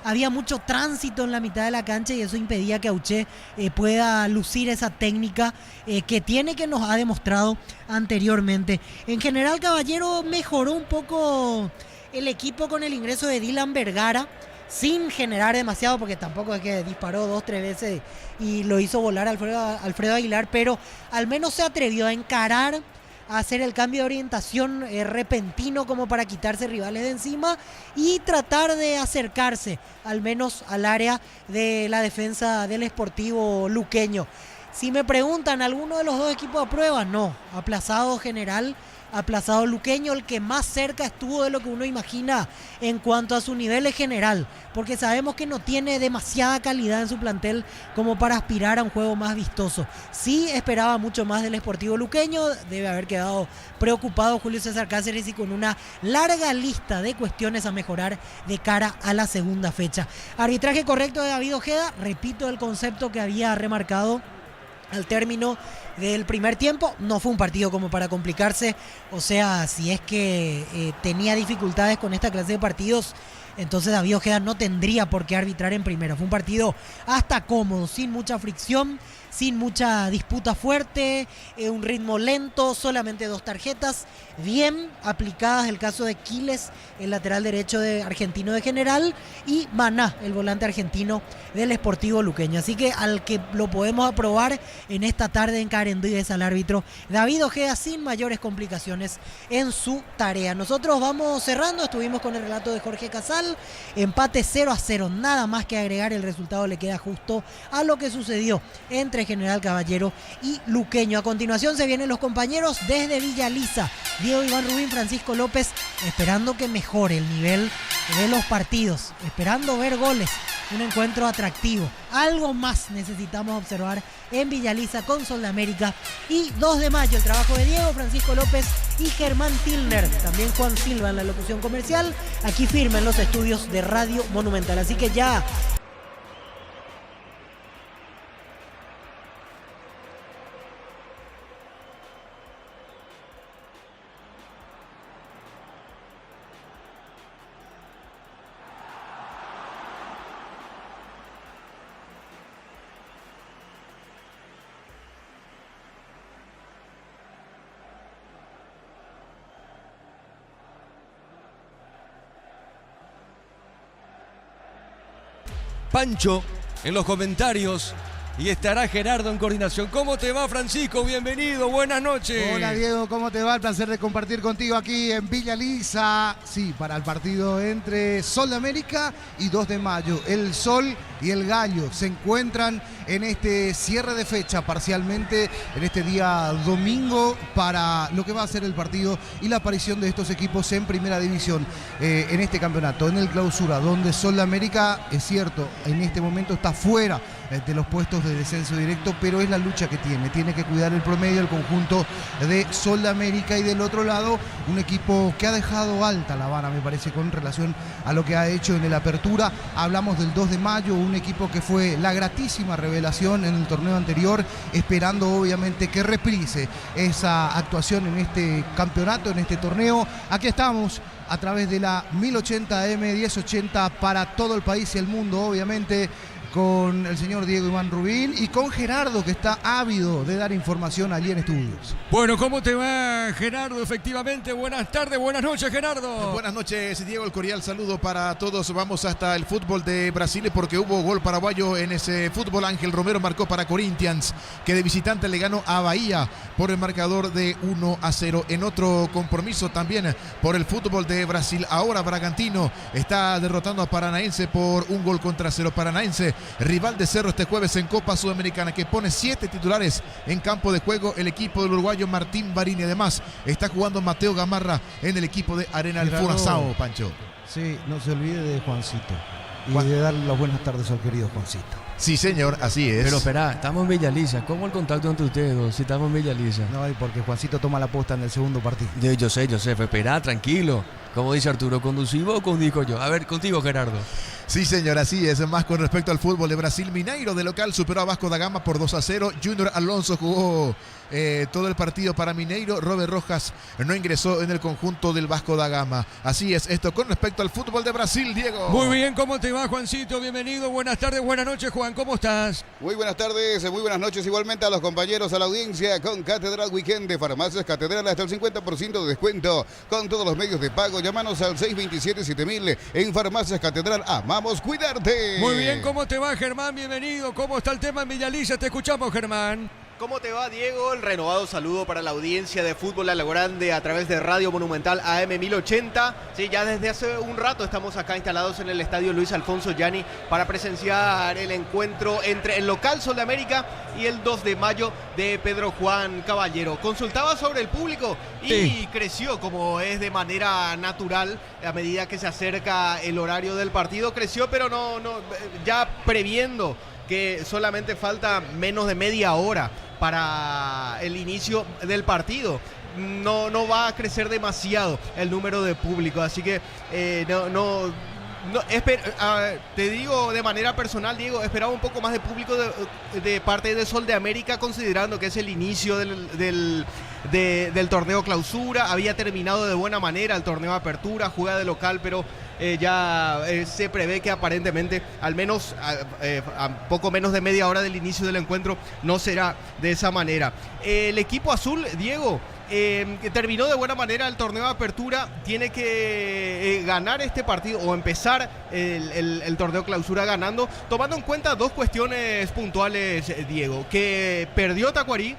había mucho tránsito en la mitad de la cancha y eso impedía que Auché pueda lucir esa técnica que tiene, que nos ha demostrado anteriormente. En general, Caballero mejoró un poco el equipo con el ingreso de Dylan Vergara, sin generar demasiado, porque tampoco es que disparó 2-3 veces y lo hizo volar Alfredo Aguilar, pero al menos se atrevió a encarar, a hacer el cambio de orientación repentino como para quitarse rivales de encima y tratar de acercarse al menos al área de la defensa del Sportivo luqueño. Si me preguntan, ¿alguno de los dos equipos aprueba? No, aplazado general, aplazado luqueño, el que más cerca estuvo de lo que uno imagina en cuanto a su nivel general, porque sabemos que no tiene demasiada calidad en su plantel como para aspirar a un juego más vistoso. Sí esperaba mucho más del Sportivo luqueño, debe haber quedado preocupado Julio César Cáceres y con una larga lista de cuestiones a mejorar de cara a la segunda fecha. Arbitraje correcto de David Ojeda, repito el concepto que había remarcado al término del primer tiempo. No fue un partido como para complicarse, o sea, si es que tenía dificultades con esta clase de partidos, entonces David Ojeda no tendría por qué arbitrar en primera. Fue un partido hasta cómodo, sin mucha fricción, sin mucha disputa fuerte, un ritmo lento, solamente 2 tarjetas bien aplicadas, el caso de Quiles, el lateral derecho de argentino de General, y Maná, el volante argentino del Sportivo luqueño. Así que al que lo podemos aprobar en esta tarde en Carendí es al árbitro David Ojeda, sin mayores complicaciones en su tarea. Nosotros vamos cerrando, estuvimos con el relato de Jorge Casal, empate 0-0, nada más que agregar, el resultado le queda justo a lo que sucedió entre General Caballero y luqueño. A continuación se vienen los compañeros desde Villa Lisa, Diego Iván Rubín, Francisco López, esperando que mejore el nivel de los partidos, esperando ver goles, un encuentro atractivo. Algo más necesitamos observar en Villa Lisa con Sol de América. Y 2 de mayo, el trabajo de Diego, Francisco López y Germán Tilner, también Juan Silva en la locución comercial, aquí firme en los estudios de Radio Monumental. Así que ya Pancho en los comentarios y estará Gerardo en coordinación. ¿Cómo te va, Francisco? Bienvenido, buenas noches. Hola, Diego, ¿cómo te va? El placer de compartir contigo aquí en Villa Lisa. Sí, para el partido entre Sol de América y 2 de mayo. El Sol y el Gallo se encuentran en este cierre de fecha parcialmente en este día domingo para lo que va a ser el partido y la aparición de estos equipos en primera división en este campeonato, en el clausura, donde Sol de América, es cierto, en este momento está fuera de los puestos de descenso directo, pero es la lucha que tiene que cuidar el promedio, el conjunto de Sol de América, y del otro lado un equipo que ha dejado alta la vara, me parece, con relación a lo que ha hecho en el Apertura. Hablamos del 2 de mayo, un equipo que fue la gratísima revelación en el torneo anterior, esperando obviamente que reprise esa actuación en este campeonato, en este torneo. Aquí estamos a través de la 1080 AM 1080 para todo el país y el mundo, obviamente, con el señor Diego Iván Rubín y con Gerardo, que está ávido de dar información allí en estudios. Bueno, ¿cómo te va, Gerardo? Efectivamente, buenas tardes, buenas noches, Gerardo. Buenas noches, Diego, el cordial saludo para todos. Vamos hasta el fútbol de Brasil porque hubo gol paraguayo en ese fútbol. Ángel Romero marcó para Corinthians, que de visitante le ganó a Bahía por el marcador de 1-0. En otro compromiso también por el fútbol de Brasil, ahora Bragantino está derrotando a Paranaense por 1-0. Paranaense, rival de Cerro este jueves en Copa Sudamericana, que pone 7 titulares en campo de juego el equipo del uruguayo Martín Barini. Además está jugando Mateo Gamarra en el equipo de Arena del Curazao, Pancho. Sí, no se olvide de Juancito y de darle las buenas tardes al querido Juancito. Sí, señor, así es. Pero espera, estamos en Villa Lisa. ¿Cómo el contacto entre ustedes dos? Si estamos en Villa Lisa. No, y porque Juancito toma la posta en el segundo partido. Yo sé, espera, tranquilo. Como dice Arturo, ¿conducivo o condijo yo? A ver, contigo, Gerardo. Sí, señor, así es. Más con respecto al fútbol de Brasil, Mineiro de local superó a Vasco da Gama por 2-0. Junior Alonso jugó todo el partido para Mineiro. Robert Rojas no ingresó en el conjunto del Vasco da Gama. Así es esto con respecto al fútbol de Brasil, Diego. Muy bien, ¿cómo te va, Juancito? Bienvenido, buenas tardes, buenas noches, Juan, ¿cómo estás? Muy buenas tardes, muy buenas noches igualmente a los compañeros, a la audiencia con Catedral Weekend de Farmacias Catedral, hasta el 50% de descuento con todos los medios de pago. Llámanos al 627-7000 en Farmacias Catedral. Amamos cuidarte. Muy bien, ¿cómo te va, Germán? Bienvenido. ¿Cómo está el tema en Villa Lisa? Te escuchamos, Germán. ¿Cómo te va, Diego? El renovado saludo para la audiencia de Fútbol a lo Grande a través de Radio Monumental AM 1080. Sí, ya desde hace un rato estamos acá instalados en el estadio Luis Alfonso Gianni para presenciar el encuentro entre el local Sol de América y el 2 de mayo de Pedro Juan Caballero. Consultaba sobre el público y creció, como es de manera natural a medida que se acerca el horario del partido. Creció, pero no ya previendo que solamente falta menos de media hora para el inicio del partido. No va a crecer demasiado el número de público, así que te digo de manera personal, Diego, esperaba un poco más de público de parte de Sol de América, considerando que es el inicio del torneo clausura. Había terminado de buena manera el torneo apertura, juega de local, pero ya se prevé que aparentemente al menos a poco menos de media hora del inicio del encuentro no será de esa manera. El equipo azul, Diego, que terminó de buena manera el torneo de apertura, tiene que ganar este partido o empezar el torneo clausura ganando, tomando en cuenta dos cuestiones puntuales, Diego, que perdió Tacuarí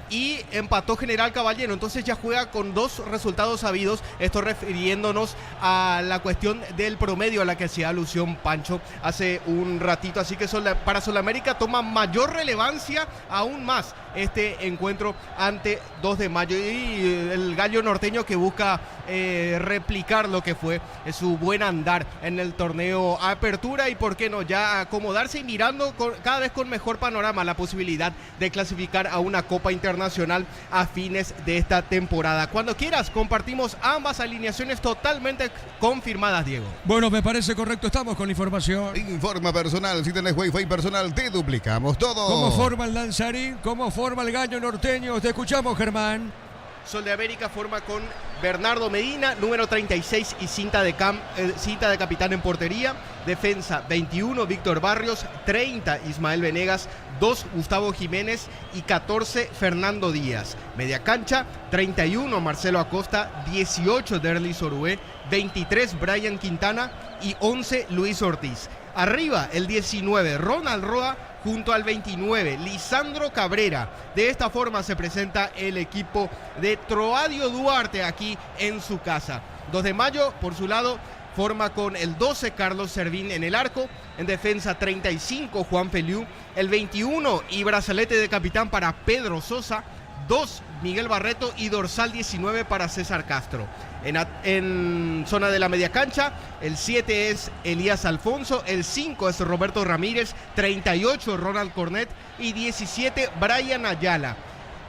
y empató General Caballero, entonces ya juega con dos resultados sabidos, esto refiriéndonos a la cuestión del promedio a la que hacía alusión Pancho hace un ratito, así que para Sudamérica toma mayor relevancia aún más este encuentro ante 2 de mayo y el gallo norteño que busca replicar lo que fue su buen andar en el torneo apertura y por qué no ya acomodarse y mirando cada vez con mejor panorama la posibilidad de clasificar a una Copa Internacional a fines de esta temporada. Cuando quieras compartimos ambas alineaciones totalmente confirmadas, Diego. Bueno, me parece correcto, estamos con la información. Informa personal, si tenés Wi-Fi personal te duplicamos todo. ¿Cómo forma el danzarín? ¿Cómo forma el gallo norteño? Te escuchamos, Germán. Sol de América forma con Bernardo Medina, número 36 y cinta de capitán en portería. Defensa 21, Víctor Barrios, 30, Ismael Venegas, 2, Gustavo Jiménez y 14, Fernando Díaz. Media cancha, 31, Marcelo Acosta, 18, Derlis Orué, 23, Brian Quintana y 11, Luis Ortiz. Arriba, el 19, Ronald Roa, junto al 29, Lisandro Cabrera. De esta forma se presenta el equipo de Troadio Duarte aquí en su casa. 2 de mayo, por su lado, forma con el 12, Carlos Servín en el arco. En defensa, 35, Juan Feliu. El 21 y brazalete de capitán para Pedro Sosa. 2, Miguel Barreto y dorsal 19 para César Castro. En zona de la media cancha, el 7 es Elías Alfonso, el 5 es Roberto Ramírez, 38 Ronald Cornet y 17 Brian Ayala.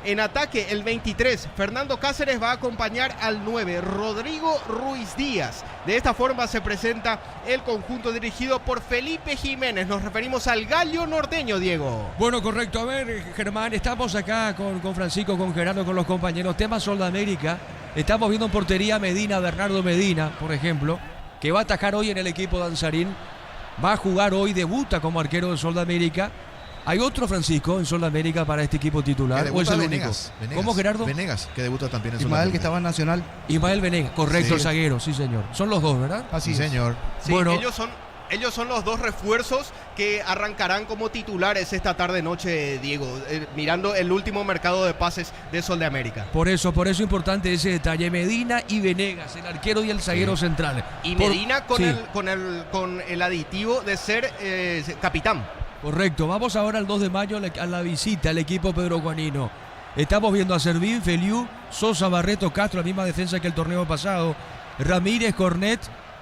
En ataque, el 23, Fernando Cáceres va a acompañar al 9, Rodrigo Ruiz Díaz. De esta forma se presenta el conjunto dirigido por Felipe Jiménez. Nos referimos al gallo norteño, Diego. Bueno, correcto. A ver, Germán, estamos acá con Francisco, con Gerardo, con los compañeros. Tema Sol de América. Estamos viendo en portería Medina, Bernardo Medina, por ejemplo, que va a atajar hoy en el equipo danzarín. Va a jugar hoy, debuta como arquero de Sol de América. ¿Hay otro, Francisco, en Sol de América para este equipo titular? ¿O es el Venegas, único? ¿Cómo, Gerardo? Venegas, que debuta también en Sol de Ismael, América. que estaba en Nacional. Ismael Venegas, correcto, Sí. el zaguero, sí, señor. Son los dos, ¿verdad? Así Sí, es. señor. Sí, Bueno. ellos son los dos refuerzos que arrancarán como titulares esta tarde-noche, Diego, mirando el último mercado de pases de Sol de América. Por eso importante ese detalle. Medina y Venegas, el arquero y el zaguero central. Y Medina con, Sí. con el aditivo de ser capitán. Correcto, vamos ahora al 2 de mayo a la visita al equipo pedrojuanino. Estamos viendo a Servín, Feliu, Sosa, Barreto, Castro, la misma defensa que el torneo pasado. Ramírez, Cornet,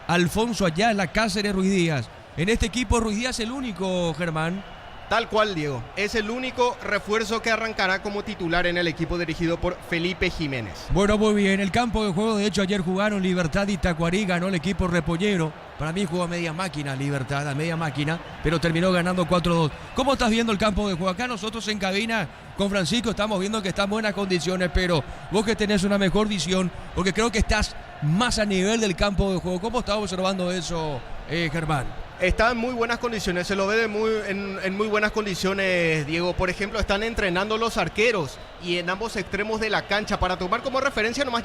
Alfonso Ayala, Cáceres, Ruiz Díaz. En este equipo Ruiz Díaz el único, Germán, Tal cual, Diego. Es el único refuerzo que arrancará como titular en el equipo dirigido por Felipe Jiménez. Bueno, muy bien. El campo de juego, de hecho, ayer jugaron Libertad y Tacuarí, ganó el equipo repollero. Para mí jugó a media máquina Libertad, a media máquina, pero terminó ganando 4-2. ¿Cómo estás viendo el campo de juego? Acá nosotros en cabina con Francisco estamos viendo que está en buenas condiciones, pero vos que tenés una mejor visión, porque creo que estás más a nivel del campo de juego. ¿Cómo estás observando eso, Germán? Está en muy buenas condiciones, se lo ve en muy buenas condiciones, Diego. Por ejemplo, están entrenando los arqueros y en ambos extremos de la cancha para tomar como referencia nomás,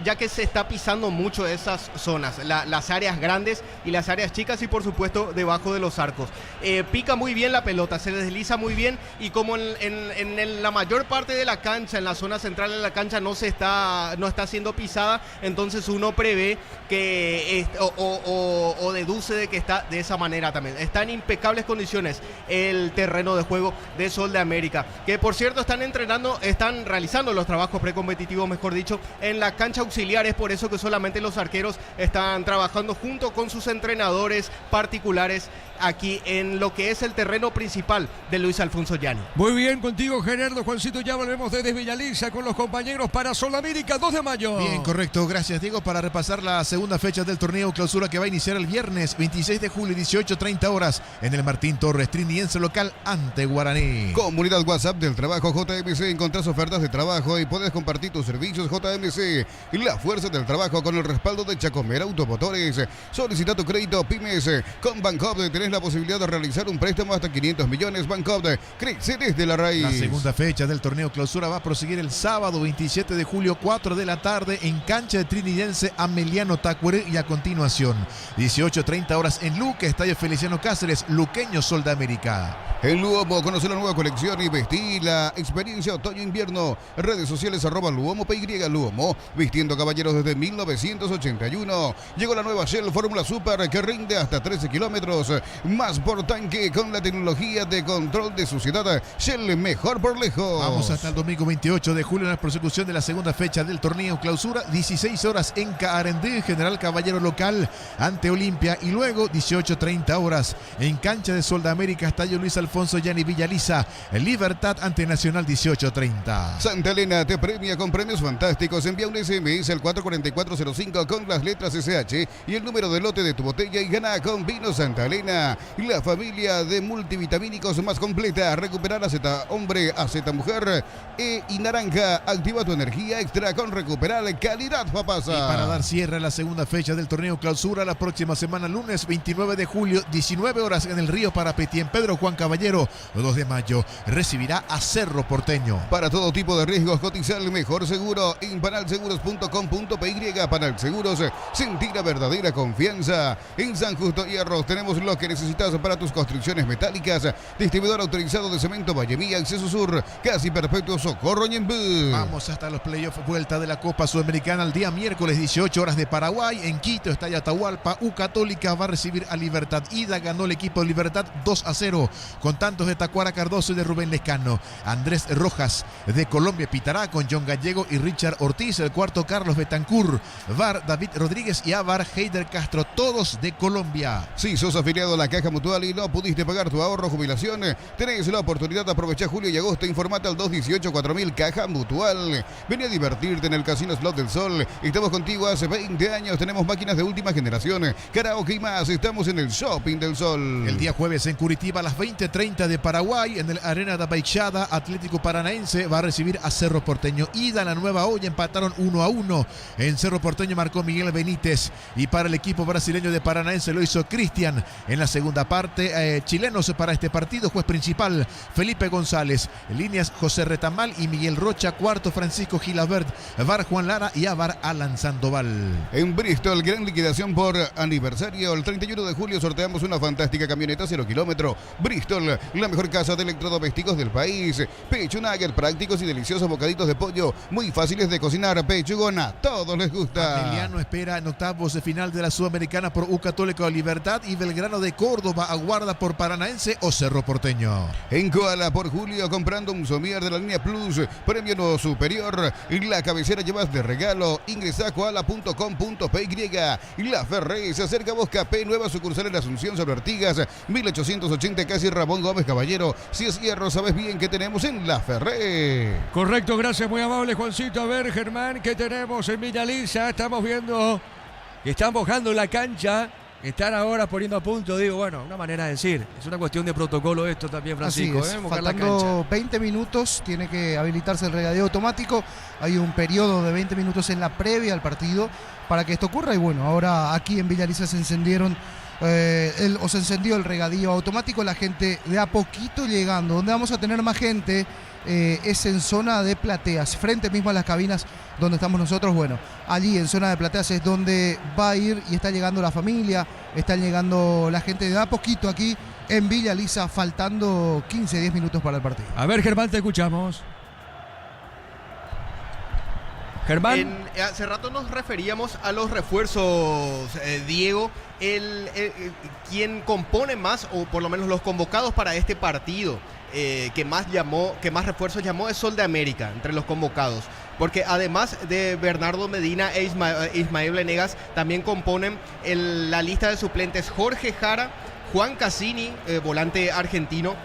ya que se está pisando mucho esas zonas, las áreas grandes y las áreas chicas y por supuesto debajo de los arcos. Pica muy bien la pelota, se desliza muy bien y como en la mayor parte de la cancha, en la zona central de la cancha no está siendo pisada, entonces uno prevé que o deduce de que está de esa manera también. Está en impecables condiciones el terreno de juego de Sol de América, que por cierto están realizando los trabajos precompetitivos, mejor dicho, en la cancha auxiliar. Es por eso que solamente los arqueros están trabajando junto con sus entrenadores particulares aquí en lo que es el terreno principal de Luis Alfonso Gianni. Muy bien, contigo Gerardo. Juancito, ya volvemos desde Villaliza con los compañeros para Sol América 2 de mayo. Bien, correcto, gracias Diego. Para repasar la segunda fecha del torneo clausura que va a iniciar el viernes 26 de julio 18:30 horas en el Martín Torres, Trinidense local ante Guaraní. Comunidad WhatsApp del trabajo JMC, encontrás ofertas de trabajo y puedes compartir tus servicios. JMC, la fuerza del trabajo con el respaldo de Chacomer Automotores. Solicita tu crédito Pymes con Bancoop, tenés la posibilidad de realizar un préstamo hasta 500 millones. Bancoop, crece desde la raíz. La segunda fecha del torneo clausura va a proseguir el sábado 27 de julio 4 de la tarde en cancha de Trinidense Ameliano Tacuaré y a continuación 18:30 horas en Luque, Estadio Feliciano Cáceres, Luqueño Sol de América. En Luomo, conoce la nueva colección y vestí la experiencia otoño-invierno. Redes sociales @Luomo PY Luomo, vistiendo caballeros desde 1981. Llegó la nueva Shell Fórmula Super que rinde hasta 13 kilómetros más por tanque con la tecnología de control de suciedad. Shell, mejor por lejos. Vamos hasta el domingo 28 de julio en la prosecución de la segunda fecha del torneo clausura. 16 horas en Caarendí, General Caballero local ante Olimpia, y luego 18:30 horas en cancha de Sol de América, Estadio Luis Alfonso Gianni Villaliza, Libertad ante Nacional 18:30. Santa Elena te premia con premios fantásticos. Envía un SMS al 44405 con las letras SH y el número de lote de tu botella y gana con Vino Santa Elena. La familia de multivitamínicos más completa. Recuperar Z hombre, Z mujer y naranja. Activa tu energía extra con Recuperar Calidad Papasa. Y para dar cierre a la segunda fecha del torneo clausura, la próxima semana, lunes 29 de julio, 19 horas en el Río Parapetí, en Pedro Juan Caballero, 2 de mayo, recibirá a Cerro Porteño. Para todo tipo de riesgos, cotiza el mejor seguro en panalseguros.com.py. Panal Seguros, sentir la verdadera confianza. En San Justo y Arroz tenemos lo que necesitas para tus construcciones metálicas. Distribuidor autorizado de cemento Vallemía, Acceso Sur, Casi Perpetuo, Socorro Ñembú. Vamos hasta los playoffs, vuelta de la Copa Sudamericana el día miércoles 18 horas de Paraguay. En Quito, Estadio Atahualpa, U Católica va a recibir a Libertad. Ida ganó el equipo de Libertad 2-0 con tantos de Tacuara Cardoso y de Rubén Lescano. Andrés Rojas de Colombia pitará con John Gallego y Richard Ortiz. El cuarto, Carlos Betancur. VAR, David Rodríguez y AVAR, Heider Castro, todos de Colombia. Si sos afiliado a la Caja Mutual y no pudiste pagar tu ahorro o jubilación, tenés la oportunidad de aprovechar julio y agosto. Informate al 218-4000 Caja Mutual. Vení a divertirte en el Casino Slot del Sol. Estamos contigo hace 20 años. Tenemos máquinas de última generación, karaoke y más. Estamos en el Shopping del Sol. El día jueves en Curitiba a las 20:30 de Paraguay, en el Arena da Baixada, Atlético Paranaense va a recibir a Cerro Porteño. Ida en la Nueva Olla, empataron 1-1. En Cerro Porteño marcó Miguel Benítez y para el equipo brasileño de Paranaense lo hizo Cristian. En la segunda parte, chilenos para este partido, juez principal Felipe González, líneas José Retamal y Miguel Rocha, cuarto Francisco Gilabert, VAR Juan Lara y AVAR Alan Sandoval. En Bristol, gran liquidación por aniversario. El 31 de julio sorteamos una fantástica camioneta 0 kilómetro. Bristol, la mejor casa de electrodomésticos del país. Pecho Nugget, prácticos y deliciosos bocaditos de pollo, muy fáciles de cocinar. Pechugona, a todos les gusta. Ameliano espera en octavos de final de la Sudamericana por U Católica o Libertad y Belgrano de Córdoba aguarda por Paranaense o Cerro Porteño. En Koala por Julio, comprando un somier de la línea Plus, premio no superior. Y la cabecera llevas de regalo. Ingresa a koala.com.py. La Ferré se acerca a vos, Capé, nueva sucursal en Asunción sobre Artigas, 1880, casi Ramón Gómez Caballero. Si es hierro, sabes bien que tenemos en La Ferré. Correcto, gracias, muy amable, Juancito. A ver, Germán, ¿qué tenemos en Villa Lisa? Estamos viendo que están mojando la cancha. Están ahora poniendo a punto, digo, bueno, una manera de decir. Es una cuestión de protocolo esto también, Francisco. Así es, mojar la faltando cancha. 20 minutos, tiene que habilitarse el regadío automático. Hay un periodo de 20 minutos en la previa al partido para que esto ocurra. Y bueno, ahora aquí en Villa Lisa se encendieron, se encendió el regadío automático. La gente de a poquito llegando. Donde vamos a tener más gente es en zona de plateas, frente mismo a las cabinas donde estamos nosotros. Bueno, allí en zona de plateas es donde va a ir y está llegando la familia, está llegando la gente de a poquito aquí en Villa Lisa, faltando 15-10 minutos para el partido. A ver, Germán, te escuchamos. Germán. Hace rato nos referíamos a los refuerzos, Diego. Quien compone más, o por lo menos los convocados para este partido, que más refuerzos llamó, es Sol de América entre los convocados, porque además de Bernardo Medina e Ismael Venegas, también componen la lista de suplentes Jorge Jara, Juan Cassini, volante argentino,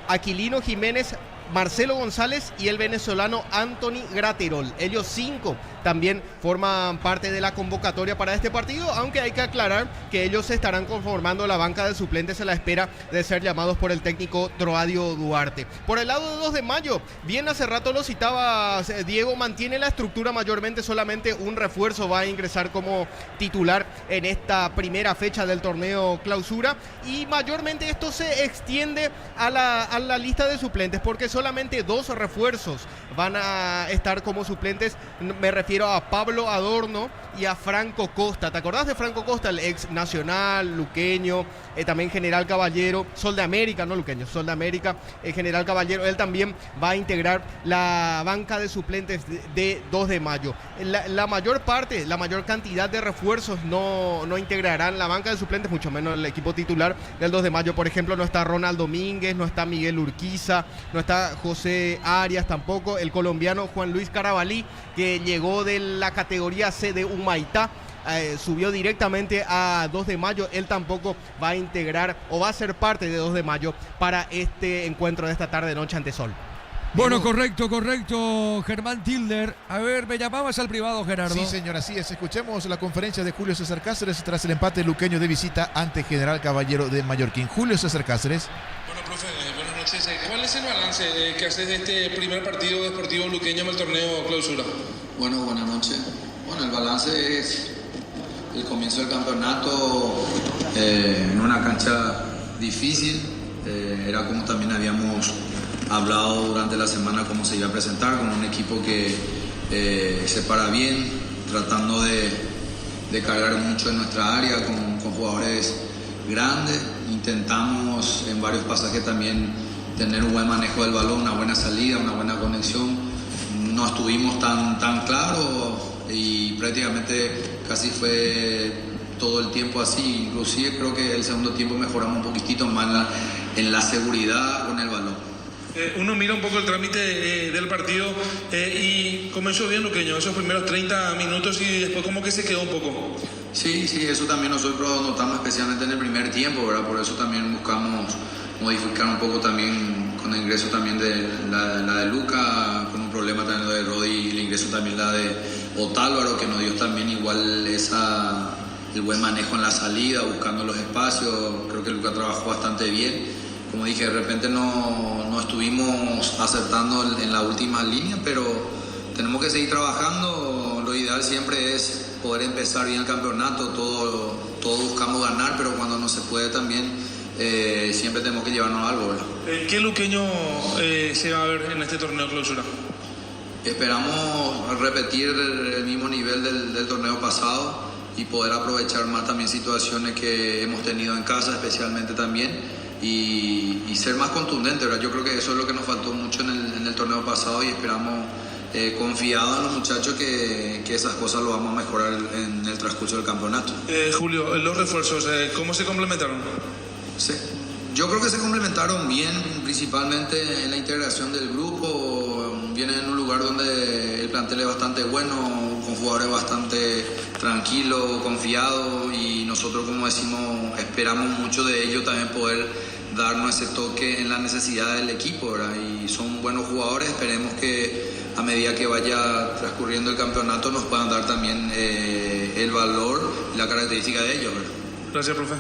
Aquilino Jiménez, Marcelo González y el venezolano Anthony Graterol. Ellos 5 también forman parte de la convocatoria para este partido, aunque hay que aclarar que ellos estarán conformando la banca de suplentes a la espera de ser llamados por el técnico Troadio Duarte. Por el lado de 2 de mayo, bien hace rato lo citaba Diego, mantiene la estructura mayormente, solamente un refuerzo va a ingresar como titular en esta primera fecha del torneo clausura, y mayormente esto se extiende a la lista de suplentes, porque solamente 2 refuerzos van a estar como suplentes. Me refiero a Pablo Adorno y a Franco Costa. ¿Te acordás de Franco Costa? El ex Nacional, luqueño, también General Caballero, Sol de América, no luqueño, Sol de América, General Caballero. Él también va a integrar la banca de suplentes de 2 de mayo. La mayor cantidad de refuerzos no integrarán la banca de suplentes, mucho menos el equipo titular del 2 de mayo. Por ejemplo, no está Ronald Domínguez, no está Miguel Urquiza, no está José Arias tampoco, el colombiano Juan Luis Carabalí, que llegó de la categoría C de Humaitá, subió directamente a 2 de mayo. Él tampoco va a integrar o va a ser parte de 2 de mayo para este encuentro de esta tarde-noche ante Sol. Bueno, correcto, Germán Tilder. A ver, me llamabas al privado, Gerardo. Sí, señor, así es. Escuchemos la conferencia de Julio César Cáceres tras el empate luqueño de visita ante General Caballero de Mallorquín. Julio César Cáceres. Bueno, profe, buenas noches. ¿Cuál es el balance que haces de este primer partido deportivo luqueño en el torneo clausura? Bueno, buenas noches. Bueno, el balance es el comienzo del campeonato en una cancha difícil. Era como también habíamos hablado durante la semana cómo se iba a presentar, con un equipo que se para bien, tratando de cargar mucho en nuestra área con jugadores grandes. Intentamos en varios pasajes también tener un buen manejo del balón, una buena salida, una buena conexión. No estuvimos tan claros y prácticamente casi fue todo el tiempo así. Inclusive creo que el segundo tiempo mejoramos un poquitito más en la seguridad con el balón. Uno mira un poco el trámite del partido y comenzó bien luqueño, esos primeros 30 minutos, y después como que se quedó un poco. Sí, eso también nosotros notamos especialmente en el primer tiempo, ¿verdad? Por eso también buscamos modificar un poco también con el ingreso también de la de Luca, con un problema también de Rodi, y el ingreso también la de Otálvaro, que nos dio también igual el buen manejo en la salida, buscando los espacios. Creo que Luca trabajó bastante bien. Como dije, de repente no estuvimos acertando en la última línea, pero tenemos que seguir trabajando. Lo ideal siempre es poder empezar bien el campeonato. Todos buscamos ganar, pero cuando no se puede también siempre tenemos que llevarnos algo, ¿verdad? ¿Qué luqueño se va a ver en este torneo clausura? Esperamos repetir el mismo nivel del torneo pasado y poder aprovechar más también situaciones que hemos tenido en casa, especialmente también. Y ser más contundente, ¿verdad? Yo creo que eso es lo que nos faltó mucho en el torneo pasado, y esperamos, confiados en los muchachos, que esas cosas lo vamos a mejorar en el transcurso del campeonato. Julio, los refuerzos, ¿cómo se complementaron? Yo creo que se complementaron bien, principalmente en la integración del grupo. Vienen en un lugar donde el plantel es bastante bueno, con jugadores bastante tranquilos, confiados, y nosotros, como decimos, esperamos mucho de ellos también poder darnos ese toque en la necesidad del equipo, ¿verdad? Y son buenos jugadores, esperemos que a medida que vaya transcurriendo el campeonato nos puedan dar también el valor y la característica de ellos, ¿verdad? Gracias, profe.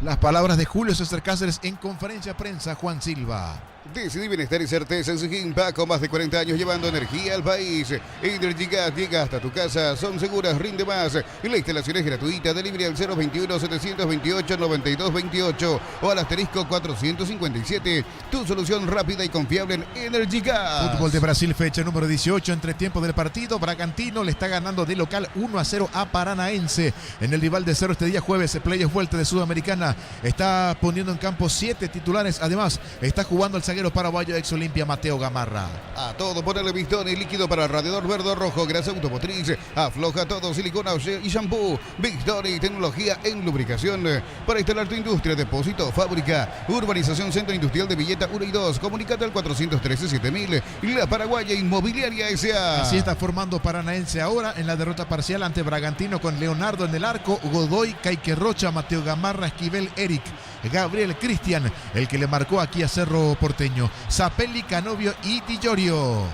Las palabras de Julio César Cáceres en conferencia de prensa. Juan Silva. Decidí bienestar y certeza en Sujimpa, con más de 40 años llevando energía al país. Energy Gas llega hasta tu casa, son seguras, rinde más. Y la instalación es gratuita. Delivery al 021-728-9228 o al asterisco 457. Tu solución rápida y confiable en Energy Gas. Fútbol de Brasil, fecha número 18. Entre tiempo del partido, Bragantino le está ganando de local 1-0 a Paranaense. En el rival de Cerro este día jueves, playoff vuelta de Sudamericana. Está poniendo en campo 7 titulares. Además, está jugando el zaguero paraguayo ex Olimpia Mateo Gamarra. A todo ponerle Victoni, líquido para radiador verde o rojo, grasa automotriz, afloja todo, silicona y shampoo. Victoni, tecnología en lubricación. Para instalar tu industria, depósito, fábrica, urbanización, centro industrial de Villeta 1 y 2. Comunicate al 413-7000. La Paraguaya Inmobiliaria S.A. Así está formando Paranaense ahora en la derrota parcial ante Bragantino, con Leonardo en el arco, Godoy, Caique Rocha, Mateo Gamarra, Esquivel, Eric, Gabriel Cristian, el que le marcó aquí a Cerro Porteño, Zapelli, Canovio y Di Giorgio.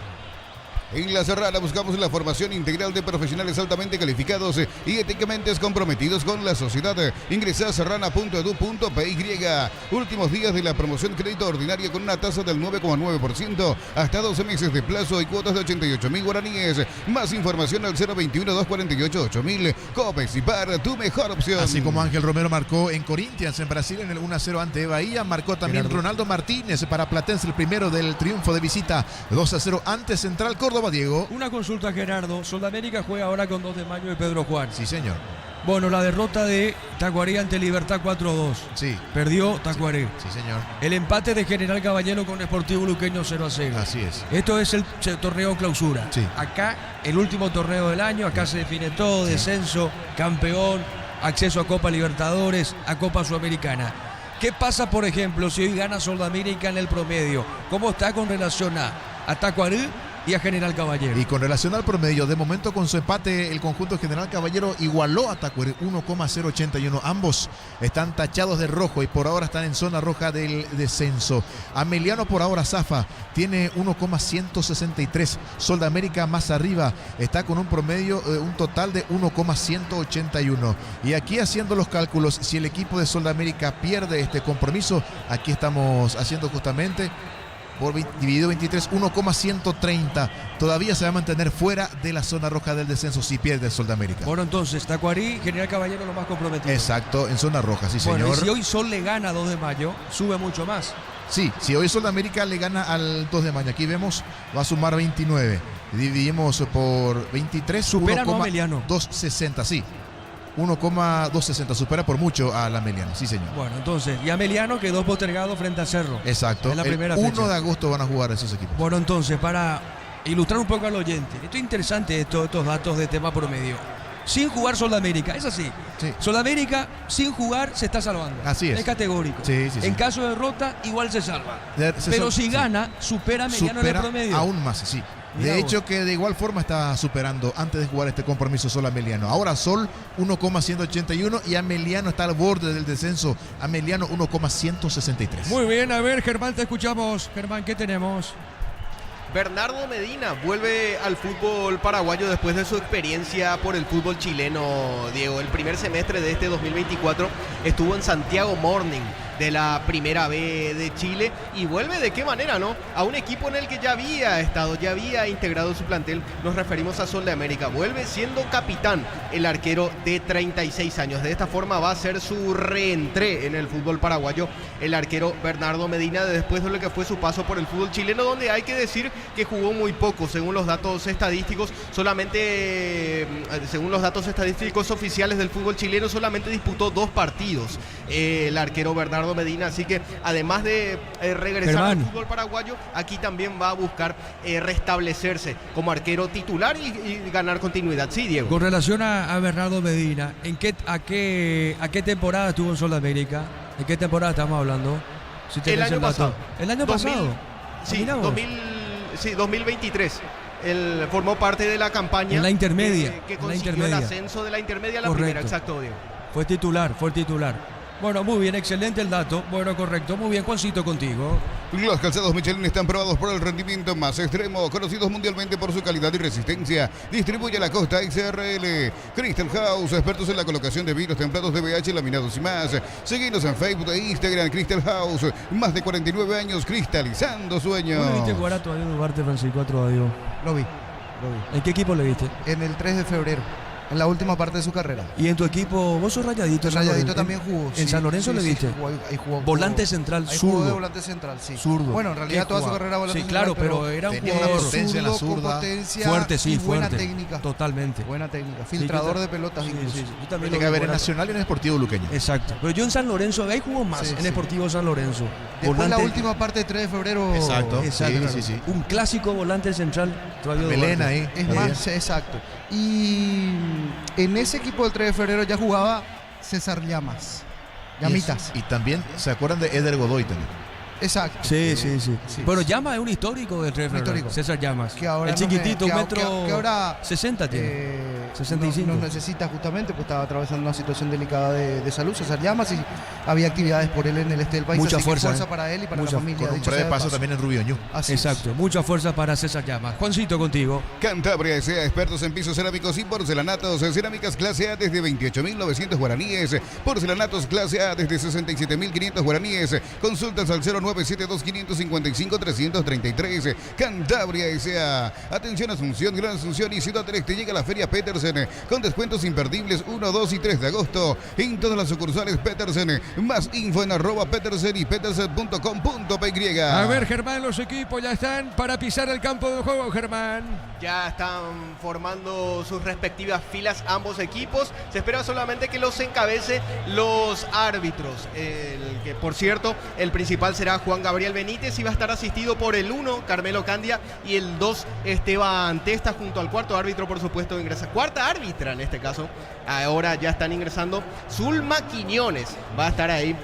En La Serrana buscamos la formación integral de profesionales altamente calificados y éticamente comprometidos con la sociedad. Ingresa a serrana.edu.py. Últimos días de la promoción crédito ordinaria con una tasa del 9,9%, hasta 12 meses de plazo y cuotas de 88.000 guaraníes. Más información al 021-248-8000. Copecipar, tu mejor opción. Así como Ángel Romero marcó en Corinthians en Brasil en el 1-0 ante Bahía, marcó también Ronaldo Martínez para Platense, el primero del triunfo de visita 2-0 ante Central Córdoba. Diego. Una consulta, Gerardo. Sudamérica juega ahora con 2 de Mayo y Pedro Juan. Sí, señor. Bueno, la derrota de Tacuarí ante Libertad 4-2. Sí. Perdió Tacuarí. Sí, señor. El empate de General Caballero con Sportivo Luqueño 0-0. Así es. Esto es el torneo clausura. Sí. Acá, el último torneo del año. Acá se define todo: descenso, campeón, acceso a Copa Libertadores, a Copa Sudamericana. ¿Qué pasa, por ejemplo, si hoy gana Sudamérica en el promedio? ¿Cómo está con relación a Tacuarí y a General Caballero? Y con relación al promedio, de momento con su empate, el conjunto General Caballero igualó a Tacuarí 1,081. Ambos están tachados de rojo y por ahora están en zona roja del descenso. Ameliano por ahora zafa, tiene 1,163. Sol de América más arriba, está con un promedio, un total de 1,181. Y aquí haciendo los cálculos, si el equipo de Sol de América pierde este compromiso, aquí estamos haciendo justamente por dividido 23, 1,130. Todavía se va a mantener fuera de la zona roja del descenso si pierde el Sol de América. Bueno, entonces, Tacuarí, General Caballero lo más comprometido. Exacto, en zona roja, sí, bueno, señor. Y si hoy Sol le gana a 2 de Mayo, sube mucho más. Sí, si hoy Sol de América le gana al 2 de Mayo, aquí vemos, va a sumar 29. Dividimos por 23, supera a Ameliano. 260, sí. 1,260, supera por mucho al Ameliano, sí, señor. Bueno, entonces, y Ameliano quedó postergado frente a Cerro. Exacto. En la primera el 1 fecha. de agosto van a jugar esos equipos. Bueno, entonces, para ilustrar un poco al oyente, esto es interesante, estos datos de tema promedio. Sin jugar Sudamérica, es así. Sí. Sudamérica, sin jugar, se está salvando. Así es. Es categórico. Sí, sí, sí. En caso de derrota, igual se salva. Pero si gana, supera a Ameliano en el promedio. Aún más, sí. Mira de vos. hecho, que de igual forma está superando antes de jugar este compromiso Sol Ameliano. Ahora Sol 1,181 y Ameliano está al borde del descenso. Ameliano 1,163. Muy bien, a ver, Germán, te escuchamos. Germán, ¿qué tenemos? Bernardo Medina vuelve al fútbol paraguayo después de su experiencia por el fútbol chileno, Diego. El primer semestre de este 2024 estuvo en Santiago Morning de la Primera B de Chile y vuelve de qué manera, ¿no? A un equipo en el que ya había estado, ya había integrado su plantel. Nos referimos a Sol de América. Vuelve siendo capitán el arquero de 36 años. De esta forma va a ser su reentré en el fútbol paraguayo el arquero Bernardo Medina después de lo que fue su paso por el fútbol chileno, donde hay que decir que jugó muy poco, según los datos estadísticos. Solamente, según los datos estadísticos oficiales del fútbol chileno, solamente disputó 2 partidos el arquero Bernardo Medina, así que además de regresar al fútbol paraguayo, aquí también va a buscar restablecerse como arquero titular y ganar continuidad. Sí, Diego. Con relación a Bernardo Medina, a qué temporada estuvo en Sudamérica? ¿De qué temporada estamos hablando? Si El tenés año dato. pasado. ¿El año 2000, pasado? Sí, Mirá vos. 2023. Él formó parte de la campaña. En la intermedia, Que en la consiguió intermedia. el ascenso de la intermedia a la Correcto. primera. Exacto, Diego. Fue titular. Bueno, muy bien, excelente el dato. Bueno, correcto. Muy bien, Juancito, contigo. Los calzados Michelin están probados por el rendimiento más extremo, conocidos mundialmente por su calidad y resistencia. Distribuye la Costa XRL. Crystal House, expertos en la colocación de vidrios templados de VH, laminados y más. Seguinos en Facebook e Instagram, Crystal House. Más de 49 años cristalizando sueños. ¿Vos le viste jugar a Todavía Duarte, Francisco, a Todavía? Lo vi. ¿En qué equipo le viste? En el 3 de febrero, en la última parte de su carrera. ¿Y en tu equipo? ¿Vos sos Rayadito? El San Rayadito Lorenzo? también jugó. ¿En San Lorenzo le viste? Ahí jugó. Volante central, Ahí jugó de zurdo. volante central, sí. Zurdo. Bueno, en realidad ¿Qué toda su jugaba? carrera volante Sí, claro, central, pero era un tenía una jugador potencia en la zurdo, con zurda. potencia Fuerte, sí, y buena fuerte. técnica. Totalmente. Buena técnica. Sí, Filtrador yo de pelotas sí, incluso. sí, sí. Yo también Tiene lo que vi haber en jugar. Nacional y en Sportivo Luqueño. Exacto. Pero yo en San Lorenzo, ahí jugó más, Sí, en sí. Sportivo San Lorenzo. Después la última parte de 3 de febrero. Exacto. Exacto. Sí. Un clásico volante central. Todavía Belén Duarte. ahí. Es Muy más, exacto. Y en ese equipo del 3 de febrero ya jugaba César Llamas. Llamitas. Y también, ¿se acuerdan de Eder Godoy también? Exacto. Sí. Sí. Bueno, Llama es un histórico del 3 de febrero. Histórico. César Llamas. Que ahora el chiquitito, no sé, un metro que ahora 60 tiene. 65. Nos necesita justamente, pues estaba atravesando una situación delicada de salud, César Llamas, y había actividades por él en el este del país. Mucha así que fuerza, para él y para Mucha- la familia. Con un dicho breve sea de paso también en Rubioñú. Así es. Exacto. Mucha fuerza para César Llamas. Juancito, contigo. Cantabria S.A., expertos en pisos cerámicos y porcelanatos. Cerámicas clase A desde 28.900 guaraníes. Porcelanatos clase A desde 67.500 guaraníes. Consultas al 0972555-333. Cantabria S.A. Atención Asunción, Gran Asunción y Ciudad del Este. Llega la Feria Petersen con descuentos imperdibles 1, 2 y 3 de agosto en todas las sucursales Petersen. Más info en @Petersen y petersen.com.py. A ver, Germán, los equipos ya están para pisar el campo de juego, Germán. Ya están formando sus respectivas filas ambos equipos. Se espera solamente que los encabece los árbitros. Que por cierto, el principal será Juan Gabriel Benítez y va a estar asistido por el 1, Carmelo Candia, y el 2, Esteban Testa, junto al cuarto árbitro, por supuesto, ingresa. Cuarta árbitra en este caso. Ahora ya están ingresando. Zulma Quiñones va a estar ahí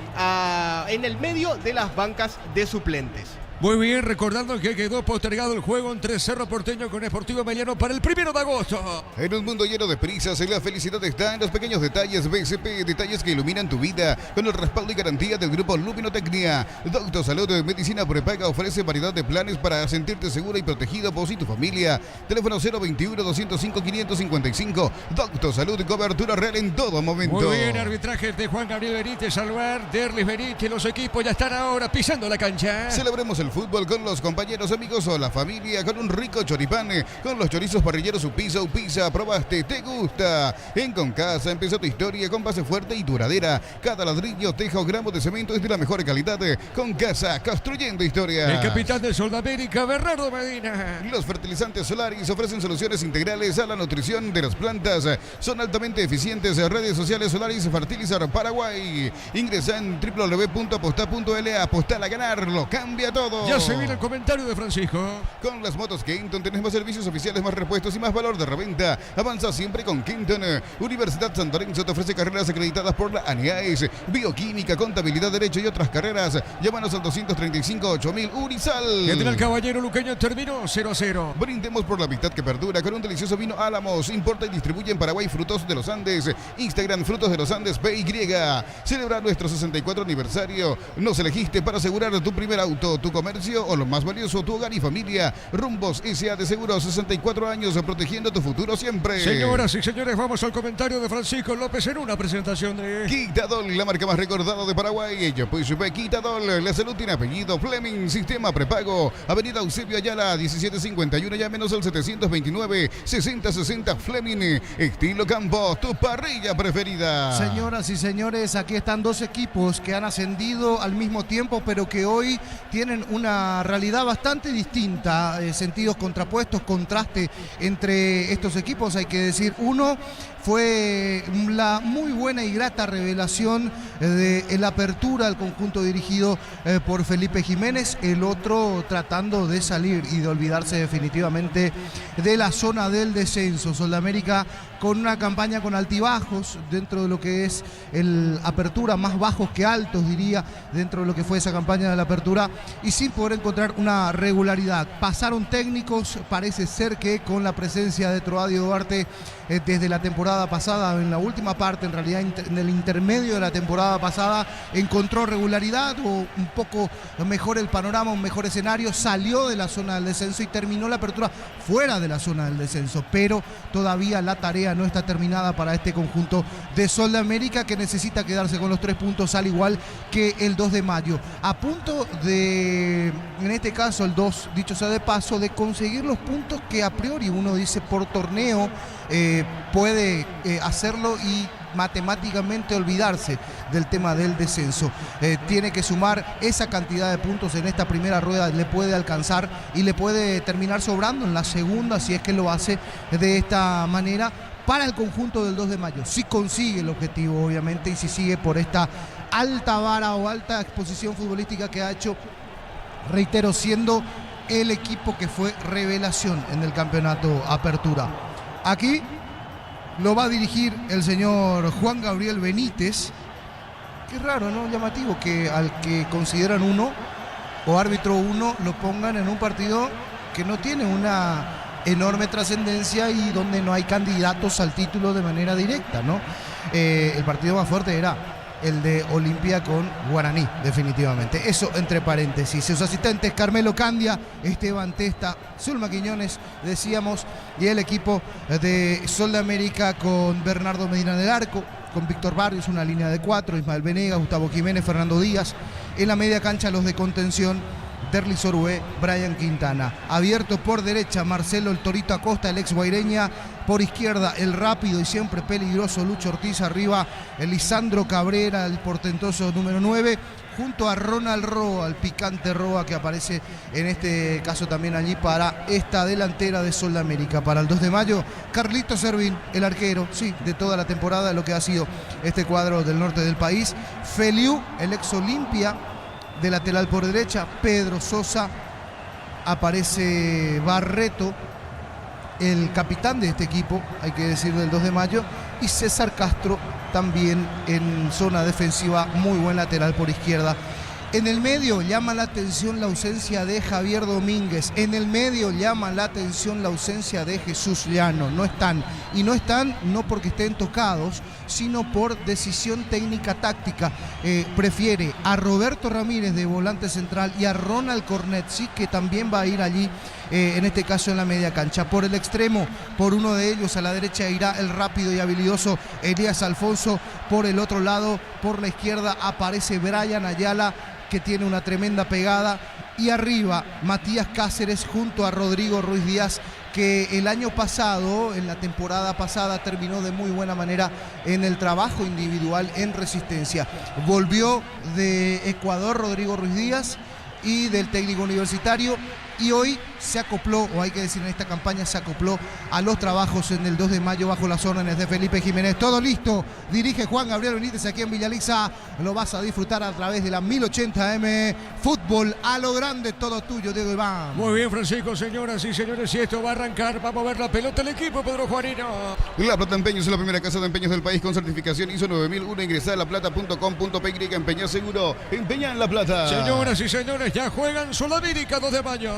en el medio de las bancas de suplentes. Muy bien, recordando que quedó postergado el juego entre Cerro Porteño con Sportivo Emiliano para el 1 de agosto. En un mundo lleno de prisas, la felicidad está en los pequeños detalles BCP, detalles que iluminan tu vida con el respaldo y garantía del grupo Luminotecnia. Doctor Salud Medicina Prepaga ofrece variedad de planes para sentirte segura y protegido vos y tu familia. Teléfono 021-205-555. Doctor Salud, cobertura real en todo momento. Muy bien, arbitraje de Juan Gabriel Benítez, Salvar, Derlis Benítez. Los equipos ya están ahora pisando la cancha. Celebremos el fútbol con los compañeros, amigos o la familia, con un rico choripán, con los chorizos parrilleros Upisa. Probaste, te gusta. En Concasa empezó tu historia con base fuerte y duradera. Cada ladrillo, teja o gramo de cemento es de la mejor calidad. Concasa, construyendo historia. El capitán de Sudamérica, Bernardo Medina. Los fertilizantes Solaris ofrecen soluciones integrales a la nutrición de las plantas. Son altamente eficientes. Redes sociales Solaris Fertilizar Paraguay. Ingresa en www.aposta.la. Apostar a ganar, lo cambia todo. Ya se viene el comentario de Francisco. Con las motos Kenton tenés más servicios oficiales, más repuestos y más valor de reventa. Avanza siempre con Kenton. Universidad San Lorenzo te ofrece carreras acreditadas por la ANEAES, bioquímica, contabilidad, derecho y otras carreras. Llámanos al 235-8000 Urizal. General Caballero Luqueño terminó 0-0. Brindemos por la amistad que perdura con un delicioso vino Álamos. Importa y distribuye en Paraguay Frutos de los Andes. Instagram Frutos de los Andes PY. Celebra nuestro 64 aniversario. Nos elegiste para asegurar tu primer auto, tu comercio o lo más valioso, tu hogar y familia. Rumbos S.A. de Seguros, 64 años protegiendo tu futuro siempre. Señoras y señores, vamos al comentario de Francisco López en una presentación de Quitadol, la marca más recordada de Paraguay. Ella pues Quitadol, la salud tiene apellido. Fleming, sistema prepago. Avenida Eusebio Ayala, 1751, ya menos al 729-6060 Fleming. Estilo Campo, tu parrilla preferida. Señoras y señores, aquí están dos equipos que han ascendido al mismo tiempo, pero que hoy tienen una una realidad bastante distinta, sentidos contrapuestos, contraste entre estos equipos, hay que decir. Uno fue la muy buena y grata revelación de la apertura al conjunto dirigido por Felipe Jiménez, el otro tratando de salir y de olvidarse definitivamente de la zona del descenso. Soldamérica con una campaña con altibajos dentro de lo que es el apertura, más bajos que altos diría, dentro de lo que fue esa campaña de la apertura, y sin poder encontrar una regularidad. Pasaron técnicos, parece ser que con la presencia de Troadio Duarte desde la temporada pasada, en la última parte, en realidad en el intermedio de la temporada pasada, encontró regularidad o un poco mejor el panorama, un mejor escenario, salió de la zona del descenso y terminó la apertura fuera de la zona del descenso, pero todavía la tarea no está terminada para este conjunto de Sol de América, que necesita quedarse con los 3 puntos al igual que el 2 de mayo, a punto de, en este caso el 2, dicho sea de paso, de conseguir los puntos que a priori uno dice por torneo puede hacerlo y matemáticamente olvidarse del tema del descenso. Tiene que sumar esa cantidad de puntos en esta primera rueda, le puede alcanzar y le puede terminar sobrando en la segunda si es que lo hace de esta manera para el conjunto del 2 de mayo. Si consigue el objetivo, obviamente, y si sigue por esta alta vara o alta exposición futbolística que ha hecho, reitero, siendo el equipo que fue revelación en el campeonato Apertura. Aquí lo va a dirigir el señor Juan Gabriel Benítez. Qué raro, ¿no? Llamativo que al que consideran uno o árbitro uno lo pongan en un partido que no tiene una enorme trascendencia y donde no hay candidatos al título de manera directa, ¿no? El partido más fuerte era el de Olimpia con Guaraní, definitivamente. Eso entre paréntesis. Sus asistentes Carmelo Candia, Esteban Testa, Zulma Quiñones, decíamos, y el equipo de Sol de América con Bernardo Medina del arco, con Víctor Barrios, una línea de 4, Ismael Venegas, Gustavo Jiménez, Fernando Díaz. En la media cancha los de contención, Derlis Orué, Brian Quintana. Abierto por derecha, Marcelo el Torito Acosta, el ex guaireña. Por izquierda, el rápido y siempre peligroso Lucho Ortiz. Arriba, el Lisandro Cabrera, el portentoso número 9. Junto a Ronald Roa, el picante Roa, que aparece en este caso también allí para esta delantera de Sol de América. Para el 2 de mayo, Carlito Servín, el arquero, sí, de toda la temporada, de lo que ha sido este cuadro del norte del país. Feliu, el ex Olimpia, de lateral por derecha. Pedro Sosa, aparece Barreto, el capitán de este equipo, hay que decir, del 2 de mayo, y César Castro también en zona defensiva, muy buen lateral por izquierda. En el medio llama la atención la ausencia de Javier Domínguez. En el medio llama la atención la ausencia de Jesús Llano. No están. Y no están no porque estén tocados, sino por decisión técnica táctica. Prefiere a Roberto Ramírez de volante central y a Ronald Cornetzi, que también va a ir allí, en este caso en la media cancha. Por el extremo, por uno de ellos a la derecha irá el rápido y habilidoso Elías Alfonso. Por el otro lado, por la izquierda, aparece Brian Ayala, que tiene una tremenda pegada. Y arriba, Matías Cáceres junto a Rodrigo Ruiz Díaz, que el año pasado, en la temporada pasada, terminó de muy buena manera en el trabajo individual en resistencia. Volvió de Ecuador Rodrigo Ruiz Díaz y del técnico universitario, y hoy se acopló, o hay que decir en esta campaña, se acopló a los trabajos en el 2 de mayo bajo las órdenes de Felipe Jiménez. Todo listo, dirige Juan Gabriel Benítez aquí en Villa Lisa. Lo vas a disfrutar a través de la 1080M. Fútbol a lo grande, todo tuyo, Diego Iván. Muy bien, Francisco, señoras y señores, y esto va a arrancar. Va a mover la pelota el equipo, Pedro Juanino. La Plata Empeños es la primera casa de empeños del país con certificación ISO 9001. Ingresá a laplata.com.py, empeña seguro, empeña en La Plata. Señoras y señores, ya juegan Sol América 2 de mayo.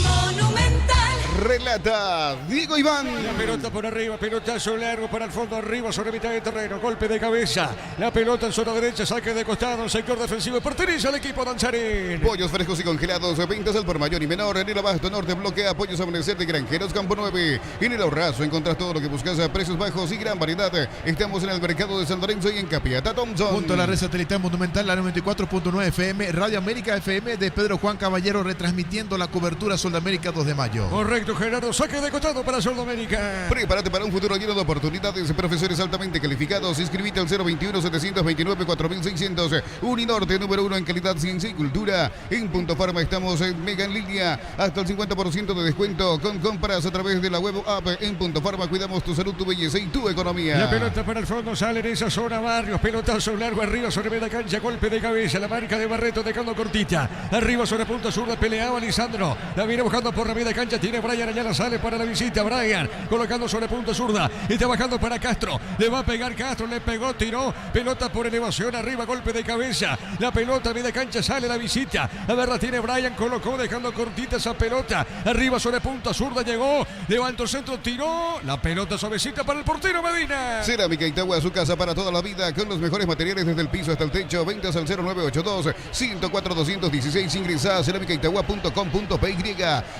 Monumental. Relata Diego Iván. La pelota por arriba, pelotazo largo para el fondo, arriba sobre mitad de terreno, golpe de cabeza. La pelota en zona derecha, saque de costado, sector defensivo, pertenece al equipo danzarín. Pollos frescos y congelados, ventas al por mayor y menor. En el Abasto Norte bloquea pollos Amanecer de Granjeros Campo 9. En el Ahorrazo encontrás todo lo que buscas a precios bajos y gran variedad. Estamos en el mercado de San Lorenzo y en Capiata Thompson. Junto a la red satelital Monumental, la 94.9 FM, Radio América FM de Pedro Juan Caballero, retransmitiendo la cobertura Sol de América 2 de mayo. Correcto. Correcto, Gerardo. Saque de costado para Sol de América. Prepárate para un futuro lleno de oportunidades. Profesores altamente calificados. Inscribite al 021-729-4600. Uninorte, número 1 en calidad, ciencia y cultura. En Punto Farma estamos en mega en línea. Hasta el 50% de descuento con compras a través de la web app. En Punto Farma cuidamos tu salud, tu belleza y tu economía. La pelota para el fondo, sale en esa zona Barrios. Pelotazo largo arriba sobre media cancha. Golpe de cabeza. La marca de Barreto dejando cortita. Arriba sobre punta zurda. Peleaba Lisandro. La viene buscando por la media cancha. Tiene Brian Ayala. Sale para la visita. Brian colocando sobre punta zurda. Está bajando para Castro. Le va a pegar Castro. Le pegó, tiró. Pelota por elevación arriba. Golpe de cabeza. La pelota media cancha. Sale la visita. A ver, la tiene Brian. Colocó dejando cortita esa pelota. Arriba sobre punta zurda. Llegó. Levantó el centro. Tiró. La pelota suavecita para el portero Medina. Cerámica Itagua, su casa para toda la vida, con los mejores materiales desde el piso hasta el techo. Ventas al 0982-104-216. Ingresa a cerámicaitagua.com.py.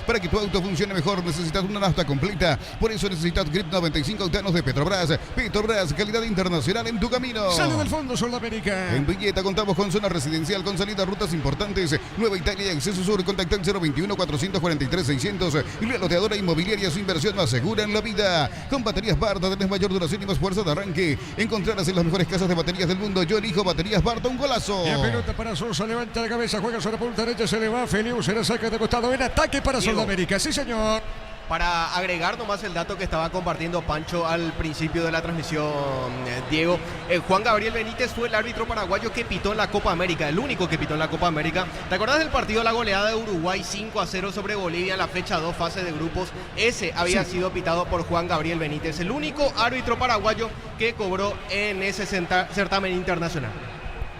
Para que tu auto funcione mejor necesitas una nafta completa. Por eso necesitas Grip 95 octanos de Petrobras. Petrobras, calidad internacional en tu camino. Sale del fondo Sol de América. En Villeta contamos con zona residencial con salida a rutas importantes. Nueva Italia y Acceso Sur. Contacta al 021-443-600. Y la loteadora inmobiliaria, su inversión más segura en la vida. Con baterías Barta tenés mayor duración y más fuerza de arranque. Encontrarás en las mejores casas de baterías del mundo. Yo elijo baterías Barta, un golazo. La pelota para Sosa, levanta la cabeza, juega sobre punta derecha, se le va. Feliu se la saca de costado en ataque para Sol de América. Sí, señor. Para agregar nomás el dato que estaba compartiendo Pancho al principio de la transmisión, Diego, Juan Gabriel Benítez fue el árbitro paraguayo que pitó en la Copa América, el único que pitó en la Copa América. ¿Te acordás del partido, la goleada de Uruguay 5-0 sobre Bolivia en la fecha 2, fase de grupos? Ese había sido pitado por Juan Gabriel Benítez, el único árbitro paraguayo que cobró en ese certamen internacional.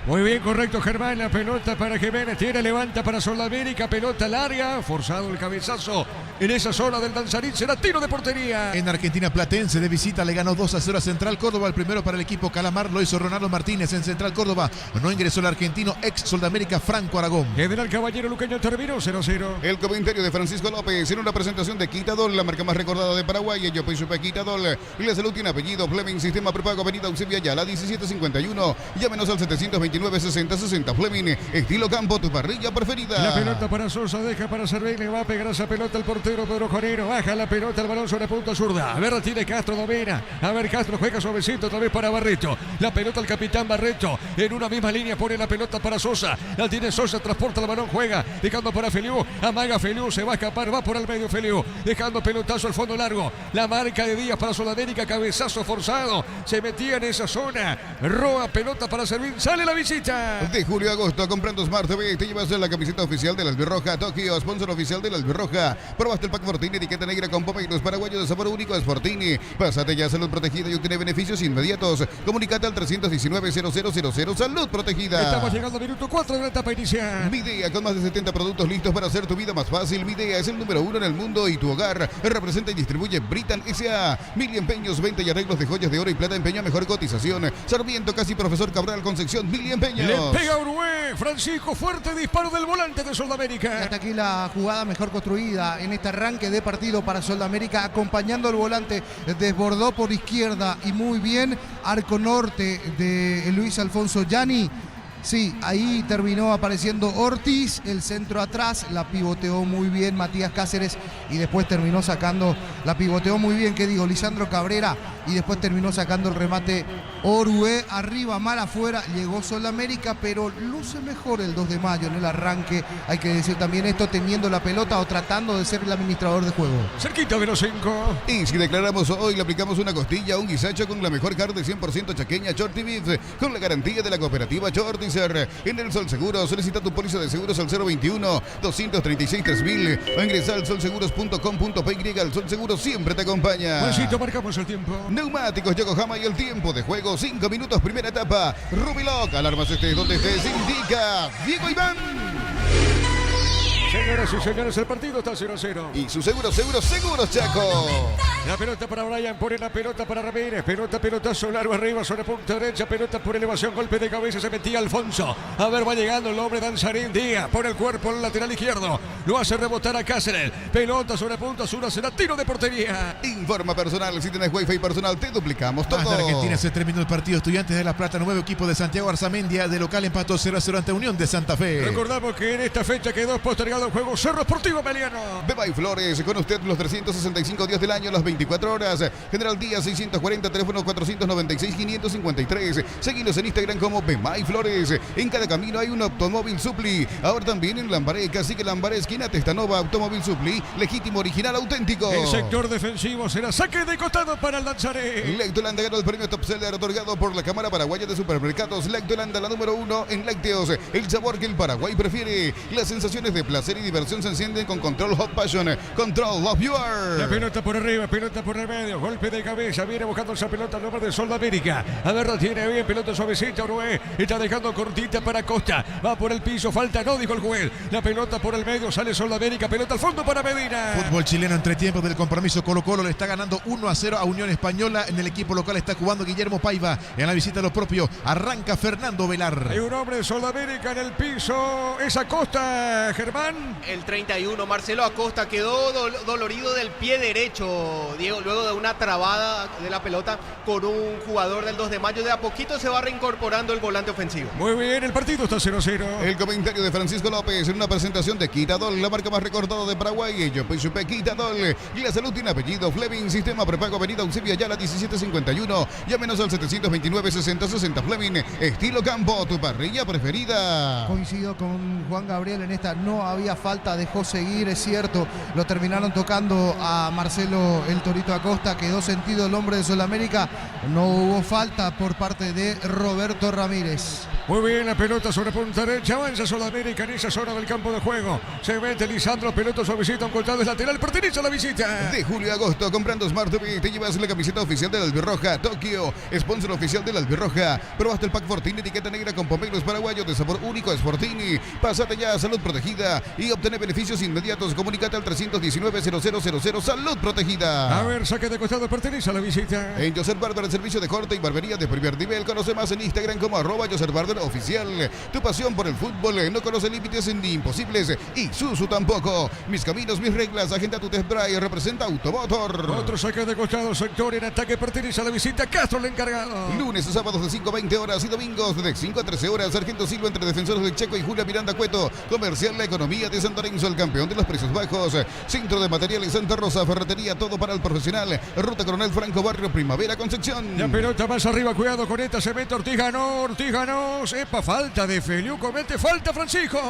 Muy bien, correcto, Germán. La pelota para Jiménez. Tiene, levanta para Sol de América. Pelota larga. Forzado el cabezazo en esa zona del Danzarín. Será tiro de portería. En Argentina, Platense de visita le ganó 2-0 a Central Córdoba. El primero para el equipo Calamar lo hizo Ronaldo Martínez en Central Córdoba. No ingresó el argentino ex Sol de América, Franco Aragón. General Caballero Luqueño terminó 0-0. El comentario de Francisco López en una presentación de Quitadol, la marca más recordada de Paraguay. Yo soy Quitadol. Y la salud tiene apellido. Fleming, sistema prepago, avenida Eusebio Ayala, 1751. Llámenos al 729-6060. Fleming, estilo campo, tu parrilla preferida. La pelota para Sosa, deja para Cervey, le va a pegar esa pelota al portero Pedro Jorero. Baja la pelota, el balón sobre punta zurda. A ver, la tiene Castro, domina. A ver, Castro juega suavecito otra vez para Barreto. La pelota al capitán Barreto. En una misma línea pone la pelota para Sosa. La tiene Sosa, transporta el balón, juega. Dejando para Feliu. Amaga Feliu, se va a escapar, va por el medio Feliu. Dejando pelotazo al fondo largo. La marca de Díaz para Sudamérica, cabezazo forzado. Se metía en esa zona. Roa, pelota para servir. Sale la visita. De julio a agosto, comprando Smart TV, te llevas la camiseta oficial de la Albirroja. Tokio, sponsor oficial de la Albirroja. Probaste el pack Fortini, etiqueta negra con pomeiros paraguayos de sabor único. Es Fortini. Pásate ya, salud protegida y obtiene beneficios inmediatos. Comunicate al 319-0000. Salud protegida. Estamos llegando al minuto 4 de la etapa inicial. Midea, con más de 70 productos listos para hacer tu vida más fácil. Midea es el número 1 en el mundo y tu hogar. Representa y distribuye Britan S.A. Mil empeños, venta y arreglos de joyas de oro y plata. Empeño a mejor cotización. Sarmiento, casi Profesor Cabral, Concepción. Mil empeños. Le pega Uruguay. Francisco, fuerte disparo del volante de Sudamérica. Hasta aquí la jugada mejor construida en este arranque de partido para Sudamérica, acompañando al volante, desbordó por izquierda y muy bien, arco norte de Luis Alfonso Gianni. Sí, ahí terminó apareciendo Ortiz, el centro atrás, la pivoteó muy bien Matías Cáceres y después terminó sacando, la pivoteó muy bien, ¿qué digo? Lisandro Cabrera, y después terminó sacando el remate Orué, arriba, mal afuera, llegó Sudamérica, pero luce mejor el 2 de mayo en el arranque, hay que decir también esto, teniendo la pelota o tratando de ser el administrador de juego. Cerquita de los 5. Y si declaramos hoy, le aplicamos una costilla, un guisacho con la mejor carne 100% chaqueña, Shorty Beef, con la garantía de la cooperativa Shorty. En el Sol Seguro, solicita tu póliza de seguros al 021-236-3000 o ingresa al solseguros.com.py. El Sol Seguro siempre te acompaña. Juancito, marcamos el tiempo. Neumáticos Yokohama y el tiempo de juego, 5 minutos, primera etapa. Rubiloc, alarmas estés donde estés, indica Diego Iván. Señoras y señores, el partido está 0-0. Y su seguros, Chaco. La pelota para Brian, pone la pelota para Ramírez. Pelotazo largo arriba sobre punta derecha. Pelota por elevación, golpe de cabeza. Se metía Alfonso. A ver, va llegando el hombre Danzarín Díaz. Pone el cuerpo en el lateral izquierdo. Lo hace rebotar a Cáceres. Pelota sobre punta sur. Será tiro de portería. Informa personal. Si tienes Wi-Fi personal, te duplicamos todo. Hasta Argentina se terminó el partido. Estudiantes de La Plata, nuevo equipo de Santiago Arzamendia. De local empató 0-0 ante Unión de Santa Fe. Recordamos que en esta fecha quedó postergado el juego Cerro Sportivo Meliano. Beba y Flores, con usted los 365 días del año, las 24 horas. General Díaz 640, teléfono 496-553. Seguinos en Instagram como Beba y Flores. En cada camino hay un automóvil Supli. Ahora también en Lambaré, Cacique Lambaré, esquina Testanova, automóvil Supli. Legítimo, original, auténtico. El sector defensivo será saque de costado para el Danzaré. Lactolanda ganó el premio Top Seller otorgado por la Cámara Paraguaya de Supermercados. Lactolanda, la número 1 en lácteos. El sabor que el Paraguay prefiere. Las sensaciones de placer y diversión se encienden con Control Hot Passion. Control Love You Are. La pelota por arriba, pelota por el medio. Golpe de cabeza. Viene buscando esa pelota el nombre de Sol de América. A ver, la tiene bien. Pelota suavecita. Uruguay está dejando cortita para Costa. Va por el piso. Falta no, dijo el juez. La pelota por el medio. Sale Sol de América. Pelota al fondo para Medina. Fútbol chileno entre tiempos del compromiso. Colo-Colo le está ganando 1-0 a Unión Española. En el equipo local está jugando Guillermo Paiva. En la visita a los propios arranca Fernando Velar. Hay un hombre de Sol de América en el piso. Es Acosta, Germán. El 31, Marcelo Acosta, quedó dolorido del pie derecho, Diego, luego de una trabada de la pelota con un jugador del 2 de mayo. De a poquito se va reincorporando el volante ofensivo. Muy bien, el partido está 0-0. El comentario de Francisco López en una presentación de Quitadol, la marca más recordada de Paraguay. Yo Pechupe Quitadol. La salud tiene apellido. Fleming, sistema prepago, avenida Eusebio Ayala 1751. Llámenos al 729-6060. Fleming, estilo campo, tu parrilla preferida. Coincido con Juan Gabriel en esta, no había falta, dejó seguir, es cierto, lo terminaron tocando a Marcelo el Torito Acosta, quedó sentido el hombre de Sudamérica, no hubo falta por parte de Roberto Ramírez. Muy bien, la pelota sobre punta derecha, avanza Sudamérica en esa zona del campo de juego. Se mete Lisandro, pelota suavecita, un costado lateral, pertenece a la visita. De julio a agosto, comprando Smart TV, te llevas la camiseta oficial del Albirroja, Tokio, sponsor oficial del Albirroja. Probaste el pack Fortini, etiqueta negra con pomelos paraguayos de sabor único, es Fortini. Pásate ya a Salud Protegida y obtener beneficios inmediatos. Comunícate al 319-0000, Salud Protegida. A ver, saque de costado, pertenece a la visita. En Joseph Barber, el servicio de corte y barbería de primer nivel. Conoce más en Instagram como @Joseph Oficial. Tu pasión por el fútbol no conoce límites ni imposibles. Y Susu tampoco. Mis caminos, mis reglas. Agenda tu test drive. Representa Automotor. Otro saque de costado, sector en ataque, pertenece a la visita. Castro, el encargado. Lunes a sábados de 5 a 20 horas y domingos de 5 a 13 horas. Sargento Silva entre defensores de Checo y Julia Miranda Cueto. Comercial La Economía de San Lorenzo, el campeón de los precios bajos. Centro de Materiales Santa Rosa. Ferretería, todo para el profesional. Ruta Coronel Franco, Barrio Primavera, Concepción. La pelota más arriba, cuidado con esta, se mete Ortiz ganó. Epa, falta de Feliu, comete falta Francisco.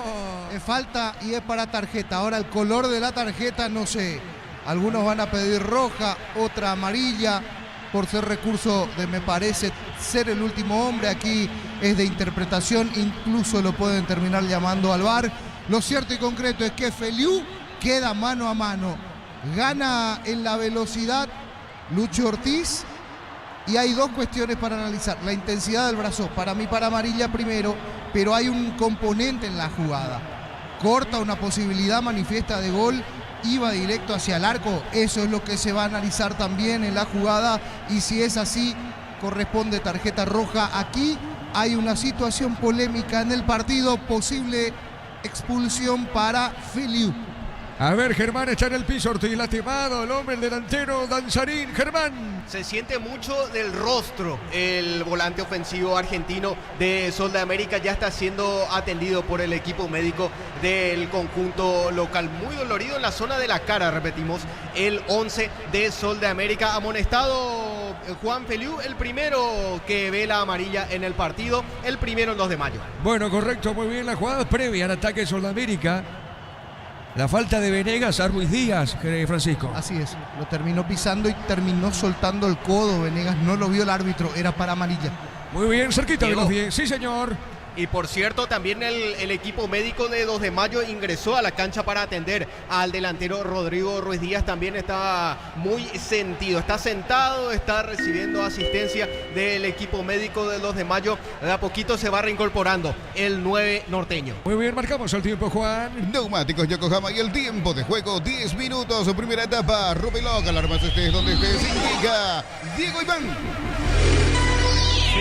Es falta y es para tarjeta. Ahora el color de la tarjeta no sé. Algunos van a pedir roja, otra amarilla por ser recurso de, me parece, ser el último hombre. Aquí es de interpretación, incluso lo pueden terminar llamando al VAR. Lo cierto y concreto es que Feliu queda mano a mano. Gana en la velocidad Lucho Ortiz. Y hay dos cuestiones para analizar. La intensidad del brazo, para mí para amarilla primero, pero hay un componente en la jugada. Corta una posibilidad manifiesta de gol, iba directo hacia el arco. Eso es lo que se va a analizar también en la jugada. Y si es así, corresponde tarjeta roja. Aquí hay una situación polémica en el partido, posible expulsión para Feliu. A ver, Germán está en el piso, Ortiz lastimado, el hombre, el delantero, Danzarín, Germán. Se siente mucho del rostro. El volante ofensivo argentino de Sol de América ya está siendo atendido por el equipo médico del conjunto local. Muy dolorido en la zona de la cara, repetimos, el 11 de Sol de América. Amonestado Juan Feliu, el primero que ve la amarilla en el partido, el primero el 2 de mayo. Bueno, correcto, muy bien, la jugada previa al ataque de Sol de América. La falta de Venegas a Ruiz Díaz, Francisco. Así es, lo terminó pisando y terminó soltando el codo. Venegas no lo vio el árbitro, era para amarilla. Muy bien, cerquita de los 10. Sí, señor. Y por cierto, también el equipo médico de 2 de Mayo ingresó a la cancha para atender al delantero Rodrigo Ruiz Díaz. También está muy sentido, está sentado, está recibiendo asistencia del equipo médico de 2 de Mayo. De a poquito se va reincorporando el 9 norteño. Muy bien, marcamos el tiempo, Juan. Neumáticos Yokohama y el tiempo de juego 10 minutos. Primera etapa, Rupeloc, alarmas estés donde estés, indica Diego Iván.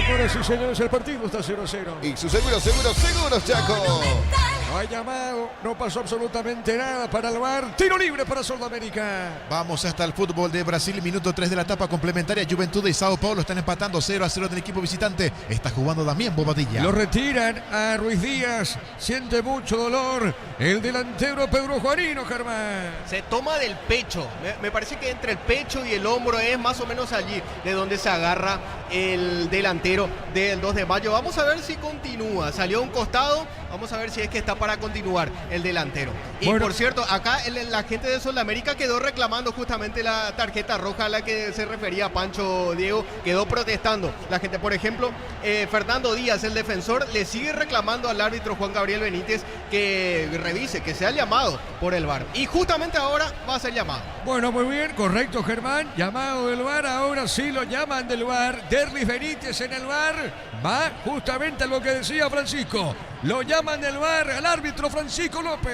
Señoras y señores, el partido está 0-0. Y su seguros, Chaco. No hay llamado, no pasó absolutamente nada para el VAR. Tiro libre para Sudamérica. Vamos hasta el fútbol de Brasil, minuto 3 de la etapa complementaria. Juventud y Sao Paulo están empatando 0-0 del equipo visitante. Está jugando Damián Bobadilla. Lo retiran a Ruiz Díaz. Siente mucho dolor el delantero Pedro Juanino, Germán. Se toma del pecho. Me parece que entre el pecho y el hombro es más o menos allí de donde se agarra el delantero del 2 de Mayo. Vamos a ver si continúa. Salió a un costado. Vamos a ver si es que está para continuar el delantero. Y bueno, por cierto, acá la gente de Sudamérica quedó reclamando justamente la tarjeta roja a la que se refería Pancho Diego. Quedó protestando la gente. Por ejemplo, Fernando Díaz, el defensor, le sigue reclamando al árbitro Juan Gabriel Benítez que revise, que sea llamado por el VAR. Y justamente ahora va a ser llamado. Bueno, muy bien, correcto, Germán. Llamado del VAR, ahora sí lo llaman del VAR. Derlis Benítez en el VAR. Va justamente a lo que decía Francisco. Lo llaman del VAR al árbitro Francisco López.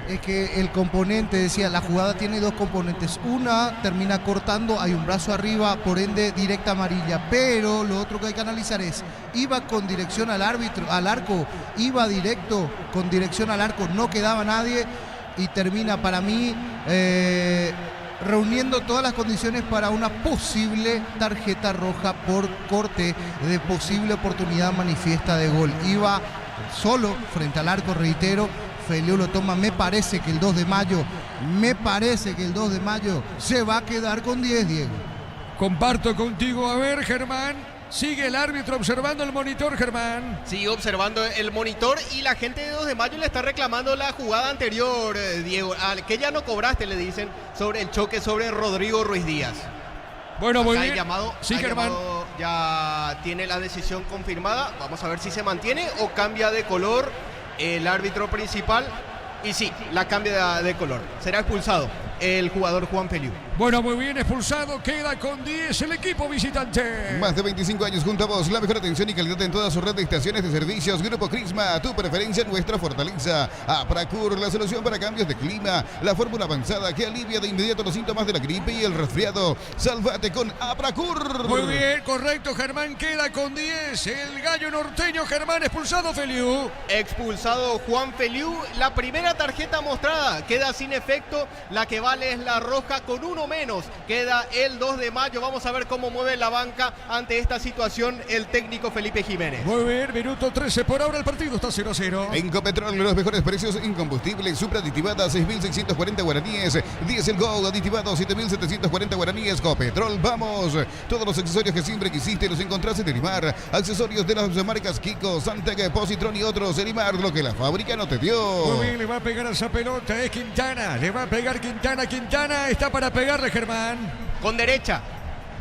Es que el componente, decía, la jugada tiene 2 componentes. Una termina cortando, hay un brazo arriba, por ende directa amarilla. Pero lo otro que hay que analizar es, iba con dirección al árbitro, al arco, iba directo con dirección al arco, no quedaba nadie y termina para mí reuniendo todas las condiciones para una posible tarjeta roja por corte de posible oportunidad manifiesta de gol. Iba solo frente al arco, reitero, Feliu lo toma. Me parece que el 2 de mayo se va a quedar con 10, Diego. Comparto contigo, a ver, Germán. Sigue el árbitro observando el monitor, Germán. Sigue observando el monitor y la gente de 2 de Mayo le está reclamando la jugada anterior, Diego, al que ya no cobraste, le dicen, sobre el choque sobre Rodrigo Ruiz Díaz. Bueno, muy Acá bien. el llamado, Sí, Germán. ya tiene la decisión confirmada. Vamos a ver si se mantiene o cambia de color el árbitro principal. Y sí, la cambia de color. Será expulsado el jugador Juan Feliu. Bueno, muy bien, expulsado, queda con 10 el equipo visitante. Más de 25 años junto a vos, la mejor atención y calidad en toda su red de estaciones de servicios. Grupo Crisma, tu preferencia, nuestra fortaleza. Apracur, la solución para cambios de clima. La fórmula avanzada que alivia de inmediato los síntomas de la gripe y el resfriado. Sálvate con Apracur. Muy bien, correcto, Germán, queda con 10. El gallo norteño, Germán, expulsado Feliu. Expulsado Juan Feliu. La primera tarjeta mostrada queda sin efecto. La que vale es la roja con 1 menos. Queda el 2 de mayo. Vamos a ver cómo mueve la banca ante esta situación el técnico Felipe Jiménez. Muy bien, minuto 13 por ahora, el partido está 0-0. En Copetrol, los mejores precios en combustible. Supra aditivada, 6.640 guaraníes. Diesel Go, aditivado, 7.740 guaraníes. Copetrol, vamos. Todos los accesorios que siempre quisiste los encontrás en Elimar. Accesorios de las marcas Kiko, Santec, Positron y otros. Elimar, lo que la fábrica no te dio. Muy bien, le va a pegar a esa pelota, es Quintana. Le va a pegar Quintana. Quintana está para pegarle, Germán. Con derecha.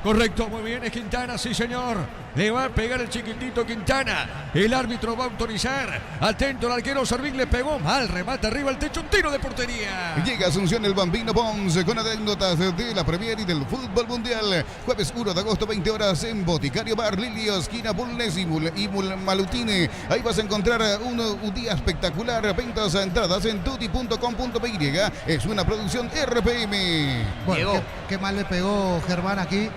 Correcto, muy bien, es Quintana, sí señor. Le va a pegar el chiquitito Quintana. El árbitro va a autorizar. Atento, el arquero Servín le pegó mal. Remata arriba el techo, un tiro de portería. Llega Asunción el Bambino Pons con anécdotas de la Premier y del fútbol mundial. Jueves 1 de agosto, 20 horas en Boticario Bar Lilio, esquina Bulnes y Malutine. Ahí vas a encontrar un día espectacular. Ventas a entradas en tuti.com.py. Es una producción RPM. Bueno, qué mal le pegó Germán aquí.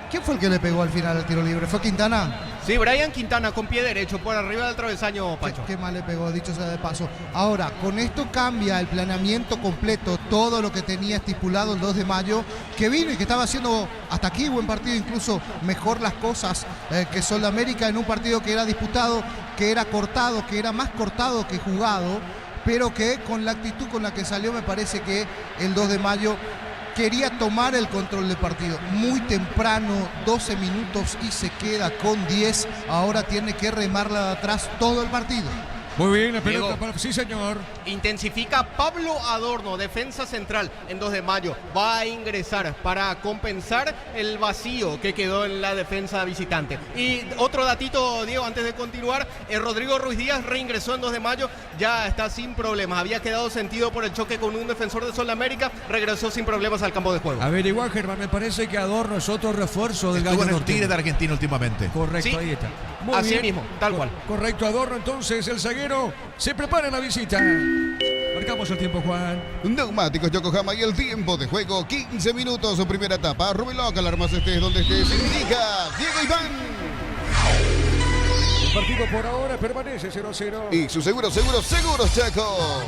¿Quién fue el que le pegó al final al tiro libre? ¿Fue Quintana? Sí, Brian Quintana con pie derecho por arriba del travesaño, Pancho. Qué mal le pegó, dicho sea de paso. Ahora, con esto cambia el planeamiento completo, todo lo que tenía estipulado el 2 de mayo, que vino y que estaba haciendo hasta aquí buen partido, incluso mejor las cosas que Sol de América en un partido que era disputado, que era cortado, que era más cortado que jugado, pero que con la actitud con la que salió me parece que el 2 de mayo quería tomar el control del partido. Muy temprano, 12 minutos y se queda con 10. Ahora tiene que remarla de atrás todo el partido. Muy bien, la Diego. pelota para... Sí, señor. Intensifica Pablo Adorno, defensa central en 2 de mayo. Va a ingresar para compensar el vacío que quedó en la defensa visitante. Y otro datito, Diego, antes de continuar, Rodrigo Ruiz Díaz reingresó en 2 de mayo, ya está sin problemas. Había quedado sentido por el choque con un defensor de Sol América, regresó sin problemas al campo de juego. Averigua, Germán, me parece que Adorno es otro refuerzo del Estuvo Gallo en el Norteño. Tigre de Argentina últimamente. Correcto, Sí, ahí está. Muy así bien. mismo, tal cual. Correcto, Adorno, entonces el zaguero se prepara en la visita. Marcamos el tiempo, Juan. Neumáticos Yokohama y el tiempo de juego, 15 minutos, primera etapa. Rubén Loca, alarmas estés donde estés, indica Diego Iván. El partido por ahora permanece 0-0. Y su seguros, Chaco.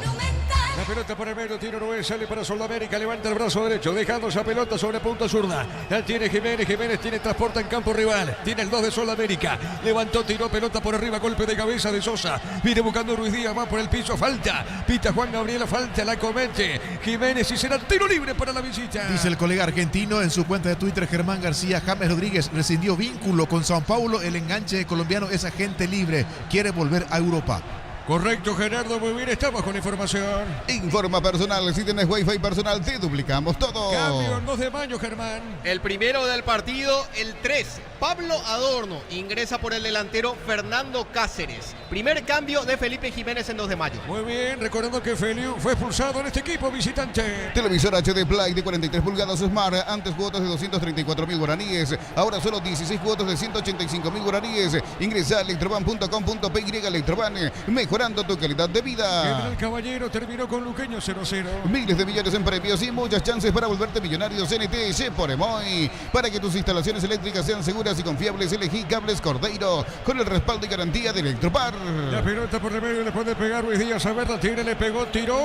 La pelota por el medio, tiro Noé, sale para Sudamérica, levanta el brazo derecho, dejando esa pelota sobre punta zurda. La tiene Jiménez, tiene transporta en campo rival, tiene el 2 de Sudamérica. Levantó, tiró pelota por arriba, golpe de cabeza de Sosa. Viene buscando Ruiz Díaz, va por el piso, falta. Pita Juan Gabriel, falta, la comete Jiménez y será tiro libre para la visita. Dice el colega argentino en su cuenta de Twitter, Germán García, James Rodríguez rescindió vínculo con Sao Paulo. El enganche colombiano es agente libre, quiere volver a Europa. Correcto, Gerardo, muy bien, estamos con la información. Informa personal, si tienes wifi personal, te duplicamos todo. Cambio en 2 de mayo, Germán. El primero del partido, el 3, Pablo Adorno, ingresa por el delantero Fernando Cáceres. Primer cambio de Felipe Jiménez en 2 de mayo. Muy bien, recordando que Feliu fue expulsado en este equipo visitante. Televisor HD Play de 43 pulgadas Smart, antes cuotas de 234.000 guaraníes, ahora solo 16 cuotas de 185.000 guaraníes. Ingresa a electroban.com.py, Electroban, mejorando tu calidad de vida. General Caballero terminó con Luqueño 0-0. Miles de millones en premios y muchas chances para volverte millonario. CNT por Emoy. Para que tus instalaciones eléctricas sean seguras y confiables, elegí Cables Cordeiro con el respaldo y garantía de Electropar. La pelota por el medio le puede pegar Ruiz Díaz. A ver, la tiene, le pegó, tiró.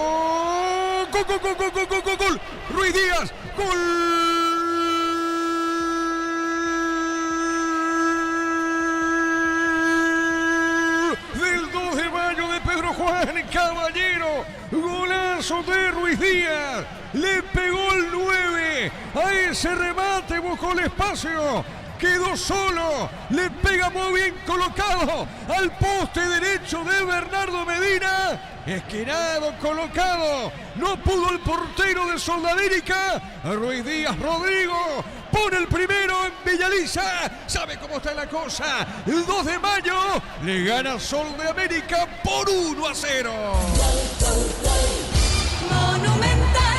¡Gol, gol, gol, gol, gol, gol, gol, gol! ¡Ruiz Díaz! ¡Gol! Del 2 de mayo de Pedro Juan Caballero. Golazo de Ruiz Díaz. Le pegó el 9. A ese remate buscó el espacio. Quedó solo, le pega muy bien colocado al poste derecho de Bernardo Medina. Esquinado, colocado. No pudo el portero de Sudamérica. Ruiz Díaz, Rodrigo, pone el primero en Villaliza. ¿Sabe cómo está la cosa? El 2 de mayo le gana Sol de América por 1-0. Monumental.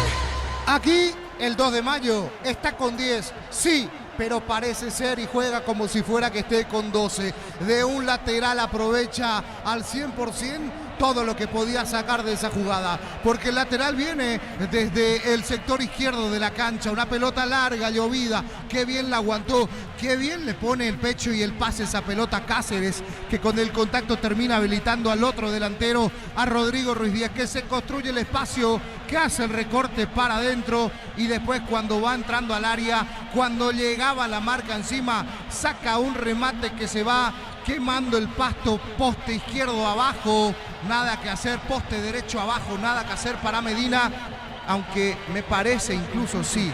Aquí el 2 de mayo está con 10, sí, pero parece ser y juega como si fuera que esté con 12. De un lateral aprovecha al 100% todo lo que podía sacar de esa jugada, porque el lateral viene desde el sector izquierdo de la cancha, una pelota larga, llovida, qué bien la aguantó, qué bien le pone el pecho y el pase esa pelota a Cáceres, que con el contacto termina habilitando al otro delantero, a Rodrigo Ruiz Díaz, que se construye el espacio, que hace el recorte para adentro y después cuando va entrando al área, cuando llegaba la marca encima, saca un remate que se va quemando el pasto, poste izquierdo abajo, nada que hacer, poste derecho abajo, nada que hacer para Medina, aunque me parece incluso sí,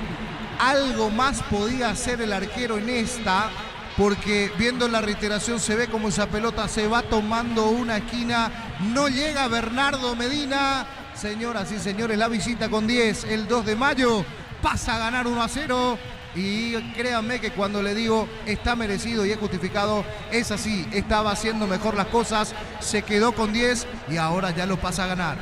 algo más podía hacer el arquero en esta, porque viendo la reiteración se ve como esa pelota se va tomando una esquina, no llega Bernardo Medina. Señoras y señores, la visita con 10, el 2 de mayo, pasa a ganar 1-0. Y créanme que cuando le digo está merecido y es justificado, es así, estaba haciendo mejor las cosas, se quedó con 10 y ahora ya lo pasa a ganar.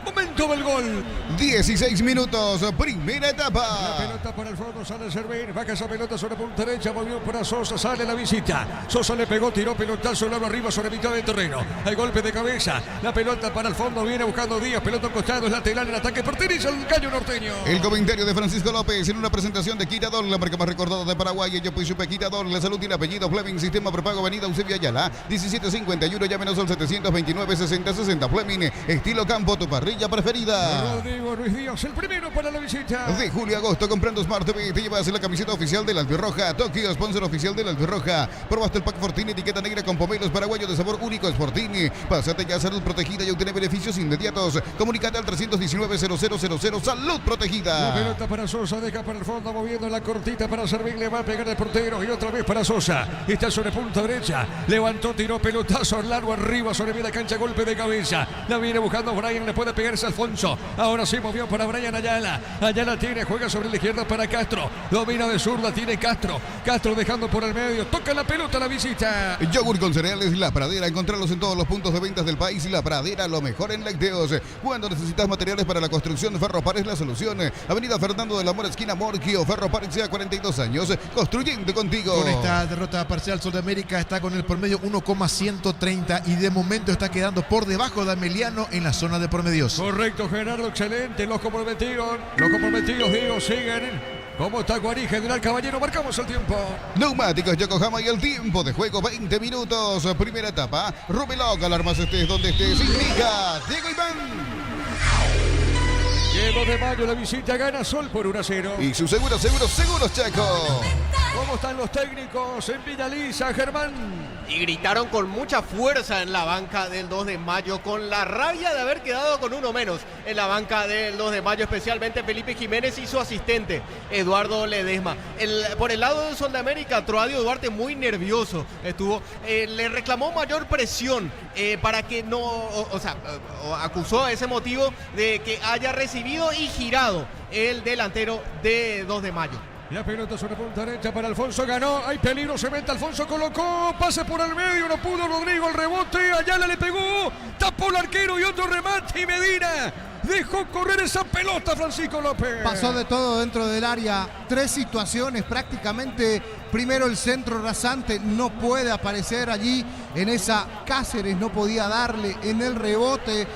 Momento del gol. 16 minutos, primera La etapa. pelota para el fondo, sale Servín, baja esa pelota sobre punta derecha, movió para Sosa, sale la visita. Sosa le pegó, tiró pelotazo, lo arriba sobre mitad del terreno. Hay golpe de cabeza, la pelota para el fondo, viene buscando Díaz, pelota al costado, es lateral, el ataque pertenece al Gallo Norteño. El comentario de Francisco López en una presentación de Quirador, la marca más recordada de Paraguay. Yo pues supe Quirador, la salud y el apellido Fleming, sistema prepago, avenida Eusebio Ayala, 1751, llámenos al 729-6060 Fleming, estilo campo, tu parrilla estrella preferida. Rodrigo Ruiz Díaz, el primero para la visita. De julio a agosto, comprando Smart TV, te llevas la camiseta oficial del Albirroja. Tokio, sponsor oficial del Albirroja. Probaste el pack Fortini, etiqueta negra con pomelos paraguayos de sabor único. Es Fortini. Pásate ya a Salud Protegida y obtener beneficios inmediatos. Comunicate al 319-0000. Salud Protegida. La pelota para Sosa, deja para el fondo, moviendo la cortita para servir. Le va a pegar el portero y otra vez para Sosa. Está sobre punta derecha. Levantó, tiró pelotazo largo arriba sobre media cancha, golpe de cabeza. La viene buscando Brian, le puede pegarse Alfonso. Ahora sí movió para Brian Ayala. Ayala tiene, juega sobre la izquierda para Castro. Domina de zurda, tiene Castro. Castro dejando por el medio. Toca la pelota a la visita. Yogur con cereales La Pradera. Encontrarlos en todos los puntos de ventas del país. La Pradera, lo mejor en lácteos. Cuando necesitas materiales para la construcción, Ferropar es la solución. Avenida Fernando del Amor, esquina Morquio. Ferropar ya 42 años. Construyendo contigo. Con esta derrota parcial, Sol de América está con el promedio 1,130 y de momento está quedando por debajo de Ameliano en la zona de promedios. Correcto, Gerardo, excelente. Los comprometidos, digo, siguen. ¿Cómo está Guarí, General Caballero? Marcamos el tiempo. Neumáticos Yokohama y el tiempo de juego 20 minutos. Primera etapa. Rubeloc, alarmas estés donde estés. Indica Diego Iván. Llevo de mayo la visita, gana Sol por 1-0. Y su seguros Chaco. ¿Cómo están los técnicos en Villaliza, Germán? Y gritaron con mucha fuerza en la banca del 2 de mayo, con la rabia de haber quedado con uno menos en la banca del 2 de mayo, especialmente Felipe Jiménez y su asistente, Eduardo Ledesma. Por el lado de Sol de América, Troadio Duarte muy nervioso estuvo, le reclamó mayor presión para que no, acusó a ese motivo de que haya recibido y girado el delantero de 2 de mayo. La pelota sobre punta derecha para Alfonso, ganó, hay peligro, se mete Alfonso, colocó, pase por el medio, no pudo Rodrigo, el rebote, Ayala le pegó, tapó el arquero y otro remate y Medina dejó correr esa pelota Francisco López. Pasó de todo dentro del área, 3 situaciones prácticamente. Primero el centro rasante, no puede aparecer allí en esa. Cáceres no podía darle en el rebote.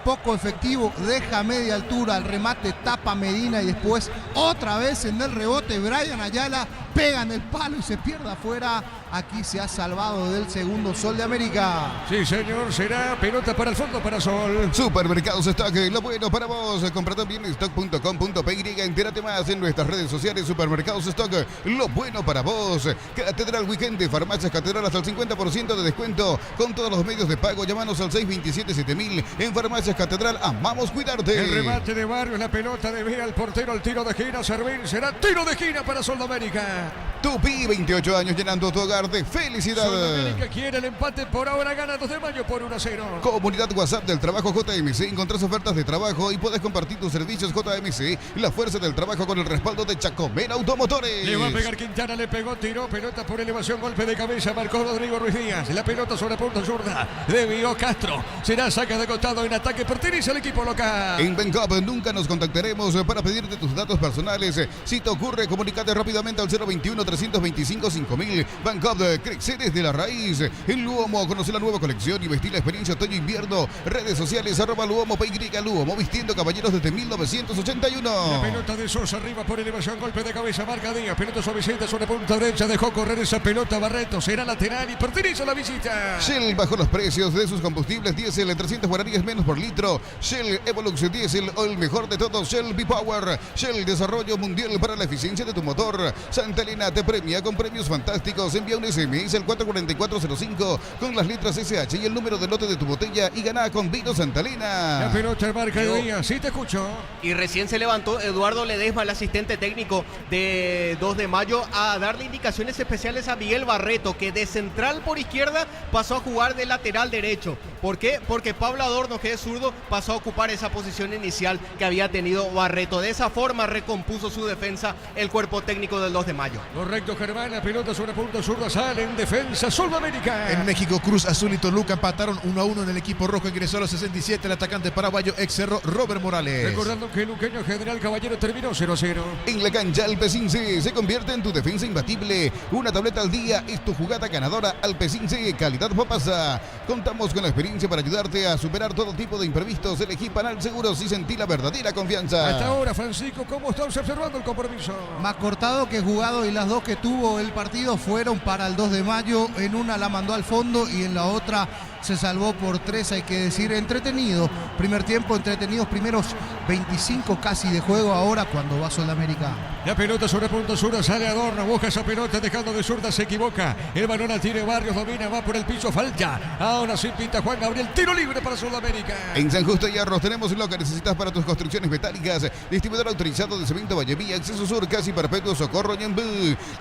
Poco efectivo, deja a media altura, el remate tapa Medina y después otra vez en el rebote Brian Ayala pega en el palo y se pierde afuera. Aquí se ha salvado del segundo Sol de América. Sí, señor, será pelota para el fondo para Sol. Supermercados Stock, lo bueno para vos. Compra también en stock.com.py. Entérate más en nuestras redes sociales. Supermercados Stock, lo bueno para vos. Catedral Weekend de Farmacias Catedral, hasta el 50% de descuento con todos los medios de pago. Llámanos al 627-7000. En Farmacias Catedral, amamos cuidarte. El remate de Barrios, la pelota de Vega al portero, el tiro de esquina, Servín, será tiro de esquina para Sol de América. Tupi, 28 años llenando tu hogar de felicidad. Sol de América quiere el empate, por ahora gana 2 de mayo por 1-0. Comunidad WhatsApp del Trabajo JMC. Encontrás ofertas de trabajo y puedes compartir tus servicios. JMC, la fuerza del trabajo con el respaldo de Chacomera Automotores. Le va a pegar Quintana, le pegó, tiró, pelota por elevación, golpe de cabeza, marcó Rodrigo Ruiz Díaz. La pelota sobre punta zurda, desvió Castro. Será saca de costado en ataque, pertenece al equipo local. En Bencop nunca nos contactaremos para pedirte tus datos personales. Si te ocurre, comunícate rápidamente al 021-325-5000. Bencop crece desde la raíz. El Luomo, conoce la nueva colección y vestir la experiencia otoño-invierno. Redes sociales, @Luomo, PY Luomo, vistiendo caballeros desde 1981. La pelota de Sosa arriba por elevación, golpe de cabeza, marca Díaz, pelota suavecita sobre punta derecha, dejó correr esa pelota Barreto, será lateral y pertenece a la visita. Shell bajó los precios de sus combustibles diésel, 300 guaraníes menos por litro. Shell Evolux Diesel, el mejor de todos. Shell B-Power, Shell Desarrollo Mundial para la eficiencia de tu motor. Santa Elena te premia con premios fantásticos. Envía un SMS al 44405 con las letras SH y el número de lote de tu botella y gana con Vino Santa Elena. La pelota marca Díaz, sí te escucho. Y recién se levantó Eduardo Ledesma, el asistente técnico de 2 de mayo, a darle indicaciones especiales a Miguel Barreto, que de central por izquierda pasó a jugar de lateral derecho. ¿Por qué? Porque Pablo Adorno, que es zurdo, pasó a ocupar esa posición inicial que había tenido Barreto. De esa forma recompuso su defensa el cuerpo técnico del 2 de mayo. Correcto, Germán, la pelota sobre punta zurda, sale en defensa Sol de América. En México, Cruz Azul y Toluca empataron 1-1 en el equipo rojo. Ingresó a los 67 el atacante paraguayo ex Cerro, Robert Morales. Recordando que el luqueño General Caballero terminó 0-0. En la cancha, Alpecince se convierte en tu defensa imbatible. Una tableta al día es tu jugada ganadora. Alpecince, calidad papasa. Contamos con la experiencia para ayudarte a superar todo tipo de imprevistos. Elegí Panal Seguros y sentí la verdadera confianza. Hasta ahora, Francisco, ¿cómo estás observando el compromiso? Más cortado que jugado, y las dos que tuvo el partido fueron para el 2 de mayo. En una la mandó al fondo y en la otra se salvó por 3, hay que decir, entretenido. Primer tiempo, entretenidos primeros 25 casi de juego ahora cuando va Sudamérica. La pelota sobre punto zurda, sale Adorno, busca esa pelota, dejando de zurda, se equivoca. El balón la tiene Barrios, domina, va por el piso, falta. Ahora sí pinta Juan Gabriel, tiro libre para Sudamérica. En San Justo y Arroz tenemos lo que necesitas para tus construcciones metálicas. Distribuidor autorizado de cemento Vallemía, acceso sur, casi perpetuo, Socorro Ñambú.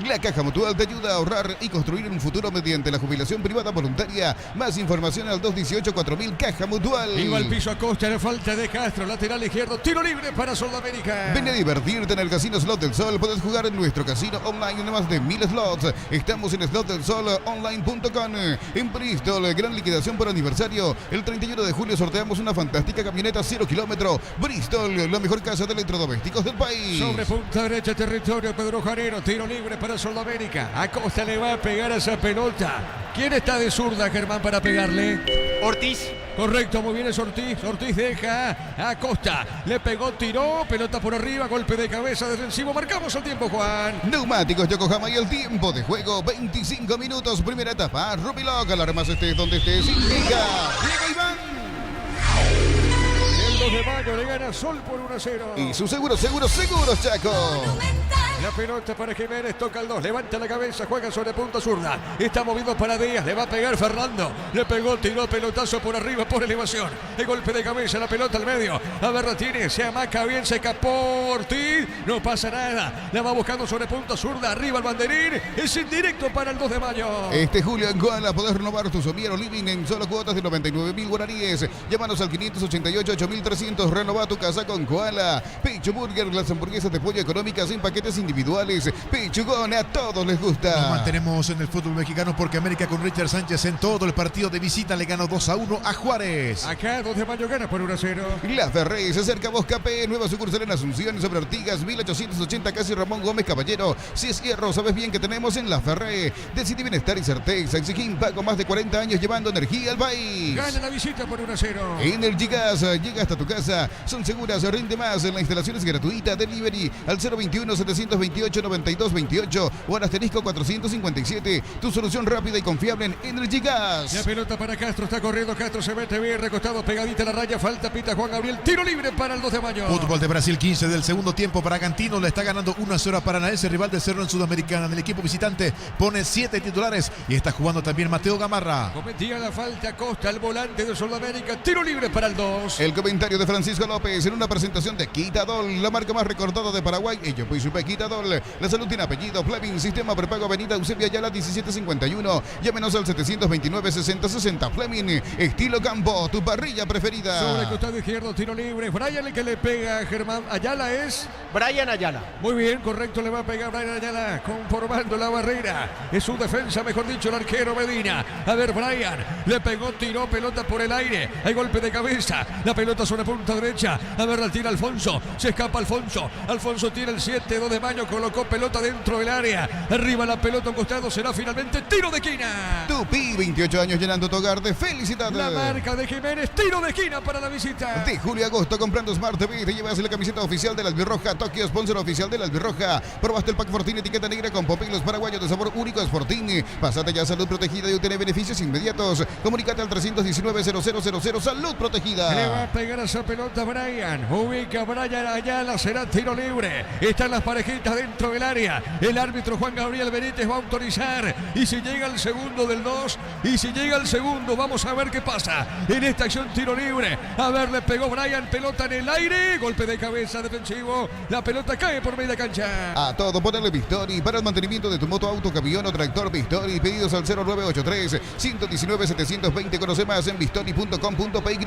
La Caja Mutual te ayuda a ahorrar y construir un futuro mediante la jubilación privada voluntaria. Más información al 218-4000 Caja Mutual. Iba al piso Acosta, la falta de Castro, lateral izquierdo, tiro libre para Sudamérica. Ven a divertirte en el Casino Slot del Sol. Puedes jugar en nuestro casino online en más de 1000 slots. Estamos en slotdelsol.online.com. En Bristol, gran liquidación por aniversario. El 31 de julio sorteamos una fantástica camioneta 0 kilómetro. Bristol, la mejor casa de electrodomésticos del país. Sobre punta derecha, territorio Pedro Janero, tiro libre para Sudamérica. Acosta le va a pegar a esa pelota. ¿Quién está de zurda, Germán, para pegarle? Ortiz. Correcto, muy bien es Ortiz. Ortiz deja a Acosta. Le pegó, tiró, pelota por arriba, golpe de cabeza defensivo. Marcamos el tiempo, Juan. Neumáticos Yokohama y el tiempo de juego, 25 minutos, primera etapa. Rubiloc, alarmas estés donde estés. Indica Diego Iván. El 2 de mayo le gana Sol por 1-0. Y su seguro, Chaco. La pelota para Jiménez, toca el 2, levanta la cabeza, juega sobre punta zurda. Está moviendo para Díaz, le va a pegar Fernando. Le pegó, tiró pelotazo por arriba, por elevación. El golpe de cabeza, la pelota al medio. A ver, la tiene, se amaca bien, se escapó Ortiz. No pasa nada. La va buscando sobre punta zurda, arriba el banderín. Es indirecto para el 2 de mayo. Este julio en Koala podés renovar tu somiero living en solo cuotas de 99.000 guaraníes. Llámanos al 588-8300. Renova tu casa con Koala. Pecho Burger, las hamburguesas de pollo económicas en paquetes individuales. Pechugón, a todos les gusta. Nos mantenemos en el fútbol mexicano porque América con Richard Sánchez en todo el partido de visita le ganó 2-1 a Juárez. Acá 2 de mayo gana por 1-0. La Ferrey se acerca a Boscapé, nueva sucursal en Asunción sobre Ortigas, 1880, casi Ramón Gómez Caballero. Si es hierro, sabes bien que tenemos en La Ferrey. Decide bienestar y certeza. Exijín Pago, más de 40 años llevando energía al país. Gana la visita por 1-0. Energy Gas, llega hasta tu casa. Son seguras, rinde más. La instalación es gratuita. Delivery al 021-728-9228 o al asterisco 457. Tu solución rápida y confiable en Energy Gas. La pelota para Castro, está corriendo. Castro se mete bien, recostado, pegadita a la raya. Falta, pita Juan Gabriel. Tiro libre para el 2 de mayo. Fútbol de Brasil 15 del segundo tiempo. Bragantino le está ganando 1-0 a Paranaense, rival de Cerro en Sudamericana. En el equipo visitante pone 7 titulares y está jugando también Mateo Gamarra. Cometía la falta Costa, el volante de Sudamérica. Tiro libre para el 2. El comentario de Francisco López en una presentación de Quitadol, la marca más recordada de Paraguay. Ello pues supe Quitadol. La salud tiene apellido. Fleming, sistema prepago Avenida Eusebio Ayala 1751. Llámenos al 729-6060. Fleming, estilo campo, tu parrilla preferida. Sobre el costado izquierdo, tiro libre. Brian el que le pega a Germán. Ayala es. Brian Ayala. Muy bien, correcto, le va a pegar Brian Ayala, conformando la barrera. Es su defensa, mejor dicho, el arquero Medina. A ver, Brian, le pegó, tiró, pelota por el aire. Hay golpe de cabeza, la pelota sobre punta derecha. A ver, la tira Alfonso, se escapa Alfonso. Alfonso tiene el 7, 2 de mayo, colocó pelota dentro del área. Arriba la pelota, un costado, será finalmente tiro de esquina. Tupi, 28 años llenando tu hogar de felicidad. La marca de Jiménez, tiro de esquina para la visita. De julio a agosto, comprando Smart TV, te llevas la camiseta oficial de la Albirroja. Tokio, sponsor oficial de la Albirroja. Probaste el pack Fortín, etiqueta negra con popilos paraguayos de sabor único Fortín. Pásate ya a Salud Protegida y obtiene beneficios inmediatos. Comunícate al 319-0000 Salud Protegida. Le va a pegar a esa pelota Brian. Ubica Brian Ayala, será tiro libre. Están las parejitas dentro del área. El árbitro Juan Gabriel Benítez va a autorizar. Y si llega el segundo del 2, y si llega el segundo, vamos a ver qué pasa. En esta acción tiro libre. A ver, le pegó Brian, pelota en el aire. Golpe de cabeza defensivo. La pelota cae por media cancha. A todo ponerle Pistori para el mantenimiento de tu moto, auto, camión o tractor. Pistori, pedidos al 0983-119-720. Conoce más en pistori.com.py.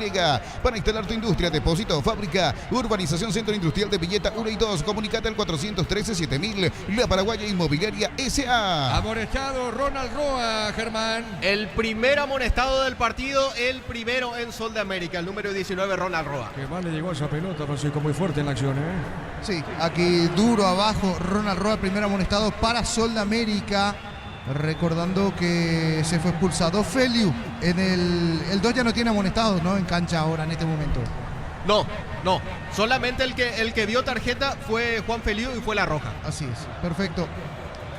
Para instalar tu industria, depósito o fábrica, urbanización Centro Industrial de Villeta 1 y 2. Comunicate al 413-7000. La Paraguaya Inmobiliaria S.A. Amonestado Ronald Roa, Germán. El primer amonestado del partido, el primero en Sol de América, el número 19, Ronald Roa. Que mal le llegó a esa pelota, Francisco, muy fuerte en la acción, ¿eh? Sí, aquí duro abajo, Ronald Roa, primer amonestado para Sol de América. Recordando que se fue expulsado Feliu. En el 2 ya no tiene amonestados, ¿no? En cancha ahora, en este momento. No. Solamente el que vio tarjeta fue Juan Feliu y fue la roja. Así es, perfecto.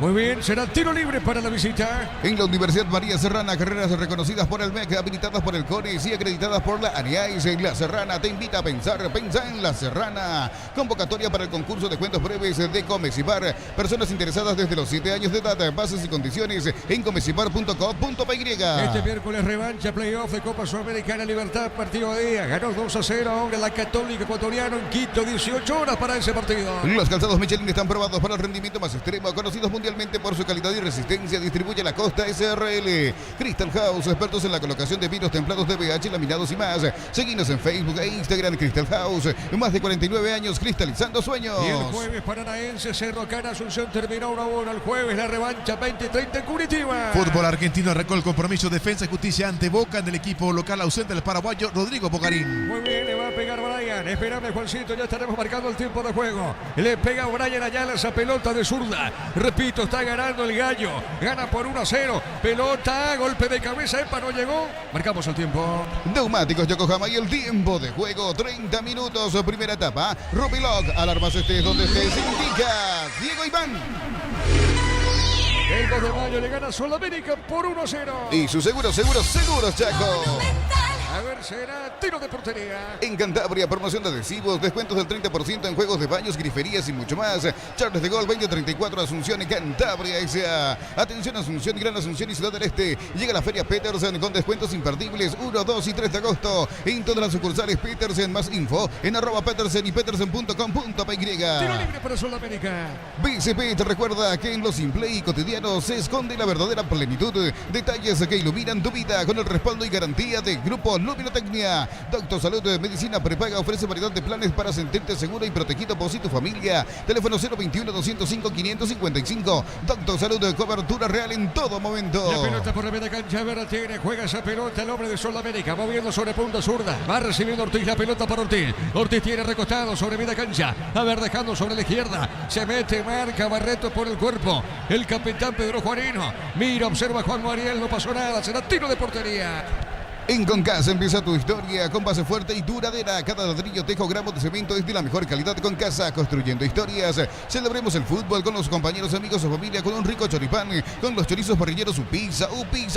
Muy bien, será tiro libre para la visita. En la Universidad María Serrana, carreras reconocidas por el MEC, habilitadas por el CONIS y acreditadas por la ANIAIS. En La Serrana te invita a pensar, piensa en La Serrana. Convocatoria para el concurso de cuentos breves de Comecipar. Personas interesadas desde los 7 años de edad. Bases y condiciones en comecipar.com.py. Este miércoles revancha, playoff de Copa Sudamericana Libertad, partido de día. Ganó 2-0 ahora la Católica Ecuatoriana en Quito, 18 horas para ese partido. Los calzados Michelin están probados para el rendimiento más extremo, conocidos mundialmente por su calidad y resistencia. Distribuye la Costa SRL. Crystal House, expertos en la colocación de vinos templados de pH, laminados y más. Seguinos en Facebook e Instagram. Crystal House, más de 49 años cristalizando sueños. Y el jueves Paranaense, Cerro Cara, Asunción terminó 1-1. El jueves la revancha 20-30 en Curitiba. Fútbol argentino arrancó el compromiso Defensa y Justicia ante Boca en el equipo local ausente del paraguayo Rodrigo Bocarín. Muy bien, le va a pegar Brian. Esperame, Juancito, ya estaremos marcando el tiempo de juego. Le pega Brian Ayala esa pelota de zurda. Repito, está ganando el Gallo. Gana por 1-0. Pelota, golpe de cabeza, epa, no llegó. Marcamos el tiempo. Neumáticos Yokohama y el tiempo de juego, 30 minutos, primera etapa. Rubilog, alarmas estés donde estés, indica Diego Iván. El 2 de mayo le gana Sudamérica por 1-0. Y su seguro, Chaco. A ver, será tiro de portería. En Cantabria, promoción de adhesivos, descuentos del 30% en juegos de baños, griferías y mucho más. Charles de Gol, 2034, Asunción y Cantabria S.A. Atención, Asunción, Gran Asunción y Ciudad del Este. Llega la Feria Petersen con descuentos imperdibles 1, 2 y 3 de agosto. En todas las sucursales Petersen, más info en @Petersen y petersen.com.py. Tiro libre para Sudamérica. BCP te recuerda que en lo simple y cotidiano se esconde la verdadera plenitud. Detalles que iluminan tu vida con el respaldo y garantía de Grupo Luminotecnia. Doctor Salud Medicina Prepaga ofrece variedad de planes para sentirte seguro y protegido por si tu familia. Teléfono 021-205-555. Doctor Salud, cobertura real en todo momento. La pelota por la media cancha, Berratini juega esa pelota el hombre de Sudamérica, moviendo sobre punta zurda. Va recibiendo Ortiz la pelota para Ortiz. Ortiz tiene recostado sobre media cancha. A ver, dejando sobre la izquierda. Se mete, marca Barreto por el cuerpo. El capitán Pedro Juanino. Mira, observa a Juan Mariel, no pasó nada. Será tiro de portería. En Concasa empieza tu historia con base fuerte y duradera. Cada ladrillo, tejo, gramo de cemento es de la mejor calidad. Concasa, construyendo historias. Celebremos el fútbol con los compañeros, amigos o familia con un rico choripán, con los chorizos parrilleros Upizza.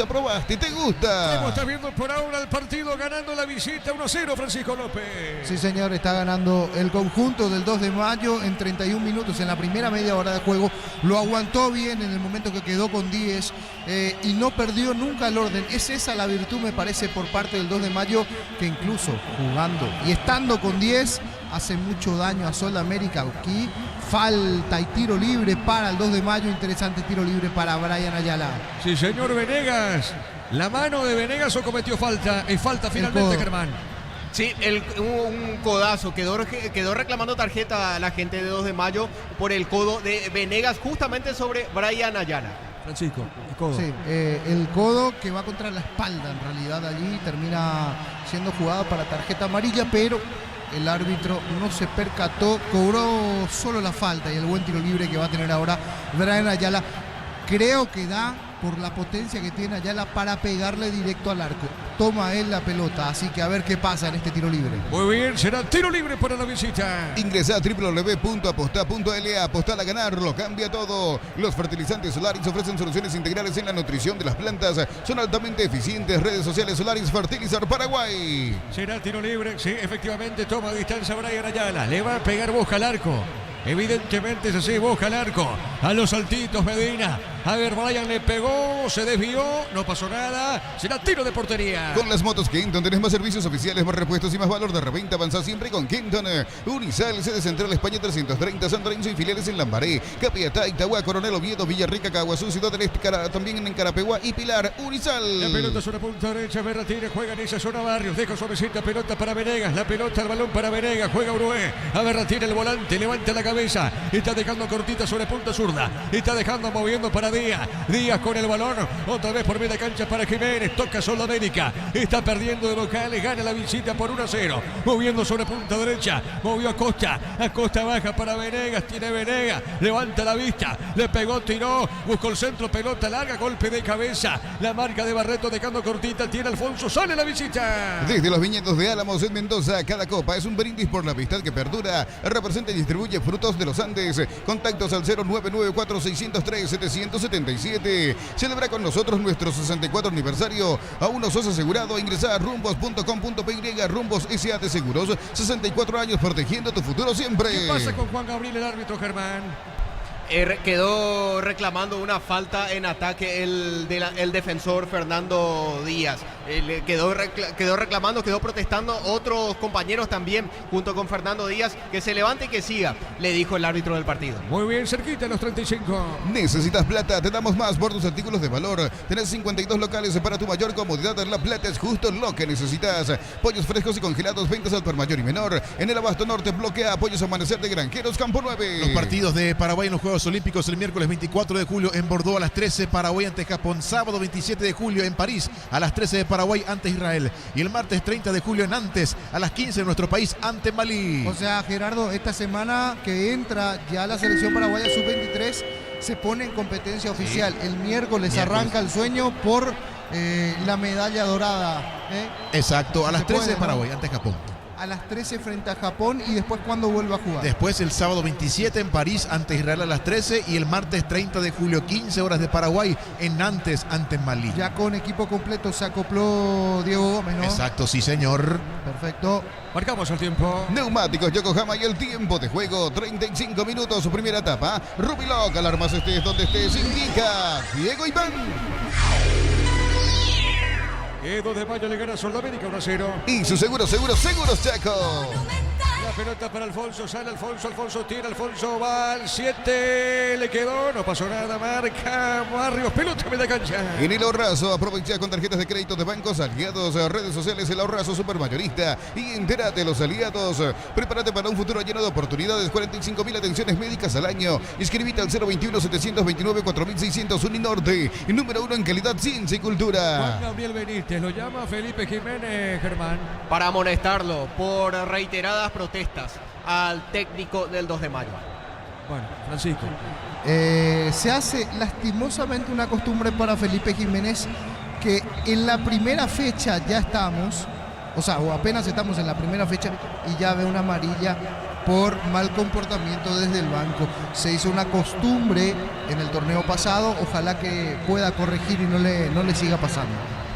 ¿Probaste? ¿Te gusta? Está viendo por ahora el partido, ganando la visita 1-0 Francisco López. Sí, señor, está ganando el conjunto del 2 de mayo en 31 minutos. En la primera media hora de juego lo aguantó bien en el momento que quedó con 10 y no perdió nunca el orden. Es esa la virtud, me parece, por parte del 2 de mayo, que incluso jugando y estando con 10 hace mucho daño a Sudamérica. Aquí falta y tiro libre para el 2 de mayo. Interesante tiro libre para Brian Ayala. Sí, señor Venegas. La mano de Venegas o cometió falta. Es falta finalmente, Germán. Sí, un codazo. Quedó reclamando tarjeta a la gente de 2 de mayo por el codo de Venegas justamente sobre Brian Ayala. Francisco, el codo. Sí, el codo que va contra la espalda en realidad allí, termina siendo jugada para tarjeta amarilla, pero el árbitro no se percató, cobró solo la falta y el buen tiro libre que va a tener ahora Brian Ayala. Creo que da por la potencia que tiene Ayala para pegarle directo al arco. Toma él la pelota, así que a ver qué pasa en este tiro libre. Muy bien, será tiro libre para la visita. Ingresa a www.aposta.la. Apostar a ganarlo, cambia todo. Los fertilizantes Solaris ofrecen soluciones integrales en la nutrición de las plantas. Son altamente eficientes. Redes sociales Solaris Fertilizar Paraguay. Será tiro libre, sí, efectivamente toma distancia Brian Ayala. Le va a pegar Boca al arco. Evidentemente es así, Boca al arco. A los saltitos Medina. A ver, Brian le pegó, se desvió, no pasó nada. Será tiro de portería. Con las motos Kenton tenés más servicios oficiales, más repuestos y más valor de reventa. Avanza siempre con Kenton. Unisal, sede central España 330, San Lorenzo y filiales en Lambaré, Capiatá, Itagua, Coronel Oviedo, Villarrica, Caguazú, Ciudad del Este, también en Carapeguá y Pilar. Unisal. La pelota sobre punta derecha, Berratini juega en esa zona Barrios, deja suavecita pelota para Venegas, la pelota, el balón para Venegas, juega Urué. A Berratini el volante, levanta la cabeza, está dejando cortita sobre punta zurda, está dejando moviendo para Díaz. Díaz con el balón. Otra vez por media cancha para Jiménez. Toca Sudamérica. Está perdiendo de locales. Gana la visita por 1-0. Moviendo sobre punta derecha. Movió a Costa. A Costa baja para Venegas. Tiene Venegas. Levanta la vista. Le pegó, tiró. Buscó el centro. Pelota larga. Golpe de cabeza. La marca de Barreto dejando cortita. Tiene Alfonso. Sale la visita. Desde los viñedos de Álamos en Mendoza, cada copa es un brindis por la amistad que perdura. Representa y distribuye Frutos de los Andes. Contactos al 0994-603-777. Celebra con nosotros nuestro 64 aniversario. Aún no sos asegurado. Ingresa a rumbos.com.py. Rumbos S.A.T. Seguros. 64 años protegiendo tu futuro siempre. ¿Qué pasa con Juan Gabriel, el árbitro, Germán? Quedó reclamando una falta en ataque el defensor Fernando Díaz. Quedó reclamando, quedó protestando. Otros compañeros también, junto con Fernando Díaz, que se levante y que siga, le dijo el árbitro del partido. Muy bien, cerquita los 35. ¿Necesitas plata? Te damos más por tus artículos de valor. Tenés 52 locales para tu mayor comodidad. La plata es justo lo que necesitas. Pollos frescos y congelados, ventas al por mayor y menor. En el Abasto Norte, bloquea Pollos Amanecer de Granjeros, Campo 9. Los partidos de Paraguay en los Juegos Olímpicos el miércoles 24 de julio en Bordeaux a las 13, Paraguay ante Japón. Sábado 27 de julio en París a las 13 de Paraguay ante Israel. Y el martes 30 de julio en Nantes a las 15 en nuestro país ante Malí. O sea, Gerardo, esta semana que entra ya la selección paraguaya sub-23 se pone en competencia oficial. El miércoles arranca el sueño por la medalla dorada. Exacto, a las 13 de ¿no? Paraguay ante Japón. A las 13 frente a Japón y después cuando vuelva a jugar. Después el sábado 27 en París ante Israel a las 13 y el martes 30 de julio 15 horas de Paraguay en Nantes ante Malí. Ya con equipo completo se acopló Diego Gómez, ¿no? Exacto, sí señor. Perfecto. Marcamos el tiempo. Neumáticos Yokohama y el tiempo de juego, 35 minutos, su primera etapa. Rubiloc, alarmas estés donde estés, indica Diego Iván. 2 de mayo le gana Sudamérica 1-0. Y su seguros Chaco. La pelota para Alfonso, sale Alfonso tira, Alfonso va al 7, le quedó, no pasó nada, marca Barrios, pelota media cancha. En el Ahorrazo, aprovecha con tarjetas de crédito de bancos aliados, redes sociales, el Ahorrazo supermayorista y entérate los aliados. Prepárate para un futuro lleno de oportunidades, 45.000 atenciones médicas al año. Inscribite al 021-729-4600 Uninorte, número 1 en calidad, ciencia y cultura. Juan Gabriel Benítez, lo llama Felipe Jiménez, Germán. Para amonestarlo por reiteradas protestas al técnico del 2 de mayo. Bueno, Francisco. Se hace lastimosamente una costumbre para Felipe Jiménez que en la primera fecha ya estamos, o apenas estamos en la primera fecha y ya ve una amarilla por mal comportamiento desde el banco. Se hizo una costumbre en el torneo pasado, ojalá que pueda corregir y no le siga pasando.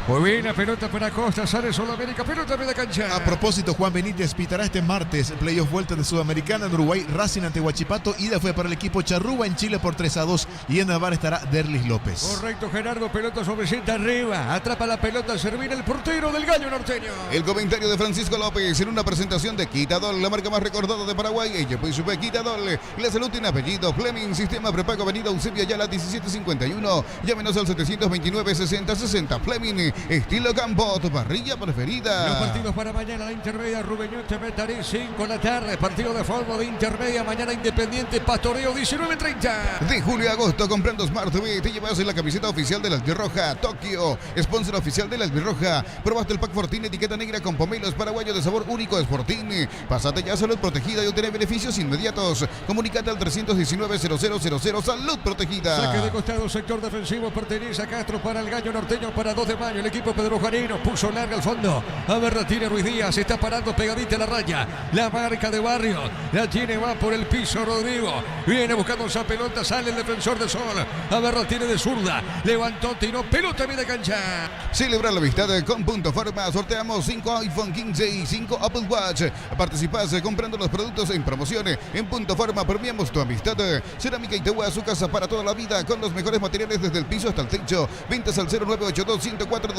Muy bien, la pelota para Costa, sale Sudamérica, pelota media cancha. A propósito, Juan Benítez pitará este martes playoff vuelta de Sudamericana en Uruguay, Racing ante Huachipato. Ida fue para el equipo Charrúa en Chile por 3-2 y en Navarra estará Derlis López. Correcto, Gerardo, pelota suavecita arriba, atrapa la pelota, servir el portero del Gallo Norteño. El comentario de Francisco López en una presentación de Quitadol, la marca más recordada de Paraguay. Ella pues supe Quitadol, la salud tiene apellido. Fleming, sistema prepago, avenida Eusebio Ayala 1751. Llámenos al 729-6060. Fleming, estilo campo, tu parrilla preferida. Los partidos para mañana, la intermedia, Rubeñote, Metarí, 5 de la tarde. Partido de fútbol de intermedia, mañana Independiente, Pastoreo, 19:30. De julio a agosto, comprando Smart TV, te llevas en la camiseta oficial de la Albirroja. Tokio, sponsor oficial de la Albirroja. Probaste el Pack Fortín, etiqueta negra con pomelos paraguayos de sabor único de Sportín. Pásate ya a Salud Protegida y obtener beneficios inmediatos. Comunicate al 319-0000, Salud Protegida. Saque de costado, sector defensivo, pertenece a Castro para el Gallo Norteño para 2 de mayo. El equipo Pedro Janino puso larga al fondo. A ver, la tiene Ruiz Díaz, se está parando pegadita a la raya. La marca de Barrio, la tiene, va por el piso Rodrigo. Viene buscando esa pelota, sale el defensor de Sol. A ver, la tiene de zurda. Levantó, tiró, pelota media cancha. Celebra la amistad con Punto Farma. Sorteamos 5 iPhone 15 y 5 Apple Watch. Participás comprando los productos en promoción. En Punto Farma premiamos tu amistad. Cerámica Itagua, su casa para toda la vida, con los mejores materiales desde el piso hasta el techo. Ventas al 0982-104-216.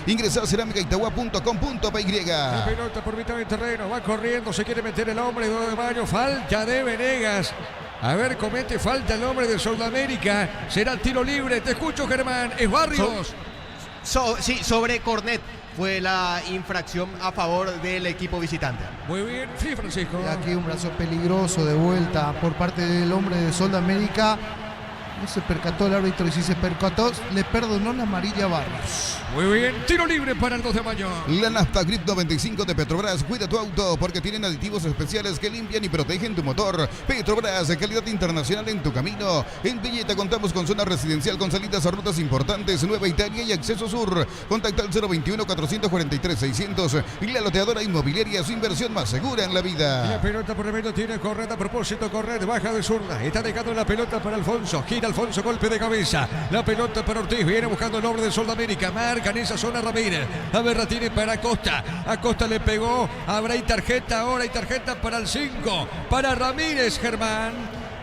Ingresa a cerámicaitagua.com.py. La pelota por mitad del terreno, va corriendo, se quiere meter el hombre, 2 de mayo, falta de Venegas. A ver, comete falta el hombre de Sudamérica. Será tiro libre, te escucho, Germán. Es Barrios. Sí, sobre Cornet fue la infracción a favor del equipo visitante. Muy bien, sí, Francisco. Y aquí un brazo peligroso de vuelta por parte del hombre de Sudamérica. No se percató el árbitro y si se percató, le perdonó la amarilla a Barrios. Muy bien, tiro libre para el 2 de mayo. La nafta Grip 95 de Petrobras cuida tu auto porque tienen aditivos especiales que limpian y protegen tu motor. Petrobras, calidad internacional en tu camino. En Villeta contamos con zona residencial con salidas a rutas importantes, Nueva Italia y Acceso Sur. Contacta al 021-443-600. Y la loteadora inmobiliaria, su inversión más segura en la vida. La pelota por el medio tiene Corred a propósito, Corred baja de zurda. Está dejando la pelota para Alfonso. Gira Alfonso, golpe de cabeza. La pelota para Ortiz, viene buscando el hombre de Sudamérica. Marca en esa zona Ramírez. A ver, la tiene para Acosta. Acosta le pegó. Habrá tarjeta ahora y tarjeta para el 5. Para Ramírez, Germán.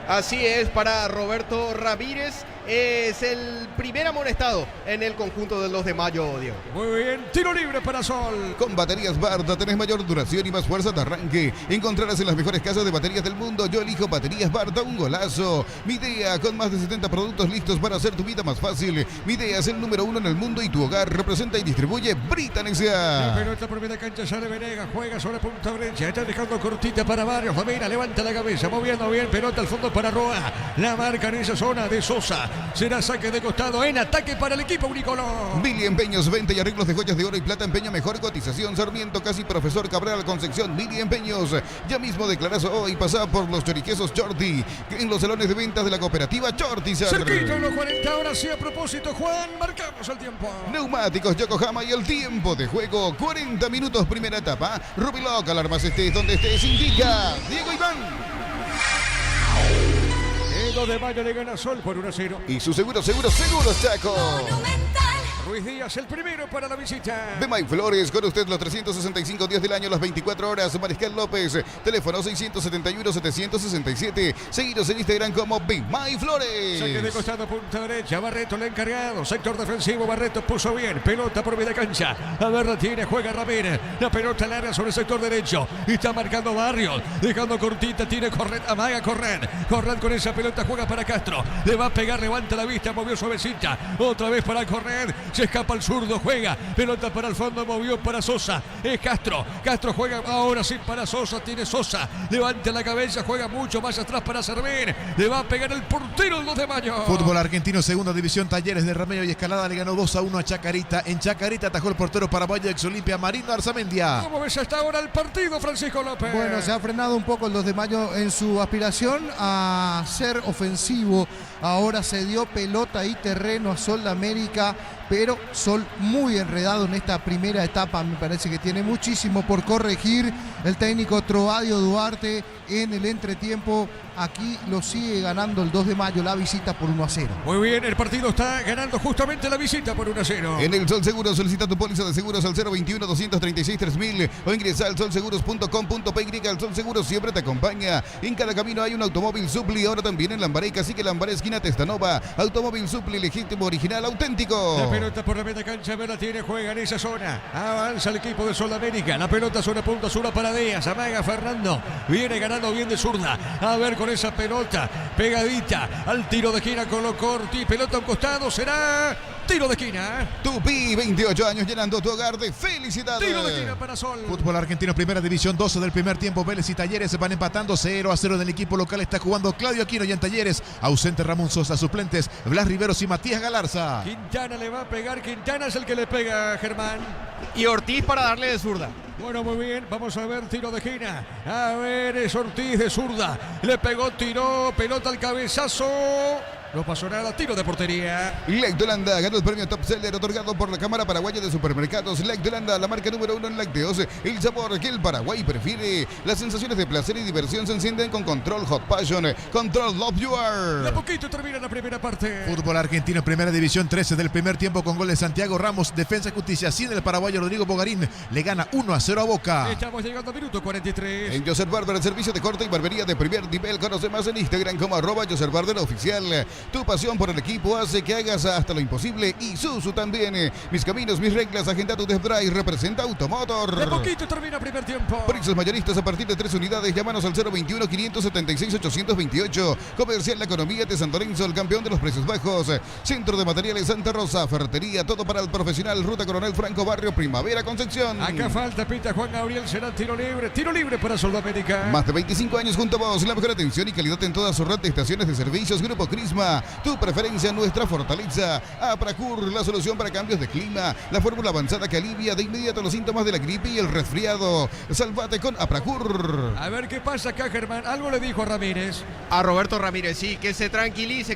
Así es, para Roberto Ramírez. Es el primer amonestado en el conjunto del 2 de mayo, Diego. Muy bien, tiro libre para Sol. Con baterías Barta tenés mayor duración y más fuerza de arranque. Encontrarás en las mejores casas de baterías del mundo. Yo elijo baterías Barta, un golazo. Midea, con más de 70 productos listos para hacer tu vida más fácil. Midea es el número 1 en el mundo y tu hogar. Representa y distribuye Britan La S.A. pelota por media cancha, sale Venegas, juega sobre punta derecha, está dejando cortita para Barrios. Famina levanta la cabeza, moviendo bien, pelota al fondo para Roa. La marca en esa zona de Sosa. Será saque de costado en ataque para el equipo unicolor. Billy Empeños, venta y arreglos de joyas de oro y plata. Empeña mejor cotización. Sarmiento, casi Profesor Cabral, Concepción. Billy Empeños. Ya mismo declarás hoy, pasá por los choriquesos Chorti en los salones de ventas de la cooperativa Chortizar. Cerquita en los 40 horas, sí, a propósito, Juan, marcamos el tiempo. Neumáticos Yokohama y el tiempo de juego. 40 minutos, primera etapa. Rubiloc, alarmas estés donde estés, indica Diego Iván. El 2 de mayo le gana Sol por 1-0. Y su seguro, Chaco. Monumental. Ruiz Díaz, el primero para la visita. De Mike Flores, con usted los 365 días del año, las 24 horas. Mariscal López, teléfono 671-767. Seguidos en Instagram como Be My Flores. Saque de costado, punta derecha. Barreto le ha encargado. Sector defensivo, Barreto puso bien. Pelota por media cancha. A ver, la tiene, juega Ramírez. La pelota larga sobre el sector derecho. Y está marcando Barrios. Dejando cortita, tiene Corred. Amaga Corred. Corred con esa pelota juega para Castro. Le va a pegar, levanta la vista, movió suavecita. Otra vez para Corred. Se escapa el zurdo, juega. Pelota para el fondo, movió para Sosa. Es Castro. Castro juega ahora sí para Sosa. Tiene Sosa. Levanta la cabeza, juega mucho más atrás para servir. Le va a pegar el portero el 2 de mayo. Fútbol argentino, segunda división, Talleres de Ramiro y Escalada le ganó 2-1 a Chacarita. En Chacarita atajó el portero paraguayo ex Olimpia, Marino Arzamendia. ¿Cómo ves hasta ahora el partido, Francisco López? Bueno, se ha frenado un poco el 2 de mayo en su aspiración a ser ofensivo. Ahora se dio pelota y terreno a Sol de América, pero Sol muy enredado en esta primera etapa. Me parece que tiene muchísimo por corregir el técnico Troadio Duarte en el entretiempo. Aquí lo sigue ganando el 2 de mayo la visita por 1-0. Muy bien, el partido está ganando justamente la visita por 1-0. En el Sol Seguros solicita tu póliza de seguros al 021-236-3000 o ingresa al solseguros.com.py. El Sol Seguros siempre te acompaña. En cada camino hay un automóvil Supli, ahora también en Lambaré, Cacique Lambaré, esquina Testanova. Automóvil Supli, legítimo, original, auténtico. La pelota por la media cancha, la tiene, juega en esa zona. Avanza el equipo de Sudamérica. La pelota sobre punta sur para Díaz. Amaga Fernando. Viene ganando bien de zurda. A ver con esa pelota. Pegadita al tiro de esquina con lo corti. Pelota a un costado. Será tiro de esquina. Tupi, 28 años llenando tu hogar de felicidades. Tiro de esquina para Sol. Fútbol argentino, primera división, 12 del primer tiempo. Vélez y Talleres se van empatando 0-0 en el equipo local. Está jugando Claudio Aquino y en Talleres. Ausente Ramón Sosa, suplentes Blas Riveros y Matías Galarza. Quintana le va a pegar. Quintana es el que le pega, Germán. Y Ortiz para darle de zurda. Bueno, muy bien, vamos a ver tiro de esquina. A ver, es Ortiz de zurda. Le pegó, tiró, pelota al cabezazo. No pasó nada, tiro de portería. Lec de Holanda ganó el premio Top Seller otorgado por la Cámara Paraguaya de Supermercados. Lec de Holanda, la marca número 1 en lácteos. El sabor que el Paraguay prefiere. Las sensaciones de placer y diversión se encienden con Control Hot Passion. Control Love You Are. De a poquito termina la primera parte. Fútbol argentino, primera división, 13 del primer tiempo con gol de Santiago Ramos. Defensa y Justicia, sin el paraguayo Rodrigo Bogarín. Le gana 1-0 a Boca. Estamos llegando a minuto 43. En Joseph Barber, el servicio de corte y barbería de primer nivel. Conoce más en Instagram como @Joseph Barber oficial. Tu pasión por el equipo hace que hagas hasta lo imposible. Y Suzu también. Mis caminos, mis reglas. Agenda tu test drive. Representa Automotor. De poquito termina primer tiempo. Precios mayoristas a partir de 3 unidades. Llámanos al 021-576-828. Comercial La Economía de San Lorenzo, el campeón de los precios bajos. Centro de Materiales Santa Rosa. Ferretería, todo para el profesional. Ruta Coronel Franco, Barrio Primavera, Concepción. Acá falta, pita Juan Gabriel. Será tiro libre. Tiro libre para Sudamérica. Más de 25 años junto a vos. La mejor atención y calidad en todas sus red de estaciones de servicios. Grupo Crisma. clima. Tu preferencia, nuestra fortaleza. Apracur, la solución para cambios de clima. La fórmula avanzada que alivia de inmediato los síntomas de la gripe y el resfriado. Salvate con Apracur. A ver qué pasa acá, Germán. Algo le dijo Ramírez. A Roberto Ramírez, sí, que se tranquilice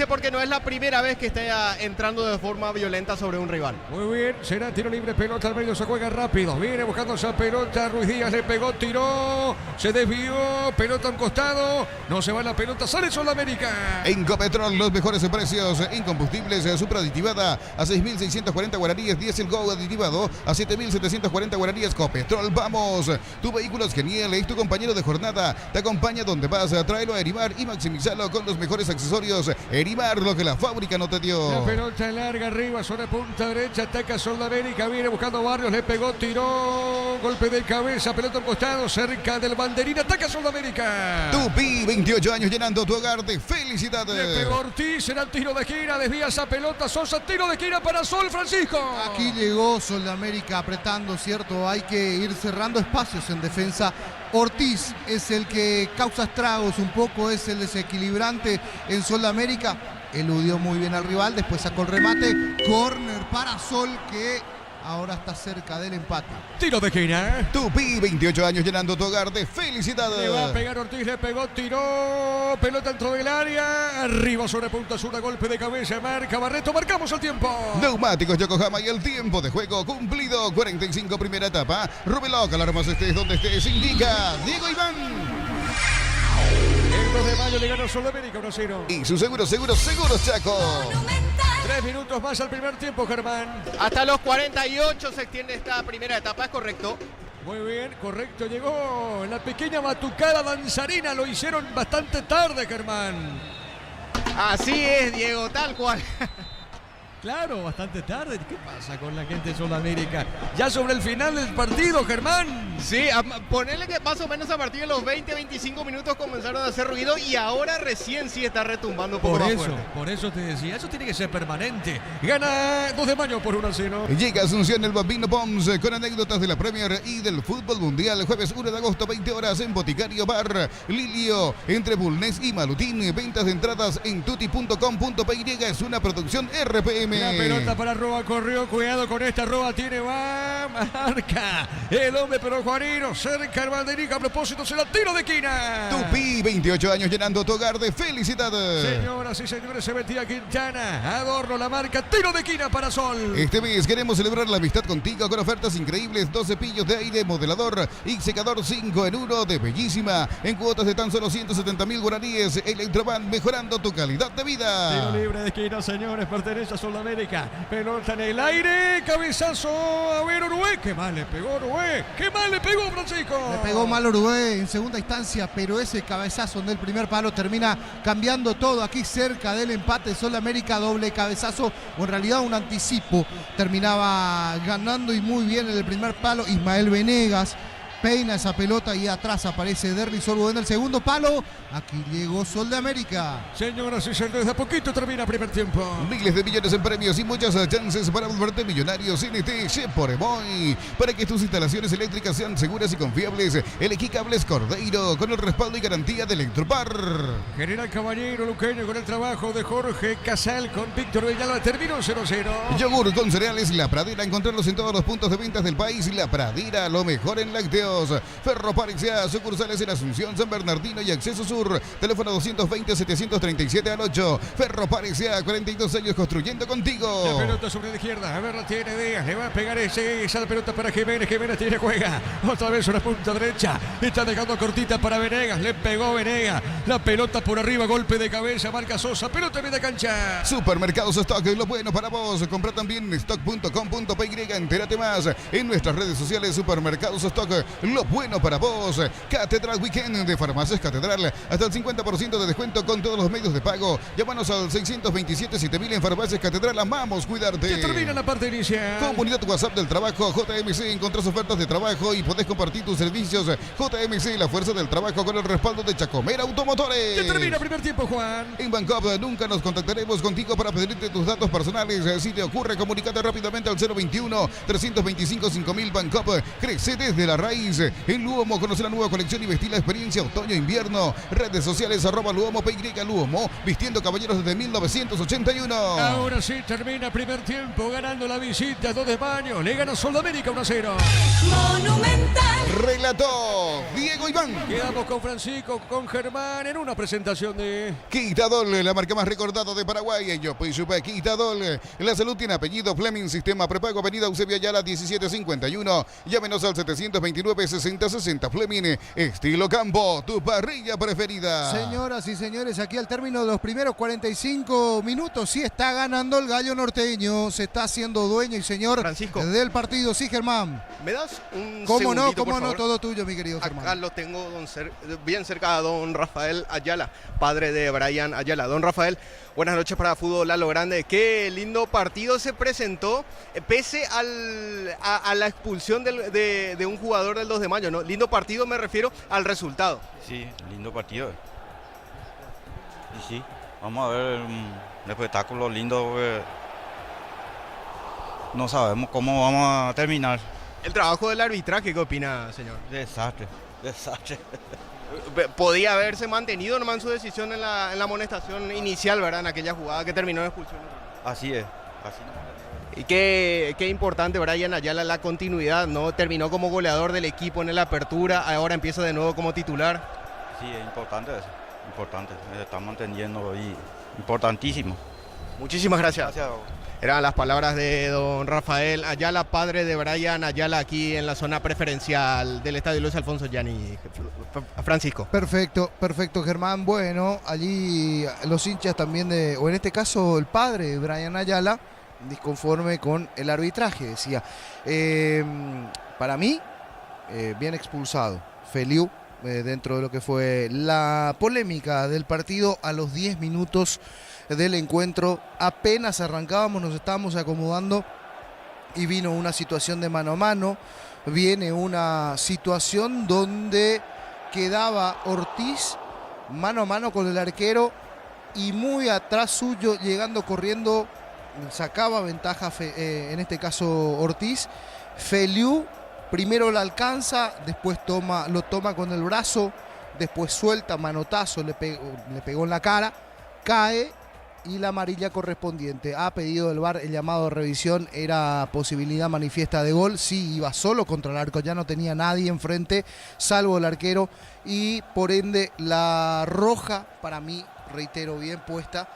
porque no es la primera vez que está entrando de forma violenta sobre un rival. Muy bien, será tiro libre, pelota al medio, se juega rápido. Viene buscando esa pelota, Ruiz Díaz le pegó, tiró, se desvió, pelota a un costado, no se va la pelota, sale Sudamérica. En Copetrol, los mejores precios en combustibles, superaditivada a 6.640 guaraníes, diésel Go aditivado a 7.740 guaraníes. Copetrol, vamos. Tu vehículo es genial, es tu compañero de jornada, te acompaña donde vas, tráelo a Erimar y maximizalo con los mejores accesorios. Erimar, lo que la fábrica no te dio. La pelota larga arriba, sobre punta derecha, ataca Sudamérica, viene buscando Barrios, le pegó, tiró, golpe de cabeza, pelota al costado, cerca del banderín, ataca Sudamérica. Tupi, 28 años llenando tu hogar de felicidades. Le pegó Ortiz, será el tiro de esquina, desvía esa pelota, Sosa, tiro de esquina para Sol, Francisco. Aquí llegó Sudamérica apretando, ¿cierto? Hay que ir cerrando espacios en defensa. Ortiz es el que causa estragos, un poco es el desequilibrante en Sudamérica. Eludió muy bien al rival, después sacó el remate. Córner para Sol, que ahora está cerca del empate. Tiro de esquina. Tupi, 28 años llenando tu hogar de felicidades. Le va a pegar Ortiz, le pegó, tiró, pelota dentro del área, arriba sobre punta sur, golpe de cabeza, marca Barreto, marcamos el tiempo. Neumáticos Yokohama y el tiempo de juego cumplido. 45 primera etapa. Rubeló, alarmas estés donde estés, indica Diego Iván. El 2 de mayo le ganó Sudamérica 1-0. Y su seguro Chaco. 3 minutos más al primer tiempo, Germán. Hasta los 48 se extiende esta primera etapa, ¿es correcto? Muy bien, correcto. Llegó en la pequeña batucada danzarina. Lo hicieron bastante tarde, Germán. Así es, Diego, tal cual. Claro, bastante tarde. ¿Qué pasa con la gente de Sudamérica? Ya sobre el final del partido, Germán. Sí, ponele que más o menos a partir de los 20-25 minutos comenzaron a hacer ruido y ahora recién sí está retumbando un poco más fuerte. Por eso te decía, eso tiene que ser permanente. Gana 2 de mayo por 1-0. Llega Asunción el Bambino Pons con anécdotas de la Premier y del fútbol mundial. Jueves 1 de agosto, 20 horas en Boticario Bar Lilio, entre Bulnes y Malutín. Ventas de entradas en tuti.com.py. Es una producción RPM. La pelota para Roa, corrió, cuidado con esta, Roa tiene, va, marca el hombre, pero Juanino, cerca el banderín, a propósito será tiro de esquina. Tupi, 28 años llenando tu hogar de felicidades. Señoras y señores, se metía Quintana, Adorno la marca, tiro de esquina para Sol. Este mes queremos celebrar la amistad contigo con ofertas increíbles, 2 cepillos de aire, modelador y secador 5 en 1 de Bellísima, en cuotas de tan solo 170.000 guaraníes. Electroban, mejorando tu calidad de vida. Tiro libre de esquina, señores, pertenece a Sudamérica. Pelota en el aire, cabezazo, a ver Uruguay, qué mal le pegó Uruguay, qué mal le pegó Francisco. Le pegó mal Uruguay en segunda instancia, pero ese cabezazo en el primer palo termina cambiando todo. Aquí cerca del empate, Sudamérica, doble cabezazo, o en realidad un anticipo. Terminaba ganando y muy bien en el primer palo Ismael Venegas. Peina esa pelota y atrás aparece Derlis Sorbo en el segundo palo. Aquí llegó Sol de América. Señoras y señores, de a poquito termina primer tiempo. Miles de millones en premios y muchas chances para volverte millonario. CNT Cheporemoy. Para que tus instalaciones eléctricas sean seguras y confiables, elegí Cables Cordeiro con el respaldo y garantía de Electropar. General Caballero Luqueño con el trabajo de Jorge Casal con Víctor Villalba. Terminó 0-0. Yogur con cereales La Pradera. Encontrarlos en todos los puntos de ventas del país. La Pradera, lo mejor en lácteos. Ferro Parexia, sucursales en Asunción, San Bernardino y Acceso Sur. Teléfono 220-737 al 8. Ferro Parexia, 42 años construyendo contigo. La pelota sobre la izquierda, a ver, la tiene Díaz, le va a pegar esa pelota para Jiménez, Jiménez tiene, juega, otra vez una punta derecha, está dejando cortita para Venegas, le pegó Venegas, la pelota por arriba, golpe de cabeza, marca Sosa, pelota en media cancha. Supermercados Stock, lo bueno para vos. Compra también stock.com.py, entérate más en nuestras redes sociales. Supermercados Stock, lo bueno para vos. Catedral Weekend de Farmacias Catedral, hasta el 50% de descuento con todos los medios de pago. Llámanos al 627-7000 en Farmacias Catedral. Amamos cuidarte. Ya termina la parte inicial. Comunidad WhatsApp del trabajo JMC. Encontrás ofertas de trabajo y podés compartir tus servicios. JMC, la fuerza del trabajo con el respaldo de Chacomera Automotores. Ya termina el primer tiempo, Juan. En Bancop nunca nos contactaremos contigo para pedirte tus datos personales. Si te ocurre, comunícate rápidamente al 021-325-5000. Bancop crece desde la raíz. país. En Luomo, conoce la nueva colección y vestir la experiencia otoño-invierno. Redes sociales @Luomo, PY Luomo, vistiendo caballeros desde 1981. Ahora sí termina primer tiempo, ganando la visita 2 de mayo. Le gana Sol de América 1-0. Monumental. Relató Diego Iván. Quedamos con Francisco, con Germán en una presentación de... Quitadol, la marca más recordada de Paraguay. En Yopuisupe, Quitadol. La salud tiene apellido Fleming, sistema prepago, avenida Eusebio Ayala 1751. Llámenos al 729-6060. Fleming, estilo campo, tu parrilla preferida. Señoras y señores, aquí al término de los primeros 45 minutos, sí está ganando el Gallo Norteño. Se está haciendo dueño y señor Francisco del partido. Sí, Germán. ¿me das un ¿Cómo no? segundito, ¿Cómo por no? favor? Todo tuyo, mi querido Germán. Acá lo tengo bien cerca a don Rafael Ayala, padre de Brian Ayala. Don Rafael, buenas noches para Fútbol a lo Grande. Qué lindo partido se presentó, pese a la expulsión de un jugador del 2 de mayo, ¿no? Lindo partido, me refiero al resultado. Sí, lindo partido. Y sí, vamos a ver un espectáculo lindo. No sabemos cómo vamos a terminar. El trabajo del arbitraje, ¿qué opina, señor? Desastre, desastre. Podía haberse mantenido nomás su decisión en la amonestación inicial, ¿verdad? En aquella jugada que terminó en expulsión. Así es, así. Y qué importante, Brian Ayala, la continuidad, ¿no? Terminó como goleador del equipo en la apertura, ahora empieza de nuevo como titular. Sí, es importante eso, importante. Estamos entendiendo y importantísimo. Muchísimas gracias. Gracias. Eran las palabras de don Rafael Ayala, padre de Brian Ayala, aquí en la zona preferencial del Estadio Luis Alfonso Gianni. Francisco. Perfecto, perfecto, Germán. Bueno, allí los hinchas también o en este caso el padre de Brian Ayala, disconforme con el arbitraje, decía. Para mí, bien expulsado Feliu, dentro de lo que fue la polémica del partido a los 10 minutos del encuentro. Apenas arrancábamos, nos estábamos acomodando y vino una situación de mano a mano. Viene una situación donde quedaba Ortiz mano a mano con el arquero y muy atrás suyo, llegando corriendo, sacaba ventaja en este caso Ortiz. Feliu primero la alcanza, después lo toma con el brazo, después suelta, manotazo, le pegó en la cara, cae y la amarilla correspondiente. Ha pedido el VAR el llamado a revisión, era posibilidad manifiesta de gol. Sí, iba solo contra el arco, ya no tenía nadie enfrente, salvo el arquero, y por ende la roja, para mí, reitero, bien puesta,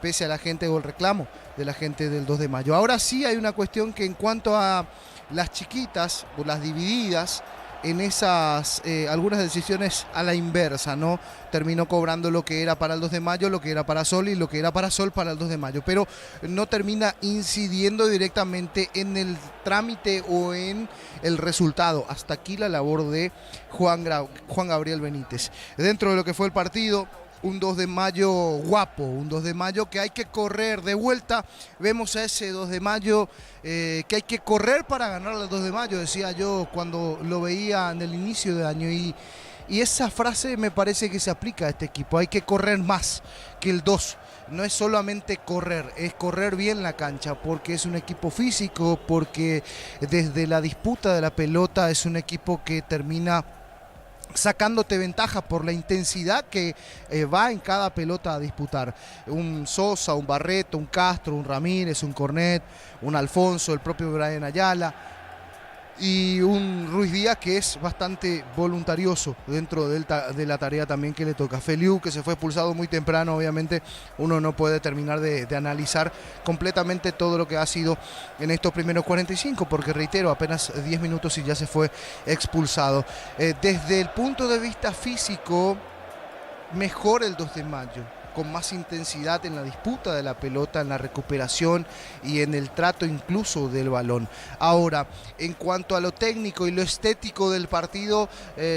pese a la gente o el reclamo de la gente del 2 de mayo. Ahora sí hay una cuestión que en cuanto a las chiquitas o las divididas, en esas algunas decisiones a la inversa, ¿no? Terminó cobrando lo que era para el 2 de mayo, lo que era para Sol y lo que era para Sol para el 2 de mayo, pero no termina incidiendo directamente en el trámite o en el resultado. Hasta aquí la labor de Juan Gabriel Benítez. Dentro de lo que fue el partido, un 2 de mayo guapo, un 2 de mayo que hay que correr de vuelta. Vemos a ese 2 de mayo que hay que correr para ganar el 2 de mayo, decía yo cuando lo veía en el inicio de año, y esa frase me parece que se aplica a este equipo. Hay que correr más que el 2. No es solamente correr, es correr bien la cancha, porque es un equipo físico, porque desde la disputa de la pelota es un equipo que termina sacándote ventaja por la intensidad que va en cada pelota a disputar. Un Sosa, un Barreto, un Castro, un Ramírez, un Cornet, un Alfonso, el propio Brian Ayala y un Ruiz Díaz que es bastante voluntarioso dentro de la tarea también que le toca. Feliu, que se fue expulsado muy temprano, obviamente uno no puede terminar de analizar completamente todo lo que ha sido en estos primeros 45, porque reitero, apenas 10 minutos y ya se fue expulsado. Desde el punto de vista físico, mejor el 2 de mayo, con más intensidad en la disputa de la pelota, en la recuperación y en el trato incluso del balón. Ahora, en cuanto a lo técnico y lo estético del partido,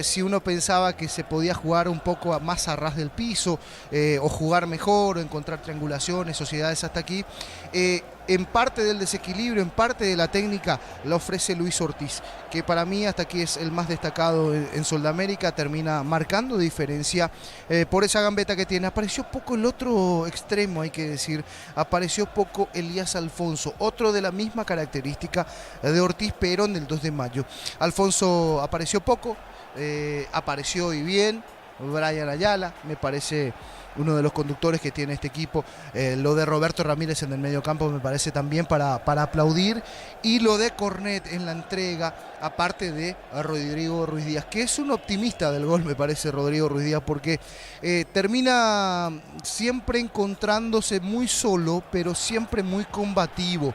si uno pensaba que se podía jugar un poco más a ras del piso, o jugar mejor, o encontrar triangulaciones, sociedades hasta aquí, en parte del desequilibrio, en parte de la técnica, la ofrece Luis Ortiz, que para mí hasta aquí es el más destacado en Sudamérica, termina marcando diferencia por esa gambeta que tiene. Apareció poco el otro extremo, hay que decir, apareció poco Elías Alfonso, otro de la misma característica de Ortiz, pero en el 2 de mayo. Alfonso apareció poco, apareció y bien. Brian Ayala, me parece uno de los conductores que tiene este equipo. Lo de Roberto Ramírez en el mediocampo me parece también para aplaudir. Y lo de Cornet en la entrega, aparte de Rodrigo Ruiz Díaz, que es un optimista del gol, me parece, Rodrigo Ruiz Díaz, porque termina siempre encontrándose muy solo, pero siempre muy combativo.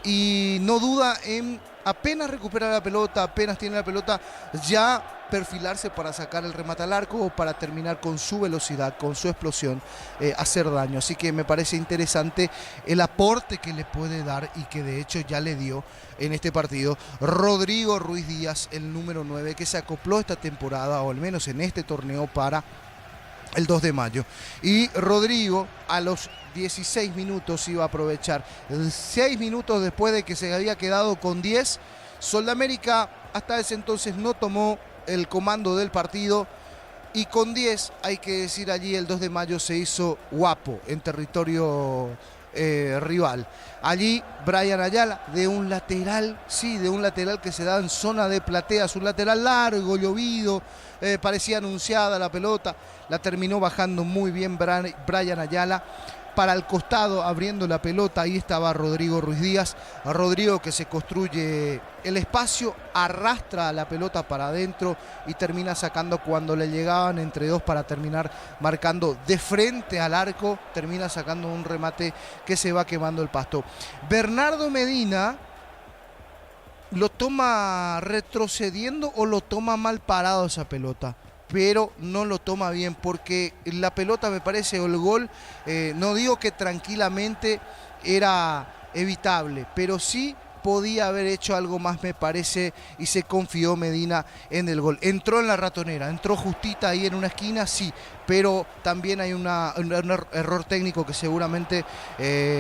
Y no duda en apenas recupera la pelota, apenas tiene la pelota, ya perfilarse para sacar el remate al arco o para terminar con su velocidad, con su explosión, hacer daño. Así que me parece interesante el aporte que le puede dar y que de hecho ya le dio en este partido Rodrigo Ruiz Díaz, el número 9, que se acopló esta temporada, o al menos en este torneo, para el 2 de mayo. Y Rodrigo a los 16 minutos iba a aprovechar. 6 minutos después de que se había quedado con 10, Sudamérica hasta ese entonces no tomó el comando del partido, y con 10, hay que decir, allí el 2 de mayo se hizo guapo en territorio rival. Allí Brian Ayala, de un lateral, sí, de un lateral que se da en zona de plateas, un lateral largo, llovido, parecía anunciada la pelota, la terminó bajando muy bien Brian Ayala para el costado, abriendo la pelota. Ahí estaba Rodrigo Ruiz Díaz. Rodrigo, que se construye el espacio, arrastra la pelota para adentro y termina sacando cuando le llegaban entre dos para terminar marcando de frente al arco. Termina sacando un remate que se va quemando el pasto. Bernardo Medina lo toma retrocediendo o lo toma mal parado esa pelota, pero no lo toma bien, porque la pelota, me parece, o el gol, no digo que tranquilamente era evitable, pero sí podía haber hecho algo más, me parece, y se confió Medina en el gol. Entró en la ratonera, entró justita ahí en una esquina, sí, pero también hay un error técnico que seguramente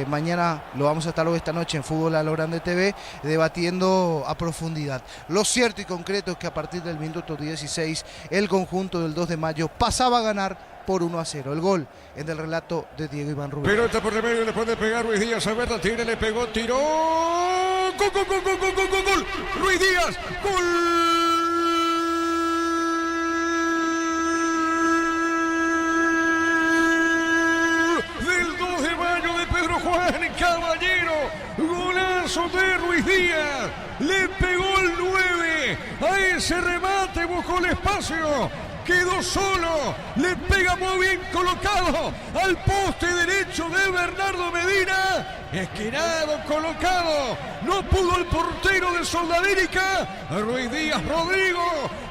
mañana lo vamos a estar, hoy esta noche en Fútbol a lo Grande TV, debatiendo a profundidad. Lo cierto y concreto es que a partir del minuto 16 el conjunto del 2 de mayo pasaba a ganar por 1-0. El gol en el relato de Diego Iván Rubén. Pelota por el medio, le puede pegar Ruiz Díaz. A ver, la tiene, le pegó, tiró. ¡Gol, gol, gol, gol, gol, gol, gol! ¡Ruiz Díaz! ¡Gol! Del 2 de mayo de Pedro Juan Caballero. Golazo de Ruiz Díaz. Le pegó el 9. A ese remate buscó el espacio. Quedó solo, le pega muy bien colocado al poste derecho de Bernardo Medina, esquinado, colocado, no pudo el portero de Sudamérica. Ruiz Díaz, Rodrigo,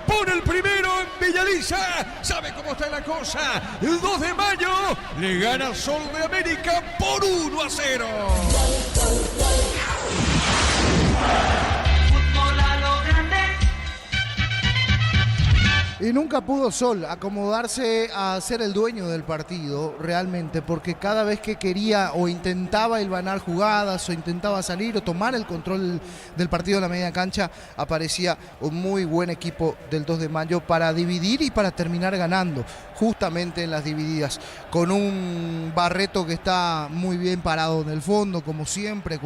pone el primero en Villaliza, sabe cómo está la cosa, el 2 de mayo le gana Sudamérica por 1-0. Y nunca pudo Sol acomodarse a ser el dueño del partido realmente, porque cada vez que quería o intentaba hilvanar jugadas o intentaba salir o tomar el control del partido en la media cancha, aparecía un muy buen equipo del 2 de mayo para dividir y para terminar ganando justamente en las divididas, con un Barreto que está muy bien parado en el fondo, como siempre,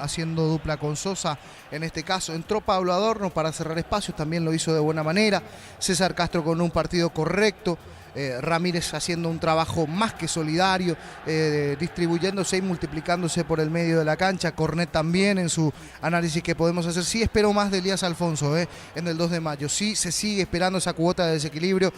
haciendo dupla con Sosa. En este caso entró Pablo Adorno para cerrar espacios, también lo hizo de buena manera. César Castro con un partido correcto, Ramírez haciendo un trabajo más que solidario, distribuyéndose y multiplicándose por el medio de la cancha. Cornet también en su análisis que podemos hacer. Sí espero más de Elías Alfonso en el 2 de mayo. Sí se sigue esperando esa cuota de desequilibrio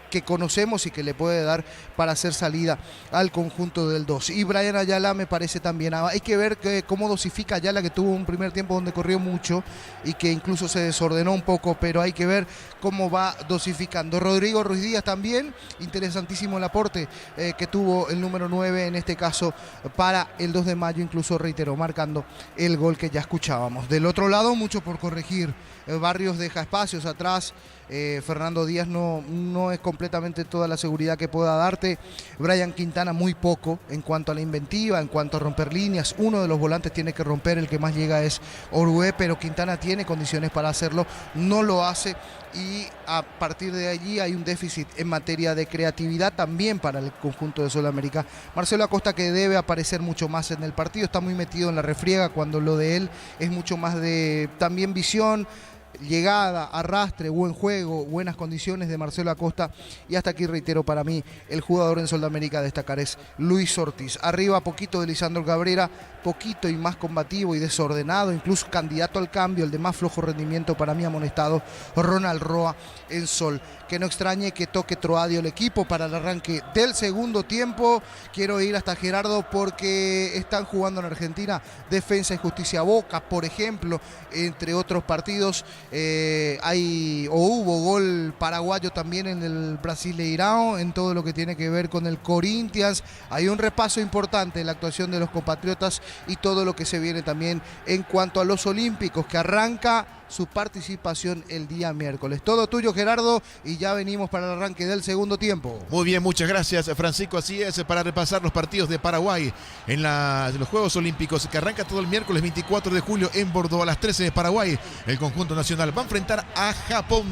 que conocemos y que le puede dar para hacer salida al conjunto del 2. Y Brian Ayala me parece también. Hay que ver cómo dosifica Ayala, que tuvo un primer tiempo donde corrió mucho y que incluso se desordenó un poco, pero hay que ver cómo va dosificando. Rodrigo Ruiz Díaz también, interesantísimo el aporte que tuvo el número 9 en este caso para el 2 de mayo, incluso reiteró, marcando el gol que ya escuchábamos. Del otro lado, mucho por corregir. Barrios deja espacios atrás. Fernando Díaz no es completamente completamente toda la seguridad que pueda darte. Brian Quintana muy poco en cuanto a la inventiva, en cuanto a romper líneas. Uno de los volantes tiene que romper, el que más llega es Orué, pero Quintana tiene condiciones para hacerlo, no lo hace. Y a partir de allí hay un déficit en materia de creatividad también para el conjunto de Sudamérica. Marcelo Acosta, que debe aparecer mucho más en el partido, está muy metido en la refriega, cuando lo de él es mucho más de también visión, llegada, arrastre, buen juego, buenas condiciones de Marcelo Acosta. Y hasta aquí reitero, para mí el jugador en Sudamérica a destacar es Luis Ortiz. Arriba poquito de Lisandro Cabrera, poquito y más combativo y desordenado, incluso candidato al cambio, el de más flojo rendimiento para mí amonestado, Ronald Roa en Sol. Que no extrañe que toque Troadio el equipo para el arranque del segundo tiempo. Quiero ir hasta Gerardo porque están jugando en Argentina Defensa y Justicia Boca, por ejemplo, entre otros partidos. Hubo gol paraguayo también en el Brasileirão, en todo lo que tiene que ver con el Corinthians. Hay un repaso importante en la actuación de los compatriotas y todo lo que se viene también en cuanto a los Olímpicos, que arranca su participación el día miércoles. Todo tuyo, Gerardo, y ya venimos para el arranque del segundo tiempo. Muy bien, muchas gracias, Francisco. Así es, para repasar los partidos de Paraguay en los Juegos Olímpicos, que arranca todo el miércoles 24 de julio en Bordeaux a las 13 de Paraguay. El conjunto nacional va a enfrentar a Japón.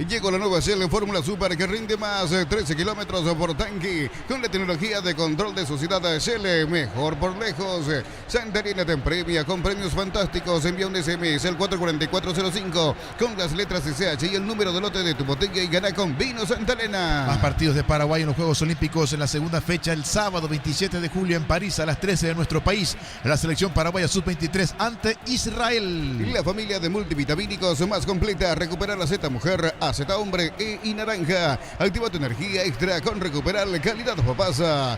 Llegó la nueva Shell Fórmula Super, que rinde más 13 kilómetros por tanque con la tecnología de control de sociedad Shell, mejor por lejos. Santarina te premia con premios fantásticos. Envía un SMS al 44405 con las letras SH y el número de lote de tu botella y gana con Vino Santa Elena. Más partidos de Paraguay en los Juegos Olímpicos en la segunda fecha, el sábado 27 de julio en París a las 13 de nuestro país. La selección paraguaya sub-23 ante Israel. La familia de multivitamínicos más completa. Recuperar la Z Mujer, Z Hombre y Naranja. Activa tu energía extra con Recuperar Calidad Papasa.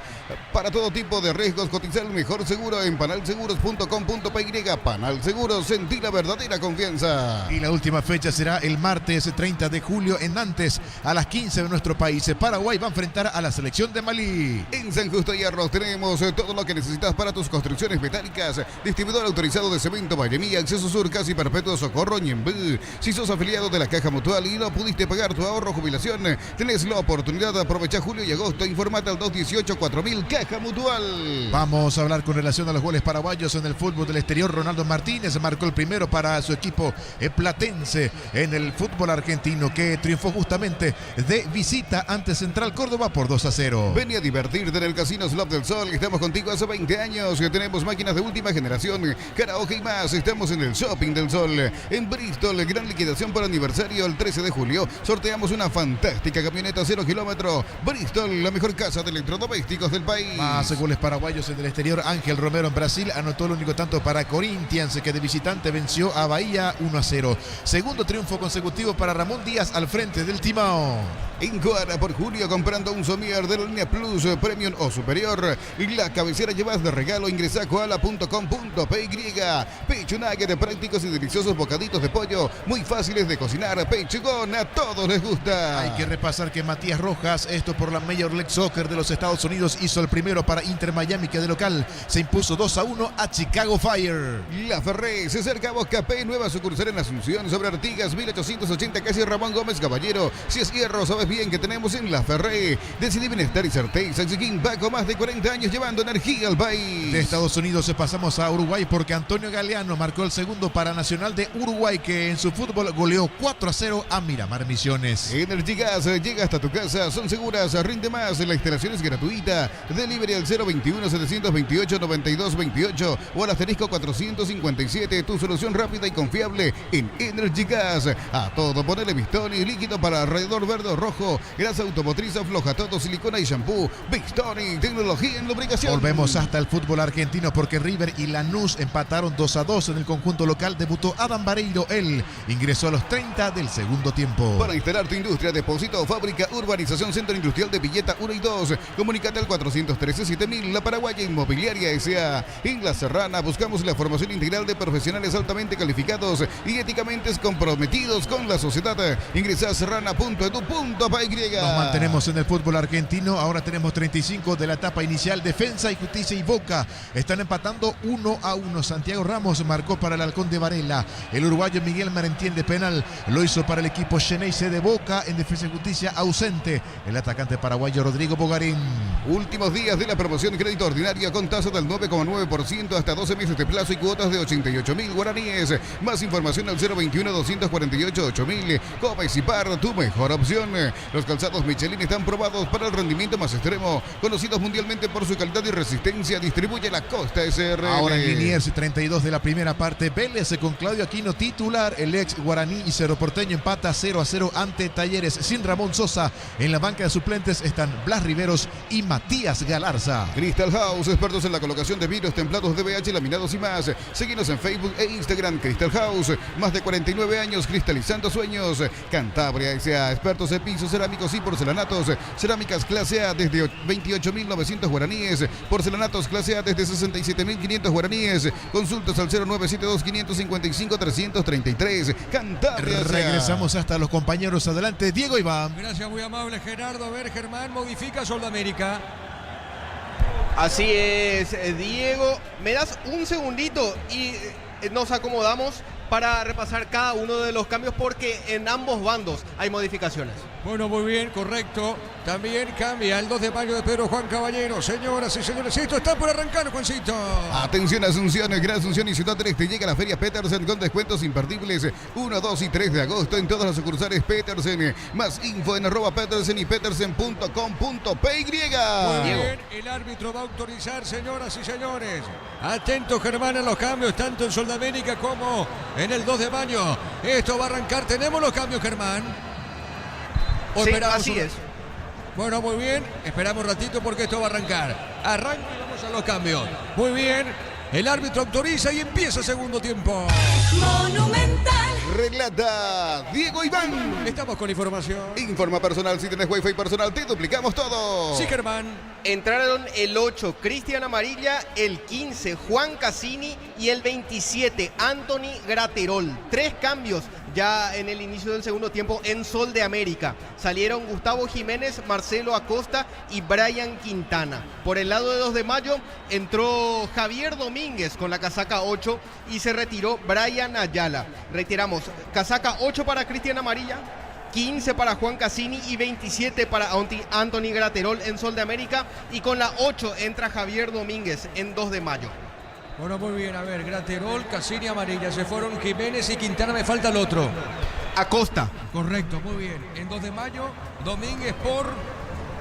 Para todo tipo de riesgos, cotizar el mejor seguro en panalseguros.com.py. Panal Seguros, sentí la verdadera confianza. Y la última fecha será el martes 30 de julio en Nantes a las 15 de nuestro país. Paraguay va a enfrentar a la selección de Malí. En San Justo y Arroz tenemos todo lo que necesitas para tus construcciones metálicas. Distribuidor autorizado de cemento Vallemí, Acceso Sur, Casi Perpetuo, Socorro, Ñembú. Si sos afiliado de la Caja Mutual y no pudiste pagar tu ahorro jubilación, tenés la oportunidad de aprovechar julio y agosto. Informate al 218-4000 Caja Mutual. Vamos a hablar con relación a los goles paraguayos en el fútbol del exterior. Ronaldo Martínez marcó el primero para su equipo platense en el fútbol argentino, que triunfó justamente de visita ante Central Córdoba por 2-0. Ven a divertirte en el Casino Slot del Sol. Estamos contigo hace 20 años. Tenemos máquinas de última generación, karaoke y más. Estamos en el Shopping del Sol en Bristol. Gran liquidación por aniversario el 13 de julio. Sorteamos una fantástica camioneta 0 kilómetro. Bristol, la mejor casa de electrodomésticos del país. Más goles paraguayos en el exterior. Ángel Romero en Brasil anotó el único tanto para Corinthians, que de visitante venció a Bahía 1-0. Segundo triunfo consecutivo para Ramón Díaz al frente del Timao. En Coara por julio, comprando un somier de la línea Plus, Premium o Superior, y la cabecera llevas de regalo. Ingresa a koala.com.py. Pecho Nugget de prácticos y deliciosos bocaditos de pollo, muy fáciles de cocinar. Pechugón, a todos les gusta. Hay que repasar que Matías Rojas, esto por la Major League Soccer de los Estados Unidos, hizo el primero para Inter Miami, que de local se impuso 2-1 a Chicago Fire. La Ferré se acerca a Boca-P, nueva sucursal en Asunción, sobre Artigas 1880, casi Ramón Gómez Caballero. Si es hierro, sabes bien que tenemos en La Ferré. Decidí bienestar y certeza. Chiquín va con más de 40 años llevando energía al país. De Estados Unidos pasamos a Uruguay, porque Antonio Galeano marcó el segundo para Nacional de Uruguay, que en su fútbol goleó 4-0 a Miramar Misiones. Energy Gas llega hasta tu casa, son seguras, rinde más, la instalación es gratuita. Delivery al 021-728-9228 o al asterisco 457, tu solución rápida y confiable en Energy Gas. A todo ponele Bistoni, líquido para alrededor verde o rojo, grasa automotriz, afloja todo, silicona y shampoo. Bistoni, tecnología en lubricación. Volvemos hasta el fútbol argentino, porque River y Lanús empataron 2-2 en el conjunto local. Debutó Adam Vareiro, él ingresó a los 30 del segundo tiempo. Para instalar tu industria, depósito o fábrica, Urbanización Centro Industrial de Villeta 1 y 2. Comunícate al 400 213-7000. La Paraguaya Inmobiliaria S.A. En La Serrana buscamos la formación integral de profesionales altamente calificados y éticamente comprometidos con la sociedad. Ingresa a serrana.edu.py. Nos mantenemos en el fútbol argentino. Ahora tenemos 35 de la etapa inicial. Defensa y Justicia y Boca están empatando 1-1. Santiago Ramos marcó para el Halcón de Varela. El uruguayo Miguel Merentiel de penal lo hizo para el equipo Xeneize de Boca. En Defensa y Justicia ausente el atacante paraguayo Rodrigo Bogarín. Últimos días de la promoción crédito ordinaria con tasa del 9,9% hasta 12 meses de plazo y cuotas de 88.000 guaraníes. Más información al 021-248-8000. Comes y Par, tu mejor opción. Los calzados Michelin están probados para el rendimiento más extremo, conocidos mundialmente por su calidad y resistencia. Distribuye la Costa SRL. Ahora en Liniers 32 de la primera parte, Vélez con Claudio Aquino titular. El ex guaraní y Cerro-Porteño empata 0-0 ante Talleres sin Ramón Sosa. En la banca de suplentes están Blas Riveros y Matías Galarza. Crystal House, expertos en la colocación de vidrios templados, DBH, laminados y más. Síguenos en Facebook e Instagram. Crystal House, más de 49 años cristalizando sueños. Cantabria S.A., expertos en pisos cerámicos y porcelanatos. Cerámicas clase A desde 28.900 guaraníes. Porcelanatos clase A desde 67.500 guaraníes. Consultas al 0972-555-333. Cantabria S.A. Regresamos hasta los compañeros. Adelante, Diego Iván. Gracias, muy amable Gerardo. A ver, Germán, modifica Sudamérica. Así es, Diego. ¿Me das un segundito y nos acomodamos para repasar cada uno de los cambios porque en ambos bandos hay modificaciones? Bueno, muy bien, correcto. También cambia el 2 de mayo de Pedro Juan Caballero. Señoras y señores, esto está por arrancar, Juancito. Atención, Asunción, Gran Asunción y Ciudad Este. Llega la Feria Petersen con descuentos imperdibles 1, 2 y 3 de agosto en todas las sucursales Petersen. Más info en @Petersen y petersen.com.py. Muy bien, el árbitro va a autorizar, señoras y señores. Atento, Germán, a los cambios, tanto en Sudamérica como en el 2 de mayo. Esto va a arrancar. ¿Tenemos los cambios, Germán? Sí, así es. Bueno, muy bien. Esperamos un ratito porque esto va a arrancar. Arranca y vamos a los cambios. Muy bien. El árbitro autoriza y empieza segundo tiempo. Monumental. Relata Diego Iván. Estamos con información. Informa personal. Si tenés wifi personal, te duplicamos todo. Sí, Germán. Entraron el 8, Cristian Amarilla, el 15, Juan Cassini y el 27, Anthony Graterol. 3 cambios ya en el inicio del segundo tiempo en Sol de América. Salieron Gustavo Jiménez, Marcelo Acosta y Brian Quintana. Por el lado de 2 de mayo entró Javier Domínguez con la casaca 8 y se retiró Brian Ayala. Reiteramos, casaca 8 para Cristian Amarilla, 15 para Juan Cassini y 27 para Anthony Graterol en Sol de América. Y con la 8 entra Javier Domínguez en 2 de mayo. Bueno, muy bien. A ver, Graterol, Cassini, Amarilla. Se fueron Jiménez y Quintana. Me falta el otro. Acosta. Correcto, muy bien. En 2 de mayo, Domínguez por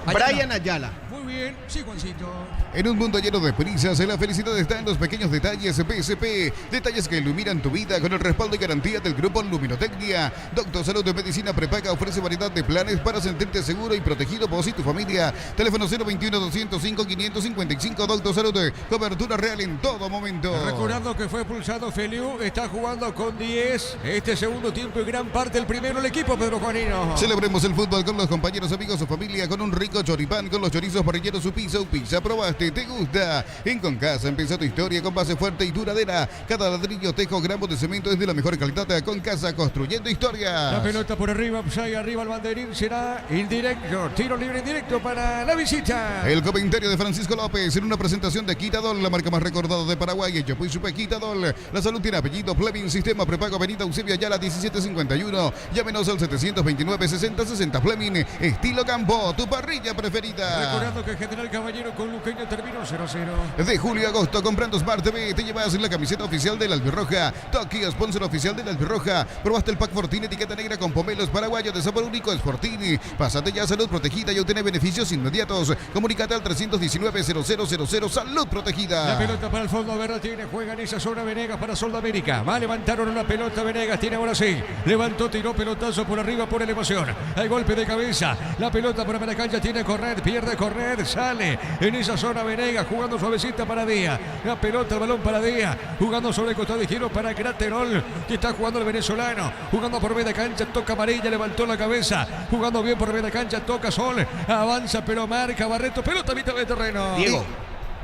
Brian Ayala. Muy bien, sí, Juancito. En un mundo lleno de prisas, la felicidad está en los pequeños detalles. PSP, detalles que iluminan tu vida con el respaldo y garantía del grupo Luminotecnia. Doctor Salud de Medicina Prepaga ofrece variedad de planes para sentirte seguro y protegido vos y tu familia. Teléfono 021-205-555. Doctor Salud, cobertura real en todo momento. Recordando que fue expulsado Feliu, está jugando con 10. Este segundo tiempo y gran parte del primero el equipo, Pedro Juanino. Celebremos el fútbol con los compañeros, amigos o familia con un rico choripán con los chorizos parrilleros Pizza. Probaste, te gusta. En Concasa empieza tu historia con base fuerte y duradera. Cada ladrillo, tejo, gramos de cemento es de la mejor calidad. Concasa, construyendo historias. La pelota por arriba, ahí arriba el banderín será indirecto. Tiro libre indirecto para la visita. El comentario de Francisco López en una presentación de Quitadol, la marca más recordada de Paraguay. Yo fui Supe Quitadol. La salud tiene apellido. Fleming, sistema prepago Avenida Eusebio Ayala 1751. Llámenos al 729-6060. Fleming, estilo campo, tu parrilla preferida. Recordando que General Caballero con Luqueño terminó 0-0. De julio a agosto, comprando Smart TV, te llevas la camiseta oficial del Albirroja. Toki, sponsor oficial del Albirroja. Probaste el Pack Fortini, etiqueta negra con pomelos paraguayos de sabor único Sportini. Pásate ya a Salud Protegida y obtener beneficios inmediatos. Comunícate al 319-0000. Salud Protegida. La pelota para el fondo verde tiene, juega en esa zona Venegas para Sol de América. Va a levantar una pelota Venegas, tiene ahora sí. Levantó, tiró pelotazo por arriba por elevación. Hay golpe de cabeza. La pelota para la cancha tiene tiene Cornet, pierde Cornet, sale en esa zona Venegas, jugando suavecita para Díaz. La pelota, el balón para Díaz, jugando sobre el costado izquierdo para Graterol, que está jugando el venezolano, jugando por media cancha, toca amarilla, levantó la cabeza, jugando bien por media cancha, toca Sol, avanza pero marca Barreto, pelota mitad de terreno. Diego.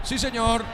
Sí, señor.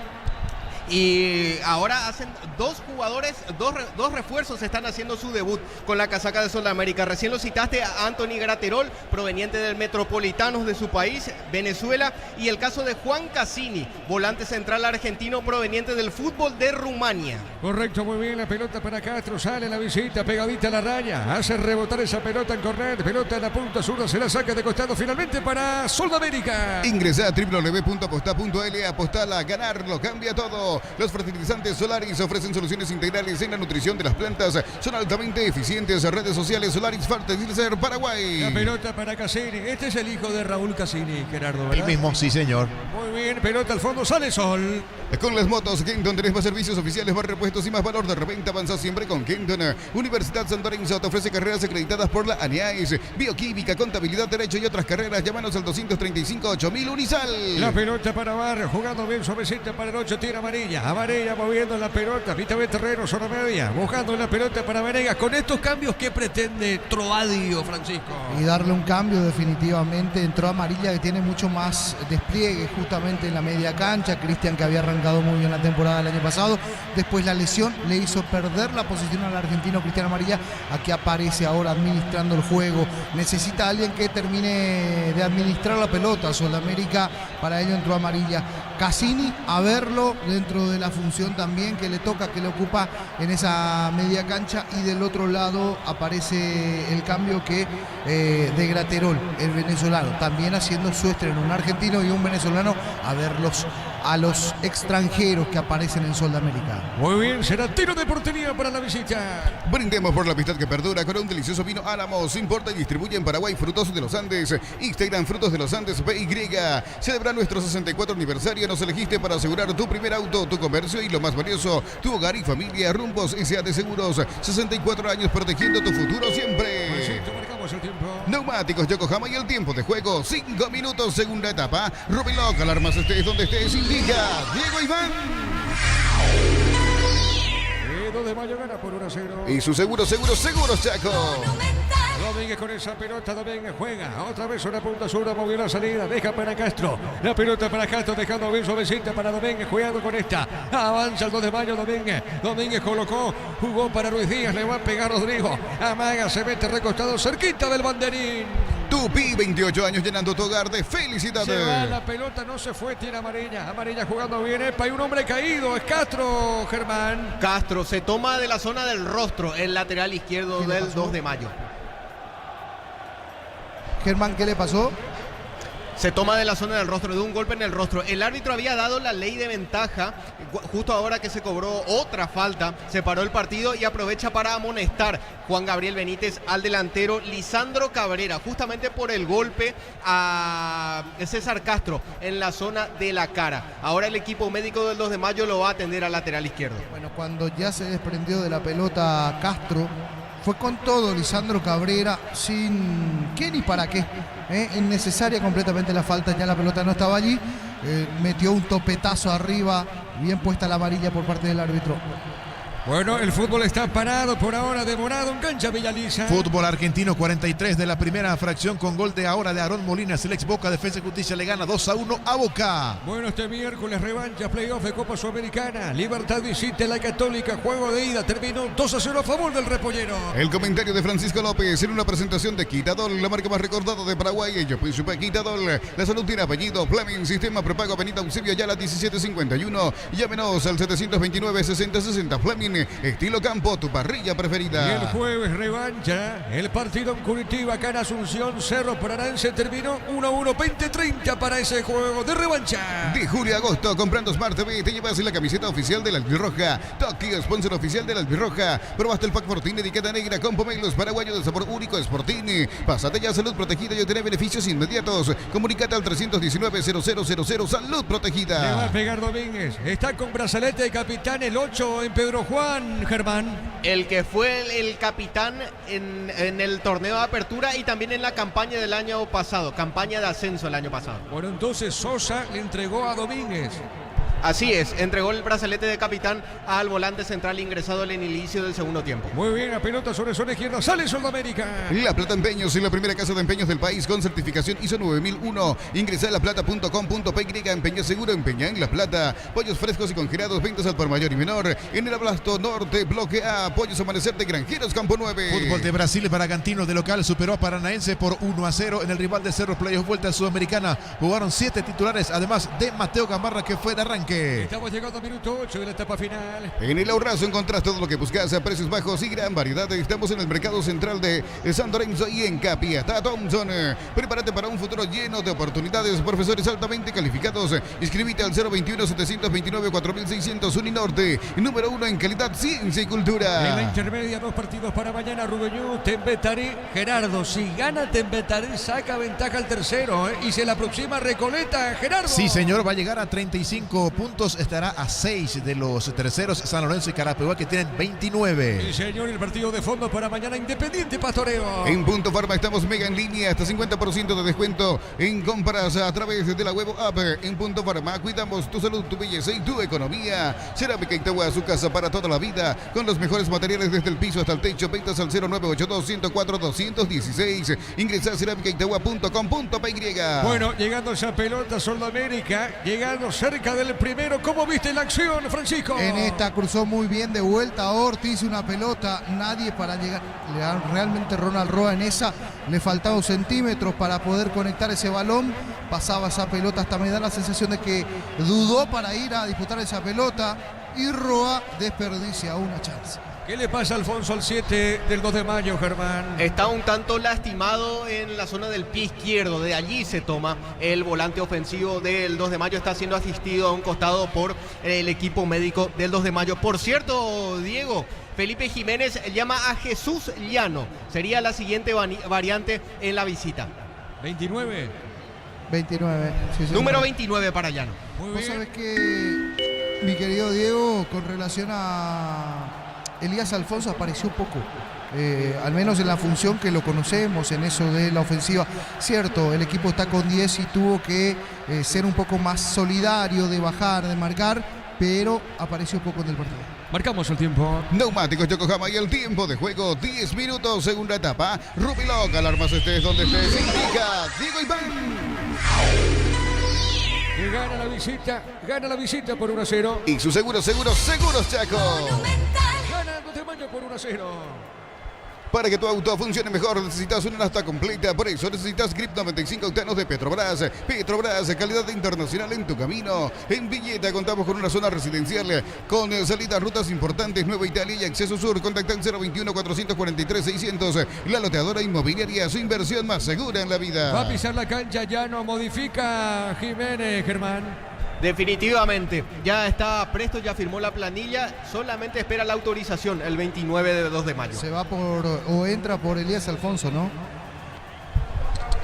Y ahora hacen dos jugadores, dos refuerzos están haciendo su debut con la casaca de Sol de América. Recién lo citaste a Anthony Graterol, proveniente del Metropolitanos de su país, Venezuela, y el caso de Juan Cassini, volante central argentino proveniente del fútbol de Rumania. Correcto, muy bien, la pelota para Castro, sale la visita, pegadita a la raya, hace rebotar esa pelota en Cornet, pelota en la punta zurda, se la saca de costado finalmente para Sol de América. Ingresa a www.aposta.l, apostala, ganarlo, cambia todo. Los fertilizantes Solaris ofrecen soluciones integrales en la nutrición de las plantas. Son altamente eficientes. Redes sociales Solaris Fertilizer Paraguay. La pelota para Cassini. Este es el hijo de Raúl Cassini, Gerardo, ¿verdad? El mismo, sí, señor. Muy bien, pelota al fondo, sale Sol. Con las motos Kenton tenés más servicios oficiales, más repuestos y más valor. De repente avanza siempre con Kenton. Universidad San Lorenzo te ofrece carreras acreditadas por la ANIAIS, bioquímica, contabilidad, derecho y otras carreras. Llámanos al 235-8000 Unisal. La pelota para Barrio, jugando bien suavecita para el 8, tira amarilla. Amarilla moviendo la pelota, mitad de terreno, zona media, buscando la pelota para Venegas. Con estos cambios, ¿qué pretende Troadio, Francisco? Y darle un cambio definitivamente. Entró Amarilla, que tiene mucho más despliegue justamente en la media cancha. Cristian, que había arrancado muy bien la temporada del año pasado. Después la lesión le hizo perder la posición al argentino Cristian Amarilla. Aquí aparece ahora administrando el juego. Necesita alguien que termine de administrar la pelota. Sudamérica, para ello entró Amarilla. Cassini a verlo dentro de la función también que le toca, que le ocupa en esa media cancha, y del otro lado aparece el cambio que de Graterol, el venezolano, también haciendo su estreno, un argentino y un venezolano, a verlos a los extranjeros que aparecen en Sol de América. Muy bien, será tiro de portería para la visita. Brindemos por la amistad que perdura con un delicioso vino Álamos. Importa y distribuye en Paraguay Frutos de los Andes. Instagram Frutos de los Andes PY. Celebra nuestro 64 aniversario. Nos elegiste para asegurar tu primer auto, tu comercio y lo más valioso, tu hogar y familia. Rumbos S.A. de Seguros. 64 años protegiendo tu futuro siempre. Marcamos el tiempo. Neumáticos Yokohama y el tiempo de juego. 5 minutos, segunda etapa. Rubiloc, alarmas estés donde estés. Indica Diego Iván. 2 de mayo gana por 1-0. Y su seguros Chaco. Domínguez con esa pelota, Domínguez juega, otra vez una punta zurda, movió la salida, deja para Castro, la pelota para Castro, dejando bien suavecita para Domínguez, jugando con esta, avanza el 2 de mayo Domínguez colocó, jugó para Ruiz Díaz, le va a pegar Rodrigo, amaga, se mete recostado, cerquita del banderín. Tupi, 28 años llenando tu hogar de felicidades. Se va la pelota, no se fue, tiene amarilla jugando bien, epa, y un hombre caído, es Castro, Germán. Castro se toma de la zona del rostro, el lateral izquierdo del 2 de mayo. Germán, ¿qué le pasó? Se toma de la zona del rostro, de un golpe en el rostro. El árbitro había dado la ley de ventaja, justo ahora que se cobró otra falta, se paró el partido y aprovecha para amonestar Juan Gabriel Benítez al delantero Lisandro Cabrera, justamente por el golpe a César Castro en la zona de la cara. Ahora el equipo médico del 2 de mayo lo va a atender al lateral izquierdo. Bueno, cuando ya se desprendió de la pelota Castro, fue con todo Lisandro Cabrera, sin qué ni para qué. Innecesaria completamente la falta, ya la pelota no estaba allí. Metió un topetazo arriba, bien puesta la amarilla por parte del árbitro. Bueno, el fútbol está parado por ahora, demorado en cancha Villalisa. Fútbol argentino, 43 de la primera fracción, con gol de ahora de Aarón Molina. El ex Boca, Defensa y Justicia le gana 2-1 a Boca. Bueno, este miércoles revancha, playoff de Copa Sudamericana. Libertad visita la Católica, juego de ida, terminó 2-0 a favor del Repollero. El comentario de Francisco López en una presentación de Quitadol, la marca más recordada de Paraguay. Ellos pues Super Quitadol, la salud tiene apellido. Fleming, sistema prepago Avenida Eusebio Ayala 1751. Llámenos al 729-6060. Fleming, estilo campo, tu parrilla preferida. Y el jueves revancha, el partido en Curitiba, acá en Asunción, Cerro Paranense, terminó 1-1, 20-30 para ese juego de revancha. De julio a agosto, comprando Smart TV, te llevas la camiseta oficial de la Albirroja. Tokio, sponsor oficial de la Albirroja. Probaste el pack Fortini etiqueta negra con pomelos paraguayos de sabor único Sportini. Pásate ya a Salud Protegida y obtener beneficios inmediatos. Comunicate al 319-0000 Salud Protegida. Le va a pegar Domínguez. Está con brazalete de capitán el 8 en Pedro Juan. Juan Germán. El que fue el capitán en el torneo de apertura y también en la campaña del año pasado, campaña de ascenso el año pasado. Bueno, entonces Sosa le entregó a Domínguez. Así es, entregó el brazalete de capitán al volante central ingresado en el inicio del segundo tiempo. Muy bien, la pelota sobre zona izquierda, sale Sudamérica. La Plata Empeños es la primera casa de empeños del país con certificación ISO 9001. Ingresa a laplata.com.py, empeña seguro, empeña en La Plata. Pollos frescos y congelados, ventas al por mayor y menor. En el Abasto Norte, bloque A, Pollos Amanecer de Granjeros, Campo 9. Fútbol de Brasil, Bragantino de local superó a Paranaense por 1-0 en el rival de Cerro Playoff Vuelta Sudamericana. Jugaron 7 titulares, además de Mateo Gamarra, que fue de arranque. Estamos llegando al minuto 8 de la etapa final. En el Ahorrazo encontrás todo lo que buscas a precios bajos y gran variedad. Estamos en el mercado central de San Lorenzo y en Capia. Está Thompson. Prepárate para un futuro lleno de oportunidades. Profesores altamente calificados. Inscríbete al 021-729-4600 Uninorte. Número 1 en calidad, ciencia y cultura. En la intermedia, 2 partidos para mañana. Rubeñú, Tembetaré, Gerardo. Si gana Tembetaré, saca ventaja al tercero. Y se le aproxima Recoleta, Gerardo. Sí, señor, va a llegar a 35 puntos. Estará a 6 de los terceros, San Lorenzo y Carapehuá, que tienen 29. Sí, señor, el partido de fondo para mañana, Independiente Pastoreo. En Punto Farma estamos mega en línea, hasta 50% de descuento en compras a través de la web app. En Punto Farma cuidamos tu salud, tu belleza y tu economía. Cerámica Itagua, su casa para toda la vida, con los mejores materiales desde el piso hasta el techo. Ventas al 0982-104-216. Ingresa a cerámicaitagua.com.py. Bueno, llegando esa pelota, Sudamérica, llegando cerca del primero. ¿Cómo viste la acción, Francisco? En esta cruzó muy bien de vuelta Ortiz, una pelota, nadie para llegar. Realmente Ronald Roa en esa le faltaban centímetros para poder conectar ese balón. Pasaba esa pelota, hasta me da la sensación de que dudó para ir a disputar esa pelota y Roa desperdicia una chance. ¿Qué le pasa a Alfonso al 7 del 2 de mayo, Germán? Está un tanto lastimado en la zona del pie izquierdo. De allí se toma el volante ofensivo del 2 de mayo. Está siendo asistido a un costado por el equipo médico del 2 de mayo. Por cierto, Diego, Felipe Jiménez llama a Jesús Llano. Sería la siguiente variante en la visita. 29. 29. Sí, número 29 para Llano. Vos sabés que, mi querido Diego, con relación a Elías Alfonso, apareció poco, al menos en la función que lo conocemos, en eso de la ofensiva. Cierto, el equipo está con 10 y tuvo que ser un poco más solidario, de bajar, de marcar, pero apareció poco en el partido. Marcamos el tiempo. Neumáticos Yokohama y el tiempo de juego, 10 minutos, segunda etapa. Rubiloc, alarmas estés donde estés, indica Diego Iván. Y gana la visita por 1-0. Y su seguros Chaco. Gana el 2 de mayo por 1-0. Para que tu auto funcione mejor necesitas una nafta completa, por eso necesitas Grip 95 octanos de Petrobras. Petrobras, calidad internacional en tu camino. En Villeta contamos con una zona residencial con salidas rutas importantes, Nueva Italia y Acceso Sur. Contacta al 021-443-600. La loteadora inmobiliaria, su inversión más segura en la vida. Va a pisar la cancha, ya no modifica Jiménez, Germán. Definitivamente, ya está presto, ya firmó la planilla, solamente espera la autorización el 29 de 2 de mayo. Se va o entra por Elías Alfonso, ¿no?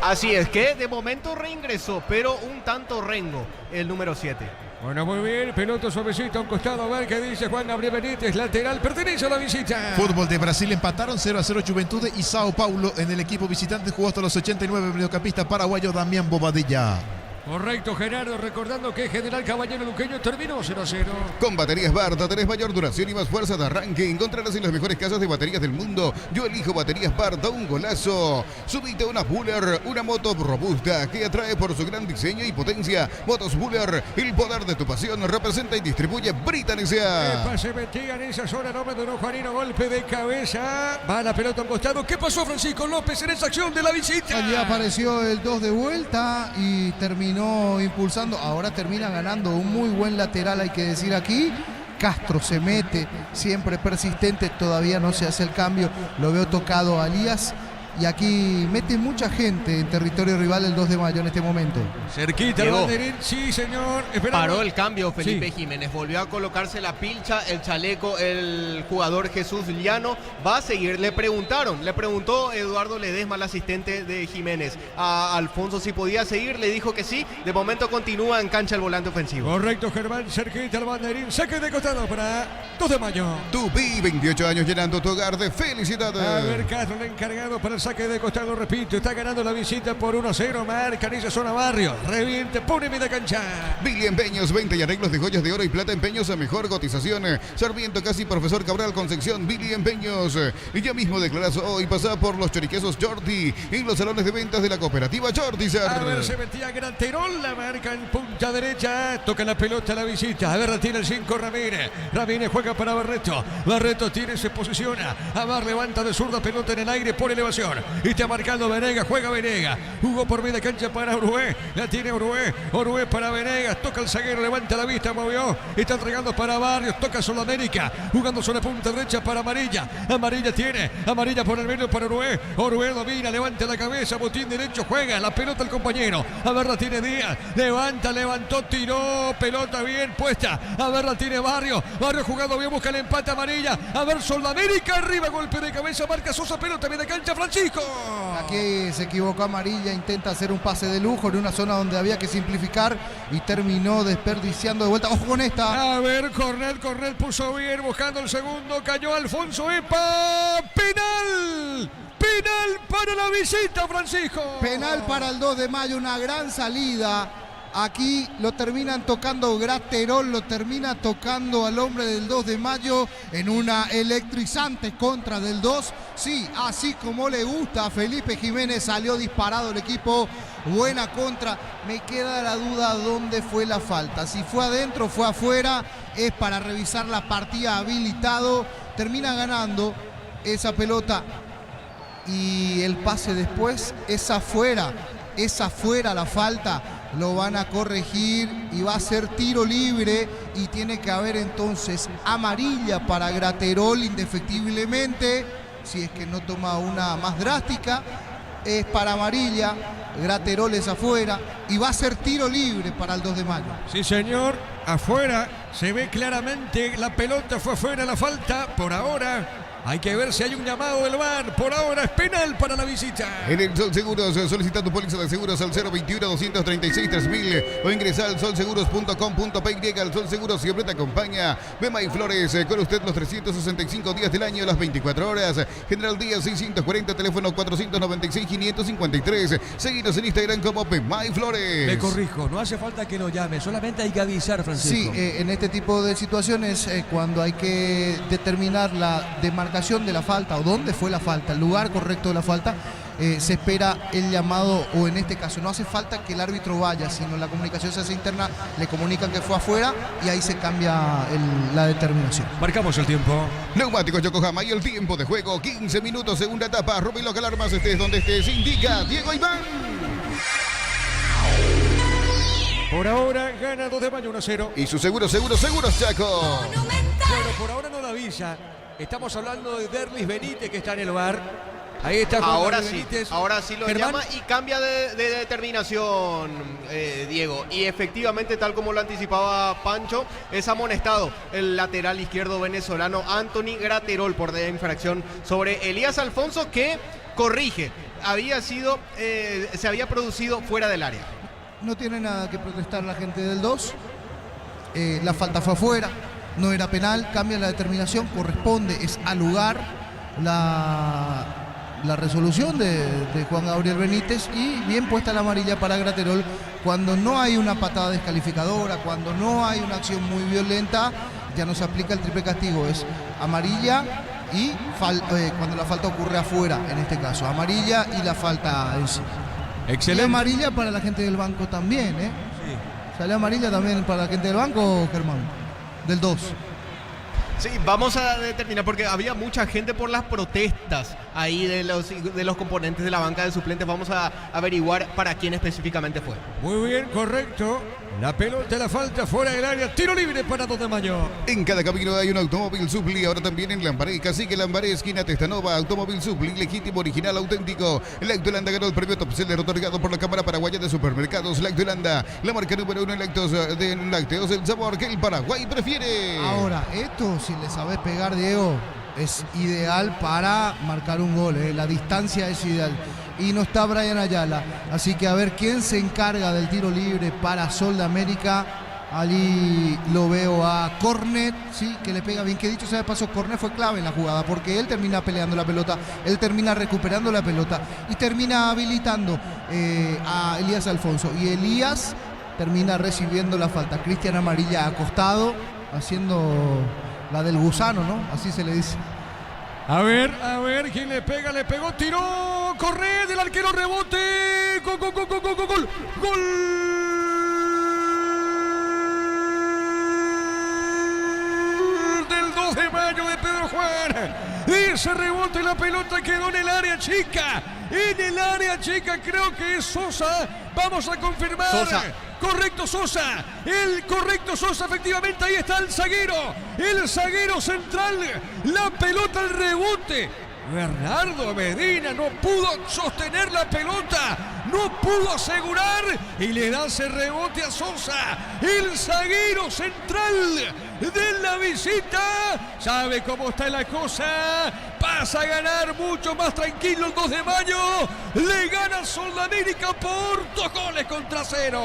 Así es, que de momento reingresó, pero un tanto rengo el número 7. Bueno, muy bien, pelota suavecita a un costado, a ver qué dice Juan Gabriel Benítez, lateral, pertenece a la visita. Fútbol de Brasil, empataron 0-0 Juventude y Sao Paulo. En el equipo visitante jugó hasta los 89, mediocampista paraguayo Damián Bobadilla. Correcto, Gerardo, recordando que General Caballero Luqueño terminó 0-0. Con baterías Barta tenés mayor duración y más fuerza de arranque. Encontrarás en las mejores casas de baterías del mundo. Yo elijo baterías Barta, un golazo. Subite a una Buller, una moto robusta que atrae por su gran diseño y potencia. Motos Buller, el poder de tu pasión. Representa y distribuye Britan S.A. Se metía en esa zona, no me duró Juanino, golpe de cabeza. Va la pelota a un costado. ¿Qué pasó, Francisco López, en esa acción de la visita? Allí apareció el 2 de vuelta y terminó impulsando, ahora termina ganando un muy buen lateral, hay que decir aquí. Castro se mete, siempre persistente, todavía no se hace el cambio, lo veo tocado a Elías, Y aquí mete mucha gente en territorio rival el 2 de mayo en este momento. Cerquita el Diego. banderín, sí señor. Esperamos. Paró el cambio Felipe Sí. Jiménez, volvió a colocarse la pilcha, el chaleco, el jugador Jesús Llano va a seguir. Le preguntó Eduardo Ledesma, el asistente de Jiménez, a Alfonso si podía seguir, le dijo que sí. De momento continúa en cancha el volante ofensivo. Correcto, Germán, cerquita el banderín, saque de costado para 2 de mayo. Tupi, 28 años llenando tu hogar de felicidades. A ver, Castro, el encargado para el saque de costado, repito, está ganando la visita por 1-0, marca en esa zona Barrio, reviente, pone media cancha. Billy Empeños, venta y arreglos de joyas de oro y plata, empeños a mejor cotización. Sarmiento Casi, Profesor Cabral, Concepción, Billy Empeños. Y ya mismo declaras hoy, pasa por los choriquesos Jordi en los salones de ventas de la cooperativa Jordi. A ver, se metía Graterol, la marca en punta derecha, toca la pelota a la visita. A ver, tiene el 5 Ramírez. Ramírez juega para Barreto. Barreto tiene, se posiciona. Amar levanta de zurda, pelota en el aire por elevación. Y está marcando Venegas, juega Venegas. Jugó por media cancha para Uruguay. La tiene Uruguay. Uruguay para Venegas. Toca el zaguero, levanta la vista, movió. Está entregando para Barrios. Toca Sudamérica. Jugando sobre punta derecha para Amarilla. Amarilla tiene. Amarilla por el medio para Uruguay. Uruguay domina, levanta la cabeza. Botín derecho, juega. La pelota el compañero. A ver, la tiene Díaz. Levanta, levantó, tiró. Pelota bien puesta. A ver, la tiene Barrio. Barrio jugando bien, busca el empate. Amarilla. A ver, Sudamérica arriba. Golpe de cabeza. Marca Sosa. Pelota bien de cancha. Francisco. Aquí se equivocó Amarilla, intenta hacer un pase de lujo en una zona donde había que simplificar y terminó desperdiciando de vuelta. Ojo con esta. A ver, Cornet puso bien, buscando el segundo, cayó Alfonso Epa, penal para la visita, Francisco. Penal para el 2 de mayo, una gran salida. Aquí lo terminan tocando Graterol, lo termina tocando al hombre del 2 de mayo en una electrizante contra del 2. Sí, así como le gusta a Felipe Jiménez, salió disparado el equipo. Buena contra. Me queda la duda dónde fue la falta. Si fue adentro, fue afuera. Es para revisar la partida, habilitado. Termina ganando esa pelota. Y el pase después es afuera. Es afuera la falta. Lo van a corregir y va a ser tiro libre y tiene que haber entonces amarilla para Graterol indefectiblemente, si es que no toma una más drástica, es para amarilla, Graterol es afuera y va a ser tiro libre para el 2 de mayo. Sí, señor, afuera, se ve claramente, la pelota fue afuera, la falta, por ahora. Hay que ver si hay un llamado del VAR. Por ahora es penal para la visita. En el Sol Seguros, solicita tu póliza de seguros al 021-236-3000 o ingresa al solseguros.com.py. Al Sol Seguros siempre te acompaña. Bema y Flores, con usted los 365 días del año, las 24 horas. General Díaz 640, teléfono 496-553. Seguinos en Instagram como Bema y Flores. Me corrijo, no hace falta que lo llame, solamente hay que avisar, Francisco. Sí, en este tipo de situaciones, cuando hay que determinar la demarcación de la falta o dónde fue la falta, el lugar correcto de la falta, se espera el llamado, o en este caso no hace falta que el árbitro vaya, sino la comunicación se hace interna, le comunican que fue afuera y ahí se cambia la determinación. Marcamos el tiempo. Neumáticos Yokohama y el tiempo de juego, 15 minutos, segunda etapa. Rompe los alarmas, estés donde estés, indica Diego Iván. Por ahora gana 2 de mayo 1-0. Y su seguros, Chaco. Bueno, por ahora no la avisa. Estamos hablando de Derlis Benítez, que está en el VAR. Ahí está Juan Ahora Gabriel sí, Benítez. ahora sí lo Germán. llama y cambia de determinación, Diego. Y efectivamente, tal como lo anticipaba Pancho, es amonestado el lateral izquierdo venezolano Anthony Graterol por de infracción sobre Elías Alfonso, que corrige. Se había producido fuera del área. No tiene nada que protestar la gente del 2. La falta fue afuera. No era penal, cambia la determinación, corresponde, es al lugar la resolución de Juan Gabriel Benítez y bien puesta la amarilla para Graterol cuando no hay una patada descalificadora, cuando no hay una acción muy violenta, ya no se aplica el triple castigo, es amarilla y cuando la falta ocurre afuera, en este caso, amarilla y la falta en sí. Excelente. Y amarilla para la gente del banco también, ¿eh? Sí. Sale amarilla también para la gente del banco, Germán. Del 2. Sí, vamos a determinar porque había mucha gente por las protestas ahí de los componentes de la banca de suplentes. Vamos a averiguar para quién específicamente fue. Muy bien, correcto. La pelota, la falta fuera del área. Tiro libre para 2 de mayo. En cada camino hay un automóvil Supli. Ahora también en Lambaré. Cacique Lambaré, esquina Testanova. Automóvil Supli, legítimo, original, auténtico. Lactolanda ganó el premio Top Seller otorgado por la Cámara Paraguaya de Supermercados. Lactolanda, la marca número 1 en lácteos. El sabor que el Paraguay prefiere. Ahora, esto, si le sabes pegar, Diego, es ideal para marcar un gol. La distancia es ideal. Y no está Brian Ayala. Así que a ver quién se encarga del tiro libre para Sol de América. Allí lo veo a Cornet, sí, que le pega bien. Que dicho sea de paso, Cornet fue clave en la jugada porque él termina peleando la pelota, él termina recuperando la pelota y termina habilitando a Elías Alfonso. Y Elías termina recibiendo la falta. Cristian Amarilla acostado, haciendo la del gusano, ¿no? Así se le dice. A ver, quién le pega, le pegó, tiró, corre del arquero, rebote, gol, gol, gol, gol, gol, gol, gol del 2 de mayo de Pedro Juan. Ese rebote, la pelota quedó en el área chica, creo que es Sosa, vamos a confirmar. Sosa. Correcto Sosa, efectivamente, ahí está el zaguero central, la pelota al rebote. Bernardo Medina no pudo sostener la pelota, no pudo asegurar y le da ese rebote a Sosa, el zaguero central de la visita. Sabe cómo está la cosa, pasa a ganar mucho más tranquilo el 2 de mayo, le gana Sol de América por 2-0.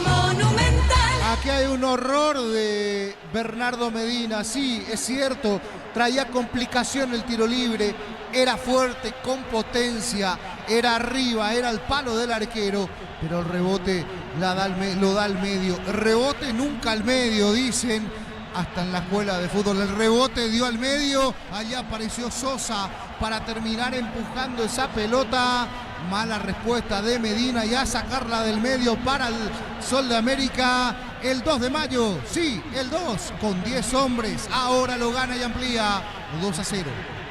Monumental. Aquí hay un horror de Bernardo Medina, sí, es cierto, traía complicación el tiro libre, era fuerte, con potencia, era arriba, era al palo del arquero, pero el rebote lo da al medio. El rebote nunca al medio, dicen, hasta en la escuela de fútbol. El rebote dio al medio, allá apareció Sosa para terminar empujando esa pelota. Mala respuesta de Medina y a sacarla del medio para el Sol de América. El 2 de mayo, sí, el 2, con 10 hombres. Ahora lo gana y amplía 2-0.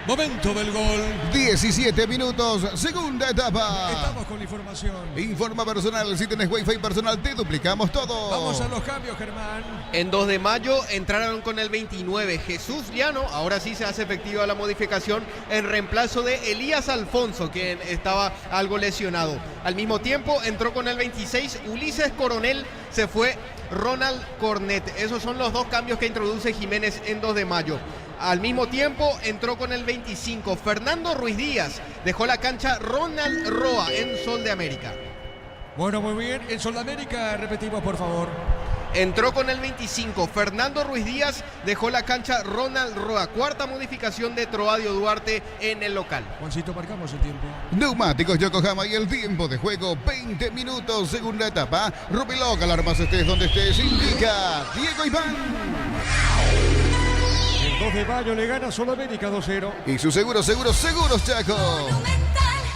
Momento del gol. 17 minutos, segunda etapa. Estamos con la información. Informa personal, si tenés Wi-Fi personal, te duplicamos todo. Vamos a los cambios, Germán. En 2 de mayo entraron con el 29 Jesús Llano. Ahora sí se hace efectiva la modificación en reemplazo de Elías Alfonso, quien estaba algo lesionado. Al mismo tiempo entró con el 26 Ulises Coronel, se fue Ronald Cornet. Esos son los 2 cambios que introduce Jiménez en 2 de mayo. Al mismo tiempo entró con el 25 Fernando Ruiz Díaz. Dejó la cancha Ronald Roa en Sol de América. Bueno, muy bien. En Sol de América, repetimos, por favor. Entró con el 25 Fernando Ruiz Díaz. Dejó la cancha Ronald Roa. Cuarta modificación de Troadio Duarte en el local. Juancito, marcamos el tiempo. Neumáticos Yokohama y el tiempo de juego, 20 minutos, segunda etapa. Rupiloc, alarmas estés donde estés, indica Diego Iván. El 2 de mayo le gana Sol América 2-0. Y su seguros Chaco.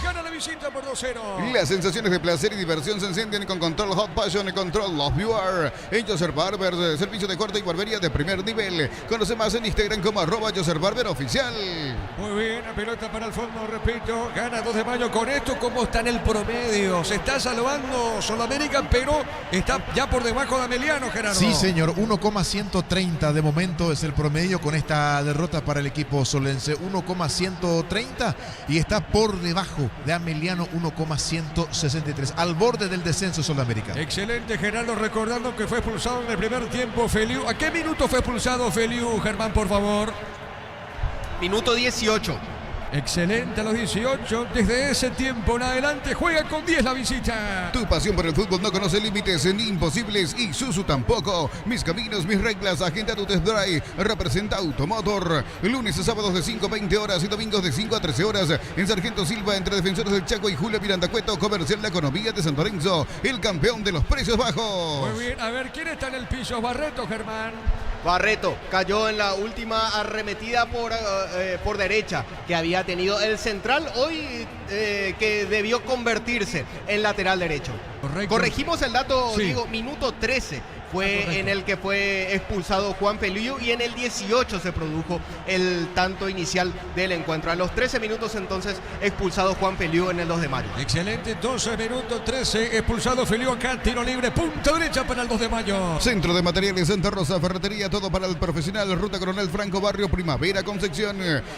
Gana la visita por 2-0. Las sensaciones de placer y diversión se encienden con Control Hot Passion y Control Love Viewer. En Joser Barber, servicio de corte y barbería de primer nivel. Conoce más en Instagram como @JoserBarberOficial. Muy bien, la pelota para el fondo, repito. Gana 2 de mayo. Con esto, ¿cómo está en el promedio? Se está salvando Sol América, pero está ya por debajo de Ameliano, Gerardo. Sí, señor. 1,130 de momento es el promedio con esta derrota para el equipo solense. 1,130 y está por debajo de Ameliano, 1,163. Al borde del descenso Sol América. Excelente, Gerardo. Recordando que fue expulsado en el primer tiempo Feliu. ¿A qué minuto fue expulsado Feliu, Germán, por favor? Minuto 18. Excelente, a los 18. Desde ese tiempo en adelante juega con 10 la visita. Tu pasión por el fútbol no conoce límites ni imposibles y Suzu tampoco. Mis caminos, mis reglas. Agenda tu test drive. Representa Automotor. Lunes a sábados de 5 a 20 horas y domingos de 5 a 13 horas. En Sargento Silva, entre Defensores del Chaco y Julio Miranda Cueto. Comercial La Economía de San Lorenzo. El campeón de los precios bajos. Muy bien, a ver, ¿quién está en el piso? Barreto, Germán. Barreto cayó en la última arremetida por derecha que había tenido el central hoy, que debió convertirse en lateral derecho. Correcto. Corregimos el dato, Sí. Diego, minuto 13. fue en el que fue expulsado Juan Pelillo, y en el 18 se produjo el tanto inicial del encuentro. A los 13 minutos entonces expulsado Juan Pelillo en el 2 de mayo. Excelente, 12 minutos 13, expulsado Pelillo acá, tiro libre, punta derecha para el 2 de mayo. Centro de Materiales Santa Rosa, ferretería, todo para el profesional. Ruta Coronel Franco, Barrio Primavera, Concepción.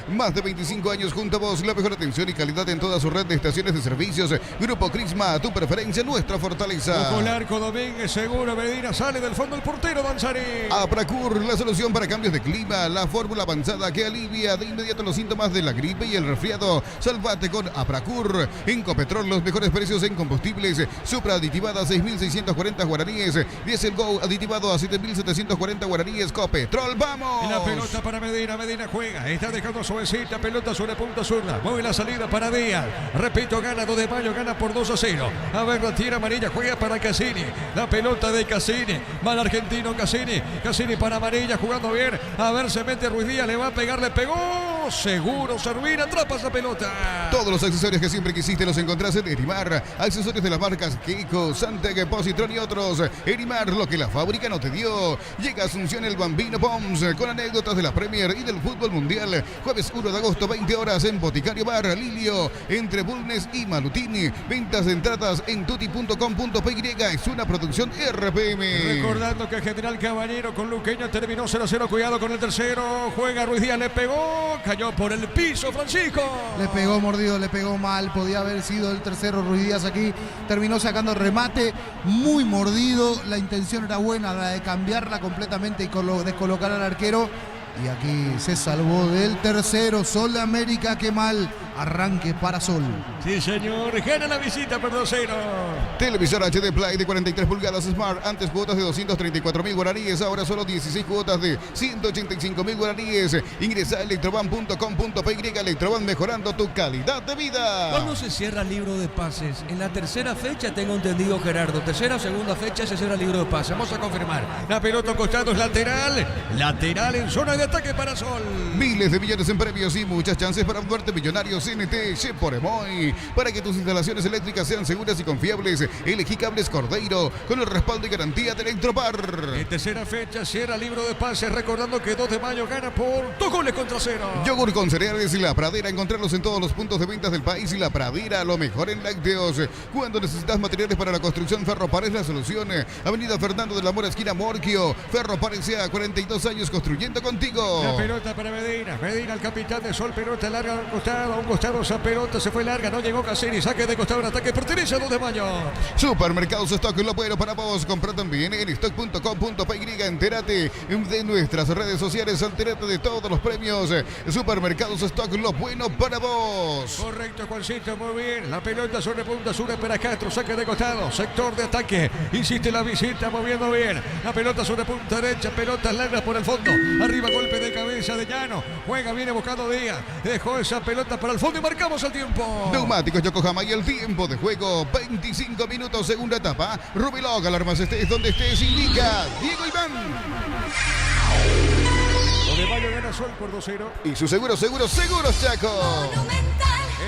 Más de 25 años junto a vos, la mejor atención y calidad en toda su red de estaciones de servicios. Grupo Crisma, tu preferencia, nuestra fortaleza. Con Arco Domínguez, seguro Medina, sale del fondo el portero Danzarín. Apracur, la solución para cambios de clima, la fórmula avanzada que alivia de inmediato los síntomas de la gripe y el resfriado. Salvate con Apracur. En Copetrol, los mejores precios en combustibles. Supra aditivada a 6.640 guaraníes. Diesel Go aditivado a 7.740 guaraníes. Copetrol, ¡vamos! Y la pelota para Medina, Medina juega, está dejando suavecita, pelota sobre punta zurda. Mueve la salida para Díaz. Repito, gana 2 de mayo, gana por 2-0. A ver, la tira amarilla, juega para Cassini. La pelota de Cassini. Va el argentino Cassini. Cassini para amarilla, jugando bien. A ver, se mete Ruiz Díaz, le va a pegar, le pegó. Seguro, Servina, atrapa esa pelota. Todos los accesorios que siempre quisiste los encontrás en Erimar. Accesorios de las marcas Keiko, Santec, Positron y otros. Erimar, lo que la fábrica no te dio. Llega a Asunción el Bambino Poms con anécdotas de la Premier y del fútbol mundial. Jueves 1 de agosto, 20 horas en Boticario Bar Lilio, entre Bulnes y Malutini. Ventas de entradas en tuti.com.py. Es una producción RPM. Recordando que el General Caballero con Luqueño terminó 0-0. Cuidado con el tercero. Juega Ruiz Díaz, le pegó. Cayó por el piso, Francisco. Le pegó mordido, le pegó mal. Podía haber sido el tercero. Ruiz Díaz aquí terminó sacando remate muy mordido. La intención era buena, la de cambiarla completamente y descolocar al arquero. Y aquí se salvó del tercero. Sol de América, qué mal arranque para Sol. Sí, señor. Gana la visita por 2-0. Televisor HD Play de 43 pulgadas Smart. Antes cuotas de 234.000 guaraníes. Ahora solo 16 cuotas de 185.000 guaraníes. Ingresa a electroban.com.py. Electroban, mejorando tu calidad de vida. ¿Cuándo se cierra el libro de pases? En la tercera fecha, tengo entendido, Gerardo. Tercera o segunda fecha se cierra el libro de pases. Vamos a confirmar. La pelota costado es lateral. Lateral en zona de ataque para Sol. Miles de millones en premios y muchas chances para volverte millonario. CNT Sheporemoy. Para que tus instalaciones eléctricas sean seguras y confiables, elegí cables Cordeiro con el respaldo y garantía de Electropar. En tercera fecha cierra el libro de pases, recordando que 2 de mayo gana por 2-0. Yogur con cereales y La Pradera, encontrarlos en todos los puntos de ventas del país. Y La Pradera, lo mejor en lácteos. Cuando necesitas materiales para la construcción, Ferropar es la solución. Avenida Fernando de la Mora, esquina Morquio. Ferropar sea 42 años construyendo contigo. La pelota para Medina. Medina, el capitán de Sol. Pelota larga a un costado. Esa pelota se fue larga. No llegó Cassini. Saque de costado. Un ataque. Pertenece a 2 de mayo. Supermercados Stock, lo bueno para vos. Compra también en stock.com.py. Entérate de nuestras redes sociales. Entérate de todos los premios. Supermercados Stock, lo bueno para vos. Correcto, Juancito. Muy bien. La pelota sobre punta sur para Castro. Saque de costado. Sector de ataque. Insiste la visita. Moviendo bien. La pelota sobre punta derecha. Pelota larga por el fondo. Arriba, golpe de cabeza de Llano. Juega, viene buscando Díaz. Dejó esa pelota para el fondo y marcamos el tiempo. Neumáticos Yokohama y el tiempo de juego. 25 minutos, segunda etapa. Rubilog, alarmas estés donde estés. Indica Diego Iván. 2 de mayo gana Sol por 2-0. Y su seguros, Chaco.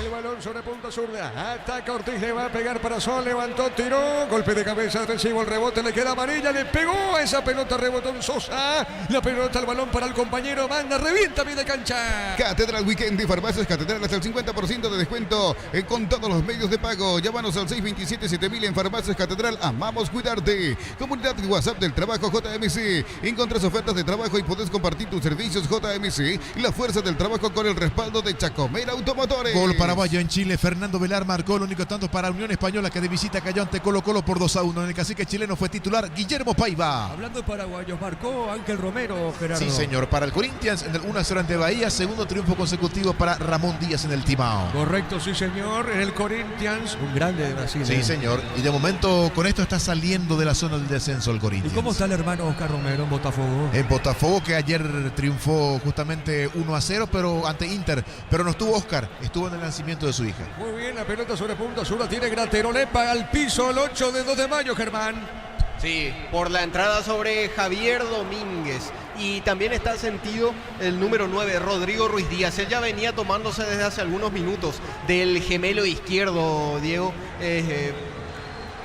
El balón sobre punta zurda. Ataca Ortiz, le va a pegar para Sol. Levantó, tiró. Golpe de cabeza, recibo el rebote. Le queda amarilla. Le pegó a esa pelota. Rebotó en Sosa. La pelota, el balón para el compañero. Manda, revienta media cancha. Catedral Weekend y Farmacias Catedral hasta el 50% de descuento con todos los medios de pago. Llámanos al 627-7000 en Farmacias Catedral. Amamos cuidarte. Comunidad WhatsApp del trabajo JMC. Encontrás ofertas de trabajo y podés compartir tus servicios JMC. La fuerza del trabajo con el respaldo de Chacomera Automotores. Gol paraguayo en Chile. Fernando Velar marcó el único tanto para Unión Española, que de visita cayó ante Colo Colo por 2-1. En el cacique chileno fue titular Guillermo Paiva. Hablando de paraguayos, marcó Ángel Romero, Gerardo. Sí, señor. Para el Corinthians en el 1-0 ante Bahía. Segundo triunfo consecutivo para Ramón Díaz en el Timao. Correcto, sí, señor. En el Corinthians, un grande de Brasil. Sí, señor. Y de momento con esto está saliendo de la zona del descenso el Corinthians. ¿Y cómo está el hermano Oscar Romero en Botafogo? En Botafogo, que ayer triunfó justamente 1-0, pero ante Inter. Pero no estuvo Oscar, estuvo en el nacimiento de su hija. Muy bien, la pelota sobre punta sur la tiene Gratero, le paga al piso el 8 de 2 de mayo, Germán. Sí, por la entrada sobre Javier Domínguez. Y también está sentido el número 9, Rodrigo Ruiz Díaz. Él ya venía tomándose desde hace algunos minutos del gemelo izquierdo, Diego.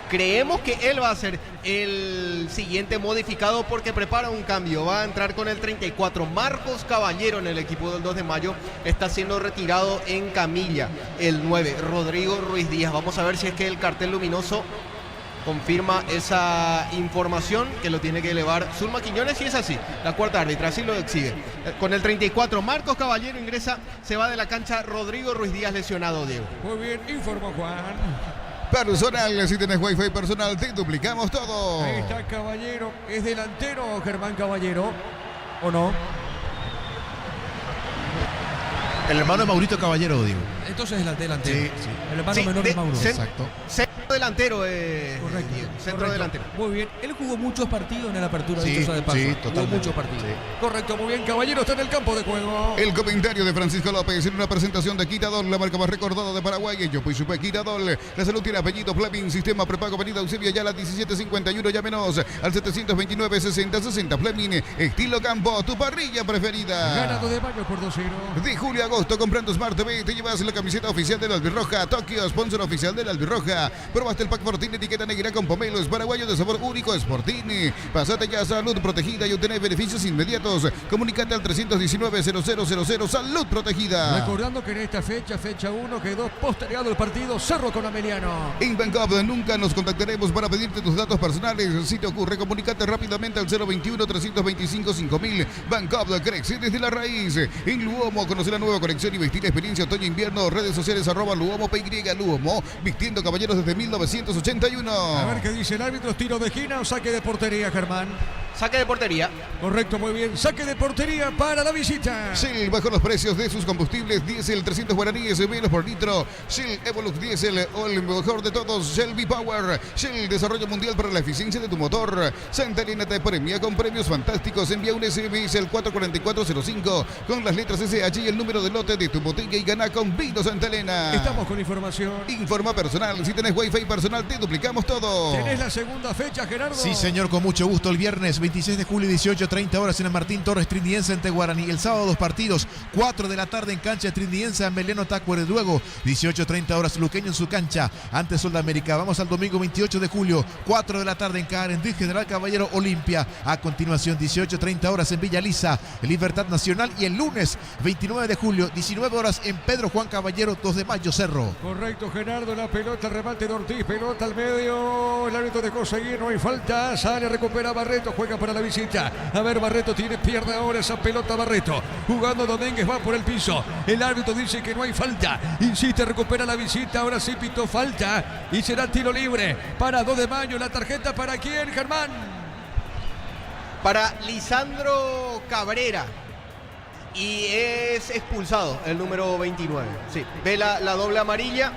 Creemos que él va a ser el siguiente modificado porque prepara un cambio. Va a entrar con el 34. Marcos Caballero en el equipo del 2 de mayo. Está siendo retirado en camilla. El 9, Rodrigo Ruiz Díaz. Vamos a ver si es que el cartel luminoso confirma esa información, que lo tiene que elevar Zulma Quiñones, y es así. La cuarta árbitra así lo exhibe. Con el 34, Marcos Caballero ingresa, se va de la cancha Rodrigo Ruiz Díaz lesionado, Diego. Muy bien, informó Juan. Personal, si tenés wifi personal, te duplicamos todo. Ahí está Caballero. ¿Es delantero Germán Caballero o no? El hermano de Maurito Caballero, digo. Entonces es delantero. Sí, sí. El hermano menor de Mauro. Exacto. Centro delantero, Correcto. centro Correcto. delantero. Muy bien. Él jugó muchos partidos en la apertura, Sí, dicho sea de paso. sí, Jugó totalmente. muchos partidos. Sí. Correcto, muy bien. Caballero está en el campo de juego. El comentario de Francisco López en una presentación de Quitadol, la marca más recordada de Paraguay. Yo pues supe Quitadol. La salud tiene apellido Fleming, sistema prepago, avenida Eusebio Ayala 1751. Llámenos al 729-6060. Fleming, estilo campo, tu parrilla preferida. Ganado de mayo por 2-0. De julio a agosto, comprando Smart TV, te llevas la camiseta oficial del Albirroja. Tokio, sponsor oficial del Albirroja. Probaste el pack Fortín, etiqueta negra con pomelo. Es paraguayo de sabor único, Sportini. Pasate ya a Salud Protegida y obtener beneficios inmediatos. Comunicate al 319-0000. Salud Protegida. Recordando que en esta fecha 1, quedó postergado el partido Cerro con Ameliano. En Bancop nunca nos contactaremos para pedirte tus datos personales. Si te ocurre, comunicate rápidamente al 021-325-5000. Bancop crece desde la raíz. En Luomo, conoce la nueva colección y vestir experiencia otoño-invierno. Redes sociales @Luomo PY Luomo. Vistiendo caballeros desde 1981. A ver qué dice el árbitro. Tiro de esquina o saque de portería, Germán. Saque de portería. Correcto, muy bien. Saque de portería para la visita. Shell bajó los precios de sus combustibles. Diésel 300 guaraníes menos por litro. Shell Evolux Diesel, o el mejor de todos. Shell V-Power. Shell Desarrollo Mundial para la eficiencia de tu motor. Santa Elena te premia con premios fantásticos. Envía un SMS al 44405 con las letras SH y el número de lote de tu botella y gana con Vino Santa Elena. Estamos con información. Informa personal. Si tenés wifi personal, te duplicamos todo. ¿Tenés la segunda fecha, Gerardo? Sí, señor, con mucho gusto. El viernes 26 de julio, 18:30 horas en el Martín Torres Trindiense ante Guaraní. El sábado 2 partidos, 4 de la tarde en cancha Trindiense a Meleno Tacuere. Luego, 18:30 horas Luqueño en su cancha ante Sol de América. Vamos al domingo 28 de julio, 4 de la tarde en Carendí, General Caballero Olimpia. A continuación, 18:30 horas en Villa Lisa, Libertad Nacional. Y el lunes 29 de julio, 19 horas en Pedro Juan Caballero, 2 de mayo, Cerro. Correcto, Gerardo. La pelota, remate de Ortiz, pelota al medio. El árbitro dejó seguir, no hay falta. Sale, recupera Barreto, juega para la visita. A ver, Barreto pierde ahora esa pelota. Barreto jugando, Domínguez va por el piso. El árbitro dice que no hay falta. Insiste, recupera la visita. Ahora sí pitó falta y será tiro libre para 2 de mayo. La tarjeta para quién, Germán. Para Lisandro Cabrera. Y es expulsado el número 29. Sí, ve la doble amarilla.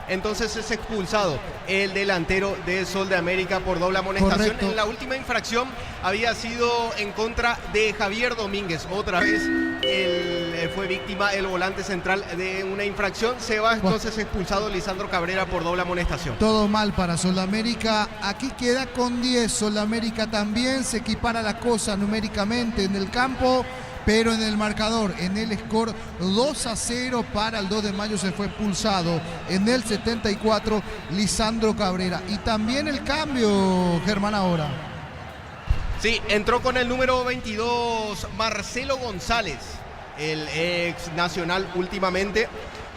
Entonces es expulsado el delantero de Sol de América por doble amonestación. Correcto. En la última infracción había sido en contra de Javier Domínguez. Otra vez fue víctima el volante central de una infracción. Se va entonces expulsado Lisandro Cabrera por doble amonestación. Todo mal para Sol de América. Aquí queda con 10. Sol de América también se equipara la cosa numéricamente en el campo, pero en el marcador, en el score 2-0 para el 2 de mayo se fue expulsado en el 74 Lisandro Cabrera. Y también el cambio, Germán, ahora. Sí, entró con el número 22 Marcelo González, el ex nacional últimamente.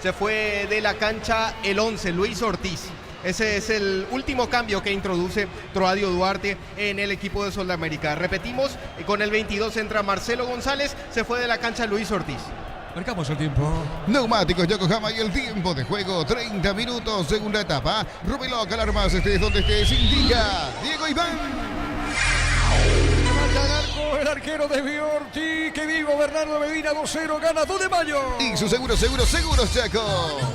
Se fue de la cancha el 11 Luis Ortiz. Ese es el último cambio que introduce Troadio Duarte en el equipo de Sol de América. Repetimos, con el 22 entra Marcelo González, se fue de la cancha Luis Ortiz. Marcamos el tiempo. Neumáticos Yokohama y el tiempo de juego, 30 minutos, segunda etapa. Rubilo Calarmas, estés donde estés, indica Diego Iván. El arquero desvió Ortiz, que digo, Bernardo Medina 2-0, gana 2 de mayo. Y su seguro, Chaco.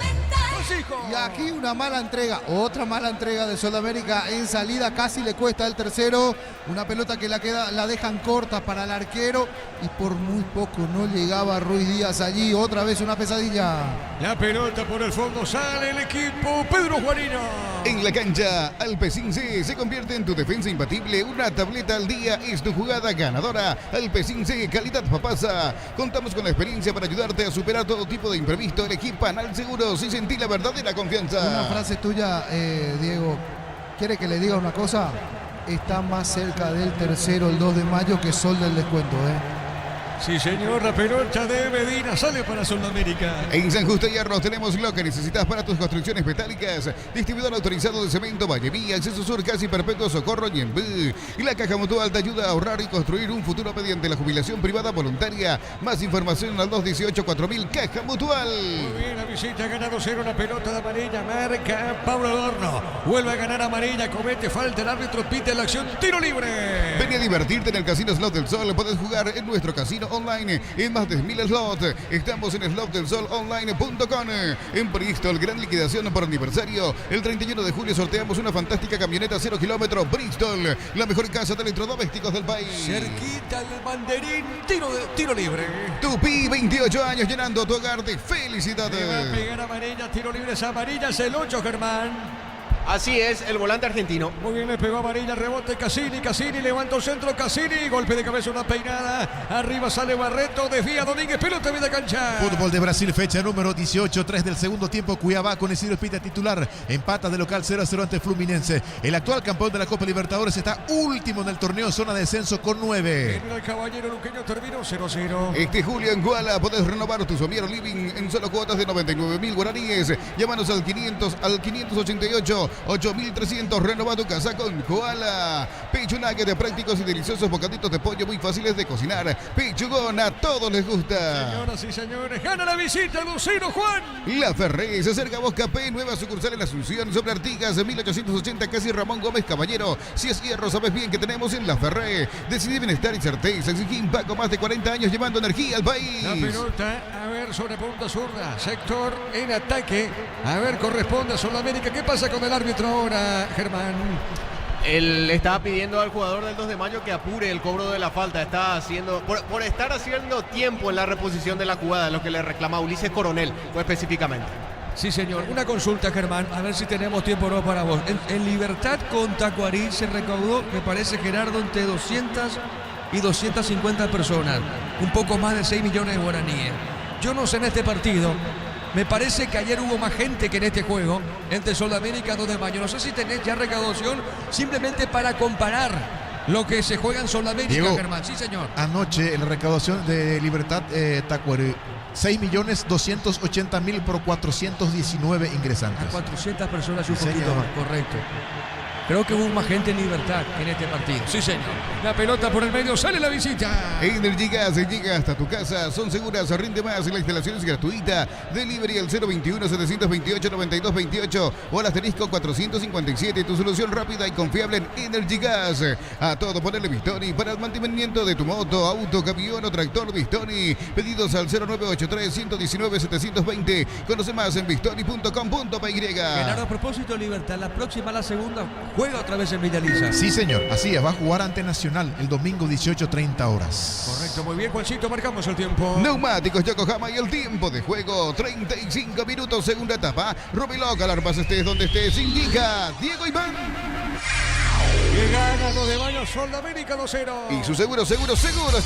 Y aquí una mala entrega, otra mala entrega de Sol de América en salida, casi le cuesta el tercero, una pelota que la dejan corta para el arquero y por muy poco no llegaba Ruiz Díaz allí, otra vez una pesadilla. La pelota por el fondo, sale el equipo Pedro Juanino. En la cancha, Alpecin C se convierte en tu defensa imbatible. Una tableta al día es tu jugada ganadora. Alpecin C, calidad papasa. Contamos con la experiencia para ayudarte a superar todo tipo de imprevisto. Elegí Panal Seguros y sentí la verdadera confianza. Una frase tuya, Diego, ¿Quiere que le diga una cosa? Está más cerca del tercero, el 2 de mayo, que Sol del descuento, Sí, señor, la pelota de Medina sale para Sudamérica. En San Justo y Hierro tenemos lo que necesitas para tus construcciones metálicas. Distribuidor autorizado de cemento Vallemí, Acceso Sur, Casi Perpetuo, Socorro, Ñembú. Y la Caja Mutual te ayuda a ahorrar y construir un futuro mediante la jubilación privada voluntaria. Más información al 218-4000 Caja Mutual. Muy bien, la visita ha ganado 0, la pelota de amarilla, marca Pablo Adorno. Vuelve a ganar amarilla, comete falta, el árbitro pite la acción, tiro libre. Ven a divertirte en el Casino Slot del Sol. Puedes jugar en nuestro casino online en más de 1000 slots. Estamos en slotdelsolonline.com. En Bristol, gran liquidación por aniversario. El 31 de julio sorteamos una fantástica camioneta 0 kilómetros. Bristol, la mejor casa de electrodomésticos del país. Cerquita el banderín, tiro libre. Tupi, 28 años llenando tu hogar de felicidades. Le va a pegar amarilla, tiro libre, es amarilla, es el 8, Germán. Así es, el volante argentino. Muy bien, le pegó amarilla, rebote Cassini, levanta un centro, Cassini, golpe de cabeza, una peinada, arriba sale Barreto, desvía Domínguez, pelota media cancha. Fútbol de Brasil, fecha número 18, 3 del segundo tiempo, Cuiabá con Isidro Pita titular, empata de local 0-0 ante Fluminense. El actual campeón de la Copa Libertadores está último en el torneo, zona de descenso con 9. El caballero luqueño terminó 0-0. Este julio en Guala podés renovar tu Somiero Living en solo cuotas de 99.000 guaraníes. Llámanos al 588 8300. Renova tu casa con Koala. Pechunagre de prácticos y deliciosos bocaditos de pollo muy fáciles de cocinar. Pechugón, a todos les gusta. Señoras y señores, gana la visita Lucero Juan. La Ferré se acerca a Bosca P, nueva sucursal en Asunción, sobre Artigas, 1880, casi Ramón Gómez Caballero. Si es hierro, sabes bien que tenemos en La Ferré. Decidí bienestar y certeza. Exigí Paco, más de 40 años llevando energía al país. La pelota, a ver, sobre punta zurda. Sector en ataque. A ver, corresponde a Sudamérica. ¿Qué pasa con el árbitro ahora, Germán? Él estaba pidiendo al jugador del 2 de mayo que apure el cobro de la falta. Está haciendo, por estar haciendo tiempo en la reposición de la jugada, lo que le reclama Ulises Coronel, pues específicamente. Sí, señor. Una consulta, Germán, a ver si tenemos tiempo o no para vos. En Libertad con Tacuarí se recaudó, me parece, Gerardo, entre 200 y 250 personas. Un poco más de 6 millones de guaraníes. Yo no sé en este partido. Me parece que ayer hubo más gente que en este juego entre Sudamérica 2 de mayo. No sé si tenés ya recaudación simplemente para comparar lo que se juega en Sudamérica, Diego, Germán. Sí, señor. Anoche en la recaudación de Libertad Tacuarí, 6.280.000 por 419 ingresantes. A 400 personas y un Sí, poquito señor. más, correcto. Creo que hubo más gente en Libertad que en este partido. Sí, señor. La pelota por el medio, sale la visita. Energy Gas llega hasta tu casa. Son seguras, rinde más. La instalación es gratuita. Delivery al 021-728-9228 o al asterisco 457. Tu solución rápida y confiable en Energy Gas. A todo ponerle Bistoni para el mantenimiento de tu moto, auto, camión o tractor. Bistoni. Pedidos al 0983-119-720. Conoce más en bistoni.com.py. Genaro, a propósito de Libertad, la próxima, la segunda, juega otra vez en Villa Lisa. Sí, señor. Así es, va a jugar ante Nacional el domingo 18:30 horas. Correcto, muy bien, Juancito, marcamos el tiempo. Neumáticos Yokohama y el tiempo de juego, 35 minutos, segunda etapa. Rubiloc, alarmas estés donde estés, indica Diego Iván. Que gana 2 de mayo, Sudamérica 2-0. Y su seguros,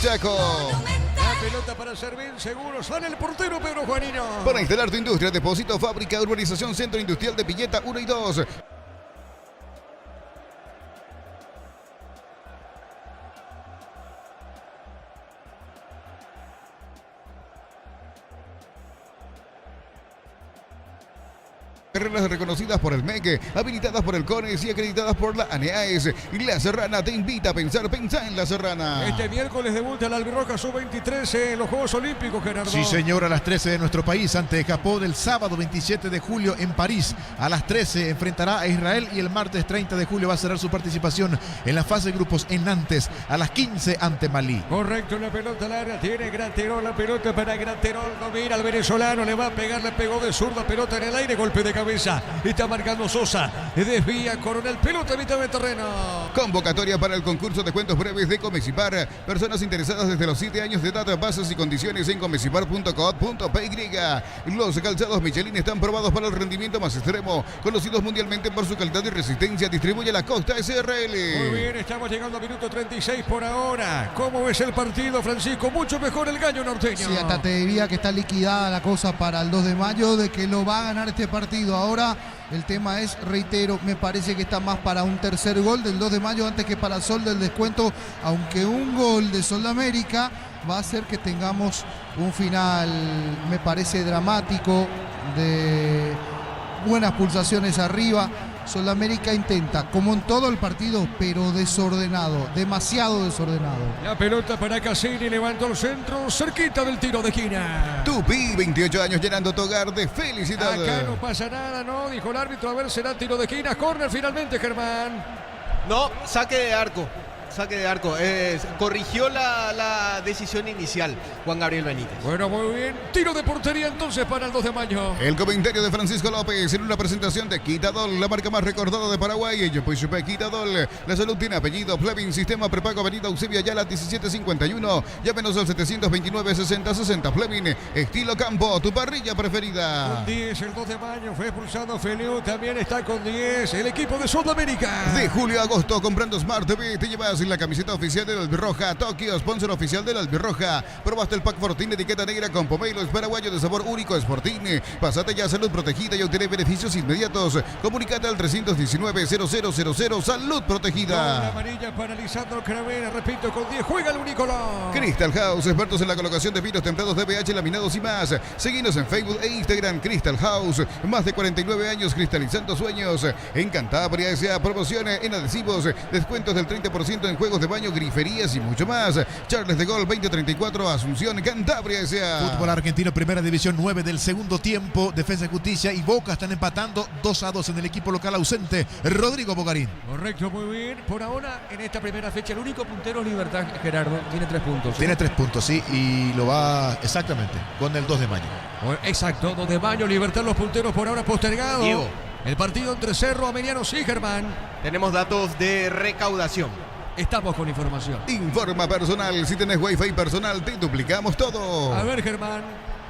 Chaco. La pelota para servir, seguro, sale el portero Pedro Juanino. Para instalar tu industria, depósito, fábrica, urbanización, centro industrial de Pilleta 1 y 2. Carreras reconocidas por el MEC, habilitadas por el CONES y acreditadas por la ANEAES. La Serrana te invita a pensar, pensá en La Serrana. Este miércoles debuta la Albirroja Sub-23 en los Juegos Olímpicos, Gerardo. Sí, señor, a las 13 de nuestro país ante Japón. El sábado 27 de julio en París. A las 13 enfrentará a Israel y el martes 30 de julio va a cerrar su participación en la fase de grupos en Nantes. A las 15 ante Malí. Correcto, la pelota al área, tiene Graterol, la pelota para Graterol, domina al venezolano, le va a pegar, le pegó de zurda, pelota en el aire, golpe de cabeza. Está marcando Sosa, desvía Coronel, pelota a mitad de terreno. Convocatoria para el concurso de cuentos breves de Comecipar. Personas interesadas desde los 7 años de edad, bases y condiciones en comecipar.com.py. Los calzados Michelin están probados para el rendimiento más extremo, conocidos mundialmente por su calidad y resistencia. Distribuye la Costa SRL. Muy bien, estamos llegando al minuto 36 por ahora. ¿Cómo ves el partido, Francisco? Mucho mejor el gallo norteño. Sí, hasta te diría que está liquidada la cosa para el 2 de mayo, de que lo va a ganar este partido. partido ahora. El tema es, reitero, me parece que está más para un tercer gol del 2 de mayo antes que para Sol del descuento, aunque un gol de Sol de América va a hacer que tengamos un final, me parece, dramático, de buenas pulsaciones arriba. Sol de América intenta, como en todo el partido, pero desordenado, demasiado desordenado. La pelota para Cassini, levantó el centro, cerquita del tiro de esquina. Tupi, 28 años llenando tu hogar de felicidad. Acá no pasa nada, ¿no? Dijo el árbitro, a ver, será tiro de esquina, córner finalmente, Germán. No, saque de arco. Saque de arco. Corrigió la decisión inicial Juan Gabriel Benítez. Bueno, muy bien. Tiro de portería entonces para el 2 de mayo. El comentario de Francisco López en una presentación de Quitadol, la marca más recordada de Paraguay. Yo pues Quitadol, la salud tiene apellido. Fleming, sistema prepago, avenida Eusebio Ayala 1751. Llámenos al 729-6060. Fleming, estilo campo, tu parrilla preferida. Con 10, el 2 de mayo fue expulsado Feliu, también está con 10. El equipo de Sudamérica. De julio a agosto, comprando Smart TV, te llevas la camiseta oficial del Albirroja. Tokio, sponsor oficial del Albirroja. Probaste el pack Fortín, etiqueta negra con pomelo, es paraguayo de sabor único, es Fortín. Pásate ya a salud protegida y obtener beneficios inmediatos. Comunicate al 319-0000, salud protegida. Con amarilla para Lisandro Cravera, repito, con 10, juega el unicolor. Crystal House, expertos en la colocación de vinos templados de pH, laminados y más. Seguinos en Facebook e Instagram. Crystal House, más de 49 años cristalizando sueños. En Cantabria, S.A. promociones en adhesivos, descuentos del 30% en juegos de baño, griferías y mucho más. Charles de Gol 2034, Asunción, Cantabria S.A. Fútbol argentino, primera división, 9 del segundo tiempo. Defensa y Justicia y Boca están empatando 2-2 en el equipo local ausente, Rodrigo Bogarín. Correcto, muy bien. Por ahora, en esta primera fecha, el único puntero es Libertad, Gerardo. Tiene 3 puntos. ¿Sí? Tiene 3 puntos, sí, y lo va exactamente con el 2 de mayo. Bueno, exacto, 2 de mayo, Libertad, los punteros por ahora postergados. Diego. El partido entre Cerro, Ameliano, sí, Germán. Tenemos datos de recaudación. Estamos con información. Informa personal, si tenés wifi personal, te duplicamos todo. A ver, Germán.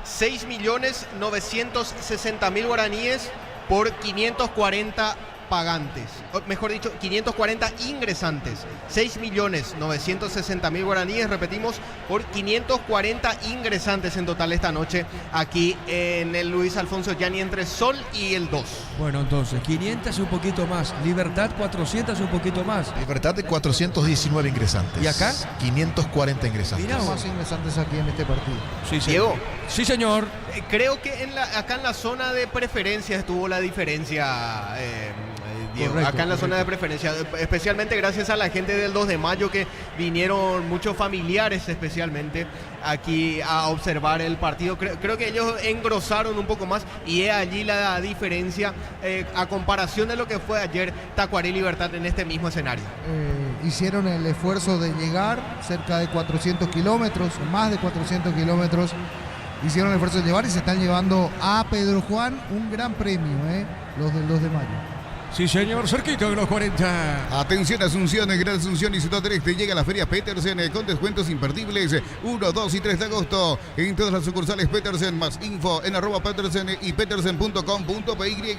6.960.000 guaraníes por 540 pagantes. O mejor dicho, 540 ingresantes. 6.960.000 guaraníes, repetimos, por 540 ingresantes en total esta noche aquí en el Luis Alfonso Gianni entre Sol y el 2. Bueno, entonces, 500 y un poquito más. Libertad, 400 y un poquito más. Libertad de 419 ingresantes. ¿Y acá? 540 ingresantes. Mirá, Más ingresantes aquí en este partido. Sí, sí. Diego. Sí, señor. Creo que acá en la zona de preferencia estuvo la diferencia, Diego. Correcto, Acá en la zona de correcto. preferencia, especialmente gracias a la gente del 2 de mayo que vinieron muchos familiares especialmente aquí a observar el partido. Creo que ellos engrosaron un poco más y es allí la diferencia a comparación de lo que fue ayer Tacuarí Libertad en este mismo escenario. Hicieron el esfuerzo de llegar cerca de 400 kilómetros, más de 400 kilómetros. Hicieron el esfuerzo de llevar y se están llevando a Pedro Juan un gran premio, los del 2 de mayo. Sí, señor, cerquito de los 40. Atención, Asunción, Gran Asunción y Ciudad del Este. Llega la Feria Petersen con descuentos imperdibles 1, 2 y 3 de agosto en todas las sucursales Petersen. Más info en @Petersen y petersen.com.py.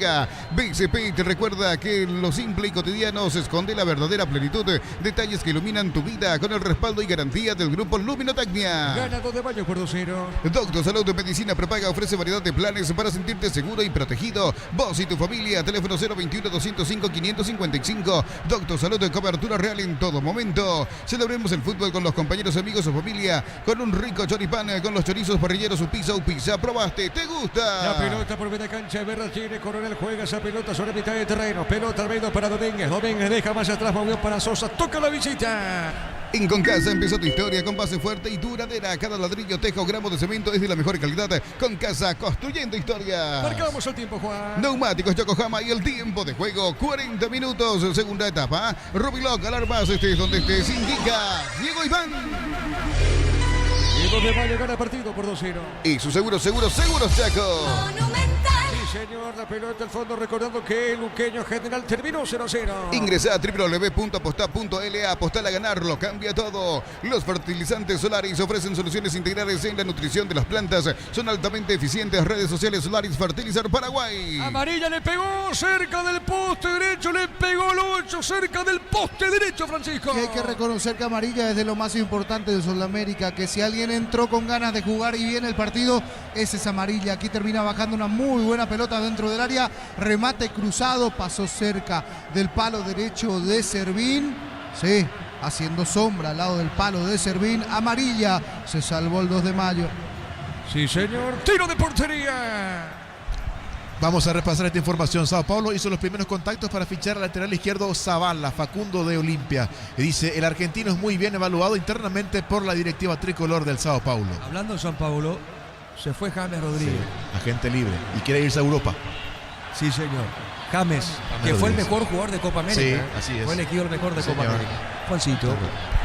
BCP te recuerda que lo simple y cotidiano se esconde la verdadera plenitud. Detalles que iluminan tu vida con el respaldo y garantía del grupo Luminotecnia. Gana 2 de mayo por 2-0. Doctor Salud de Medicina Prepaga ofrece variedad de planes para sentirte seguro y protegido. Vos y tu familia. Teléfono 021-205-555. Doctor Salud de cobertura real en todo momento. Celebremos el fútbol con los compañeros, amigos o familia. Con un rico choripán, con los chorizos parrilleros, su pizza. ¿Probaste? ¿Te gusta? La pelota por media cancha. Berra tiene Coronel. Juega esa pelota sobre mitad de terreno. Pelota al medio para Domínguez. Domínguez deja más atrás. Movió para Sosa. Toca la visita. En Concasa empezó tu historia con base fuerte y duradera. Cada ladrillo, tejo, gramo de cemento es de la mejor calidad. Concasa, construyendo historia. Marcamos el tiempo, Juan. Neumáticos Yokohama y el tiempo de juego, 40 minutos, segunda etapa. Rubiloc, alarmas, estés donde estés, indica Diego Iván. Y 2 de mayo gana partido por 2-0. Y su seguros, Chaco. Sí, señor, la pelota al fondo, recordando que el luqueño general terminó 0-0. Ingresa a www.aposta.la, apostar a ganarlo, cambia todo. Los fertilizantes Solaris ofrecen soluciones integrales en la nutrición de las plantas. Son altamente eficientes. Redes sociales Solaris Fertilizar Paraguay. Amarilla le pegó cerca del poste derecho, le pegó el 8 cerca del poste derecho, Francisco. Y hay que reconocer que amarilla es de lo más importante de Sudamérica, que si alguien entró con ganas de jugar y viene el partido, ese es amarilla. Aquí termina bajando una muy buena pelota pelota dentro del área, remate cruzado, pasó cerca del palo derecho de Servín. Sí, haciendo sombra al lado del palo de Servín. Amarilla, se salvó el 2 de mayo. Sí, señor. Tiro de portería. Vamos a repasar esta información. Sao Paulo hizo los primeros contactos para fichar al lateral izquierdo Zavala, Facundo de Olimpia. Y dice, el argentino es muy bien evaluado internamente por la directiva tricolor del Sao Paulo. Hablando de San Paulo, se fue James Rodríguez. Sí, agente libre y quiere irse a Europa. Sí, señor. James, que fue el mejor jugador de Copa América. Sí, así es. Fue elegido el mejor de Copa América. Juancito.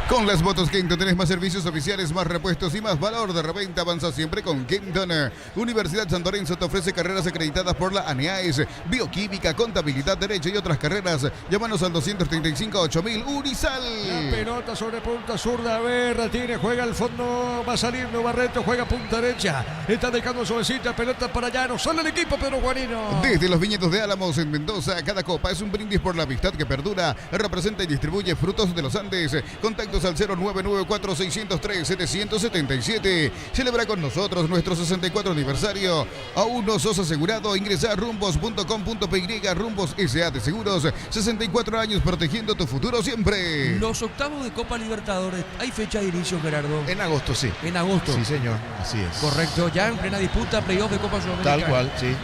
Con las motos Kenton tenés más servicios oficiales, más repuestos y más valor de reventa. Avanza siempre con Kenton. Universidad San Lorenzo te ofrece carreras acreditadas por la ANEAES, bioquímica, contabilidad, derecho y otras carreras. Llámanos al 235-8000 Unisal. La pelota sobre punta zurda, a ver, retire, juega al fondo, va a salir Barreto, juega punta derecha. Está dejando suavecita, pelota para allá, no sale el equipo Pedro Juanino. Desde los viñedos de Álamos en Mendoza, cada copa es un brindis por la amistad que perdura. Representa y distribuye Frutos de los Andes. Contactos al 0994-603-777. Celebra con nosotros nuestro 64 aniversario. Aún no sos asegurado, ingresa a rumbos.com.py. Rumbos S.A. de Seguros, 64 años protegiendo tu futuro siempre. Los octavos de Copa Libertadores, ¿hay fecha de inicio, Gerardo? En agosto, sí. En agosto. Sí, señor, así es. Correcto, ya en plena disputa, playoff de Copa Sudamericana. Tal cual, sí.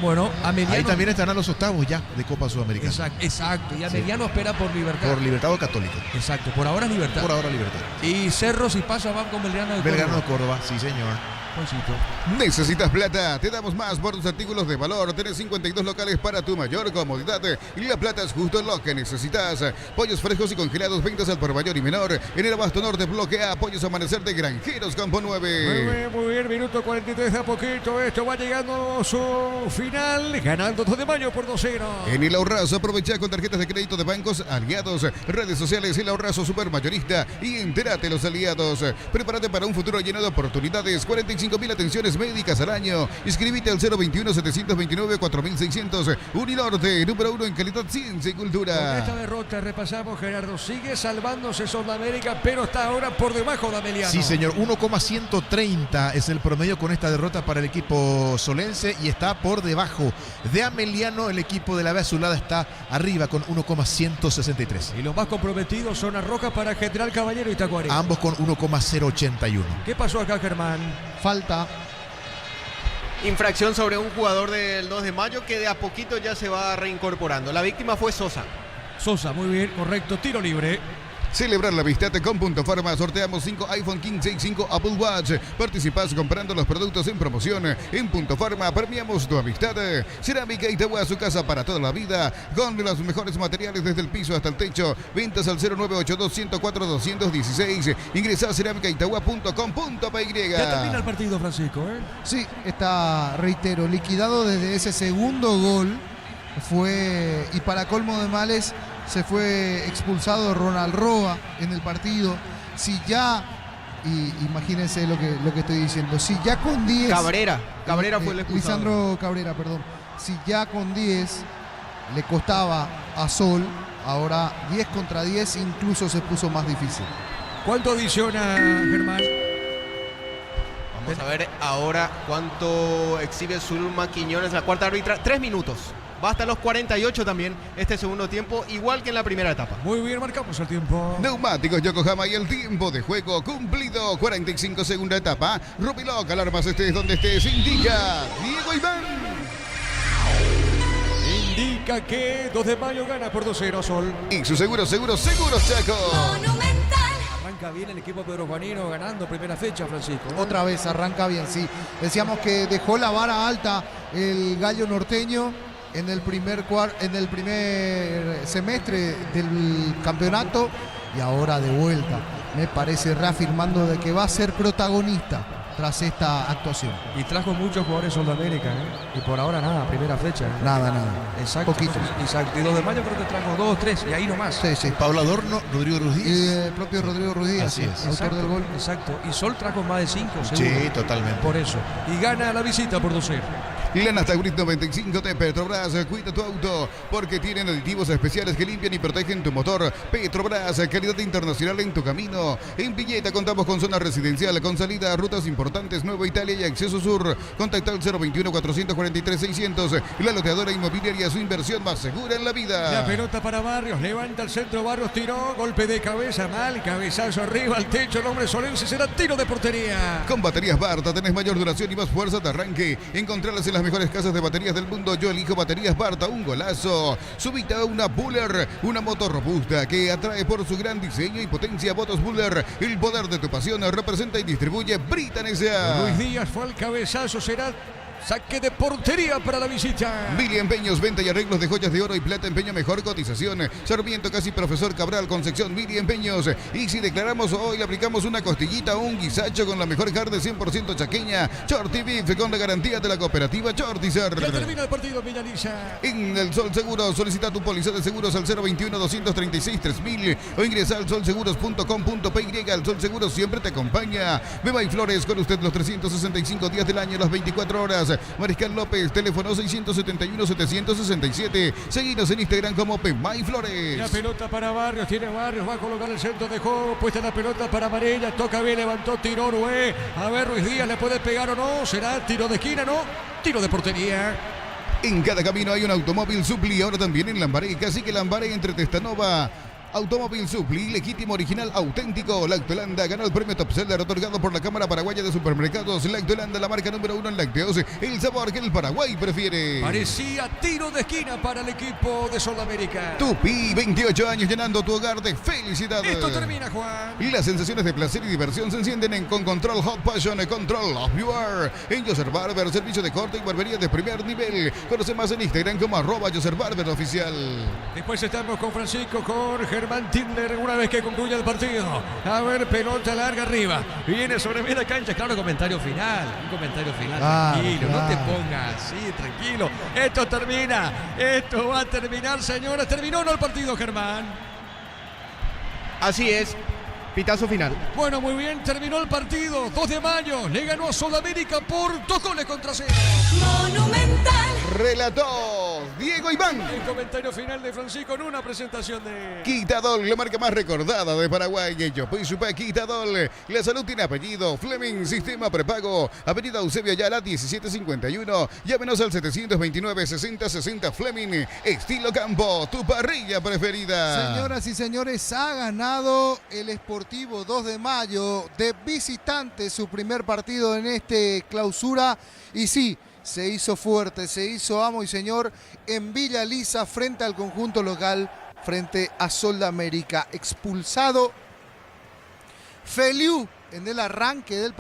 Bueno, a mediano... Ahí también estarán los octavos ya de Copa Sudamericana. Exacto. Y a mediano espera por Libertad. Por Libertad o Católica. Exacto, por ahora Libertad. Por ahora Libertad. Y Cerro, si pasa, van con Belgrano de Córdoba. Belgrano de Córdoba, sí, señor. Juancito. ¿Necesitas plata? Te damos más por tus artículos de valor. Tenés 52 locales para tu mayor comodidad. Y la plata es justo lo que necesitas. Pollos frescos y congelados, ventas al por mayor y menor. En el Abasto Norte, bloque A, Pollos Amanecer de Granjeros, Campo 9. Muy bien, minuto 43 de a poquito. Esto va llegando a su final. Ganando 2 de mayo por 2-0. En el Ahorrazo, aprovecha con tarjetas de crédito de bancos aliados, redes sociales, el Ahorrazo Supermayorista y entérate los aliados. Prepárate para un futuro lleno de oportunidades. 45.000 atenciones médicas al año. Inscribite al 021-729-4600. Uninorte, número 1 en calidad, ciencia y cultura. Con esta derrota repasamos, Gerardo. Sigue salvándose Sudamérica, pero está ahora por debajo de Ameliano. Sí, señor. 1,130 es el promedio con esta derrota para el equipo solense y está por debajo de Ameliano. El equipo de la B Azulada está arriba con 1,163. Y los más comprometidos son a Rojas para General Caballero y Tacuarí. Ambos con 1,081. ¿Qué pasó acá, Germán? Falta. Infracción sobre un jugador del 2 de mayo que de a poquito ya se va reincorporando. La víctima fue Sosa. Sosa, muy bien, correcto, tiro libre. Celebrar la amistad con Punto Farma. Sorteamos 5 iPhone 15 y 5 Apple Watch. Participás comprando los productos en promoción. En Punto Farma premiamos tu amistad. Cerámica Itagua, su casa para toda la vida. Con los mejores materiales desde el piso hasta el techo. Ventas al 0982-104-216. Ingresa a cerámicaitagua.com.py. Ya termina el partido, Francisco, ¿eh? Sí, está, reitero, liquidado desde ese segundo gol. Fue, y para colmo de males, se fue expulsado Ronald Roa en el partido. Si ya, y imagínense lo que estoy diciendo, si ya con 10... Cabrera fue el expulsado. Lisandro Cabrera, perdón. Si ya con 10 le costaba a Sol, ahora 10 contra 10 incluso se puso más difícil. ¿Cuánto adiciona, Germán? Vamos a ver ahora cuánto exhibe Zulma Quiñones, la cuarta árbitra. 3 minutos. Va hasta los 48 también este segundo tiempo, igual que en la primera etapa. Muy bien, marcamos el tiempo. Neumáticos Yokohama y el tiempo de juego cumplido. 45 segunda etapa. Rupiloc, alarmas estés donde estés. Indica Diego Iván. Indica que 2 de mayo gana por 2-0 Sol. Y su seguro Chaco. Monumental. Arranca bien el equipo Pedro Juanino ganando primera fecha, Francisco. Otra vez arranca bien, sí. Decíamos que dejó la vara alta el gallo norteño en el primer semestre del campeonato y ahora de vuelta me parece reafirmando de que va a ser protagonista tras esta actuación. Y trajo muchos jugadores de Sudamérica, ¿eh? Y por ahora nada, primera fecha. ¿eh? Nada. Exacto. Poquitos. Exacto. Y 2 de mayo creo que trajo 2, 3 y ahí nomás. Sí. Pablo Adorno, Rodrigo Ruiz Y Díaz. el propio Rodrigo Ruiz Díaz, Así es. autor del gol. Exacto. Y Sol trajo más de 5, seguro. Sí, totalmente. Por eso. Y gana la visita por 2-0. Lana Taurit 95 de Petrobras. Cuida tu auto porque tienen aditivos especiales que limpian y protegen tu motor. Petrobras, calidad internacional en tu camino. En Villeta contamos con zona residencial, con salida a rutas importantes, Nueva Italia y Acceso Sur. Contacta al 021-443-600. La loteadora inmobiliaria, su inversión más segura en la vida. La pelota para Barrios, levanta el centro, Barrios tiró, golpe de cabeza, mal, cabezazo arriba al techo, el hombre Solense, será tiro de portería. Con baterías Barta tenés mayor duración y más fuerza de arranque. Encontrarlas en las mejores casas de baterías del mundo. Yo elijo baterías Barta, un golazo. Subite a una Buller, una moto robusta que atrae por su gran diseño y potencia. Motos Buller, el poder de tu pasión. Representa y distribuye Britan S.A. Luis Díaz fue al cabezazo, será saque de portería para la visita. Billy Empeños, venta y arreglos de joyas de oro y plata. Empeño, mejor cotización. Sarmiento, casi Profesor Cabral, Concepción. Billy Empeños. Y si declaramos hoy, le aplicamos una costillita o un guisacho con la mejor carne 100% chaqueña. Shorty Beef, con la garantía de la cooperativa Shortizer. Ya termina el partido, Villalisa. En el Sol Seguros, solicita tu póliza de seguros al 021-236-3000 o ingresa al solseguros.com.py. El Sol Seguros siempre te acompaña. Beba y Flores, con usted los 365 días del año, las 24 horas. Mariscal López, teléfono 671-767. Seguinos en Instagram como Pemay Flores. La pelota para Barrios, tiene Barrios, va a colocar el centro, dejó puesta la pelota para Varela, toca bien, levantó, tiró Rué. A ver, Ruiz Díaz le puede pegar o no, será tiro de esquina, no, tiro de portería. En cada camino hay un automóvil Supli, ahora también en Lambaré, casi que Lambaré entre Testanova. Automóvil Supli, legítimo, original, auténtico. Lactolanda ganó el premio Top Seller otorgado por la Cámara Paraguaya de Supermercados. Lactolanda, la marca número 1 en lácteos. El sabor que el Paraguay prefiere. Parecía tiro de esquina para el equipo de Sudamérica. Tupi, 28 años llenando tu hogar de felicidad. Esto termina, Juan. Las sensaciones de placer y diversión se encienden con Control Hot Passion, Control Love You Are. En Yoser Barber, servicio de corte y barbería de primer nivel. Conoce más en Instagram como @YoserBarberOficial. Después estamos con Francisco, con Germán Tindler, una vez que concluya el partido. A ver, pelota larga arriba. Viene sobre media cancha. Claro, comentario final. Un comentario final. Tranquilo, no te pongas así, tranquilo. Esto termina. Esto va a terminar, señores. Terminó no el partido, Germán. Así es. Pitazo final. Bueno, muy bien, terminó el partido. 2 de mayo, le ganó a Sudamérica por 2-0. Monumental. Relató Diego Iván. El comentario final de Francisco en una presentación de Quitadol, la marca más recordada de Paraguay. Yopuisupa Quitadol. La salud tiene apellido. Fleming, sistema prepago. Avenida Eusebio Ayala, 1751. Llámenos al 729-6060 Fleming. Estilo campo, tu parrilla preferida. Señoras y señores, ha ganado el Sportivo 2 de mayo de visitante su primer partido en este clausura. Y sí, se hizo fuerte, se hizo amo y señor en Villa Lisa frente al conjunto local, frente a Sol de América. Expulsado Feliu en el arranque del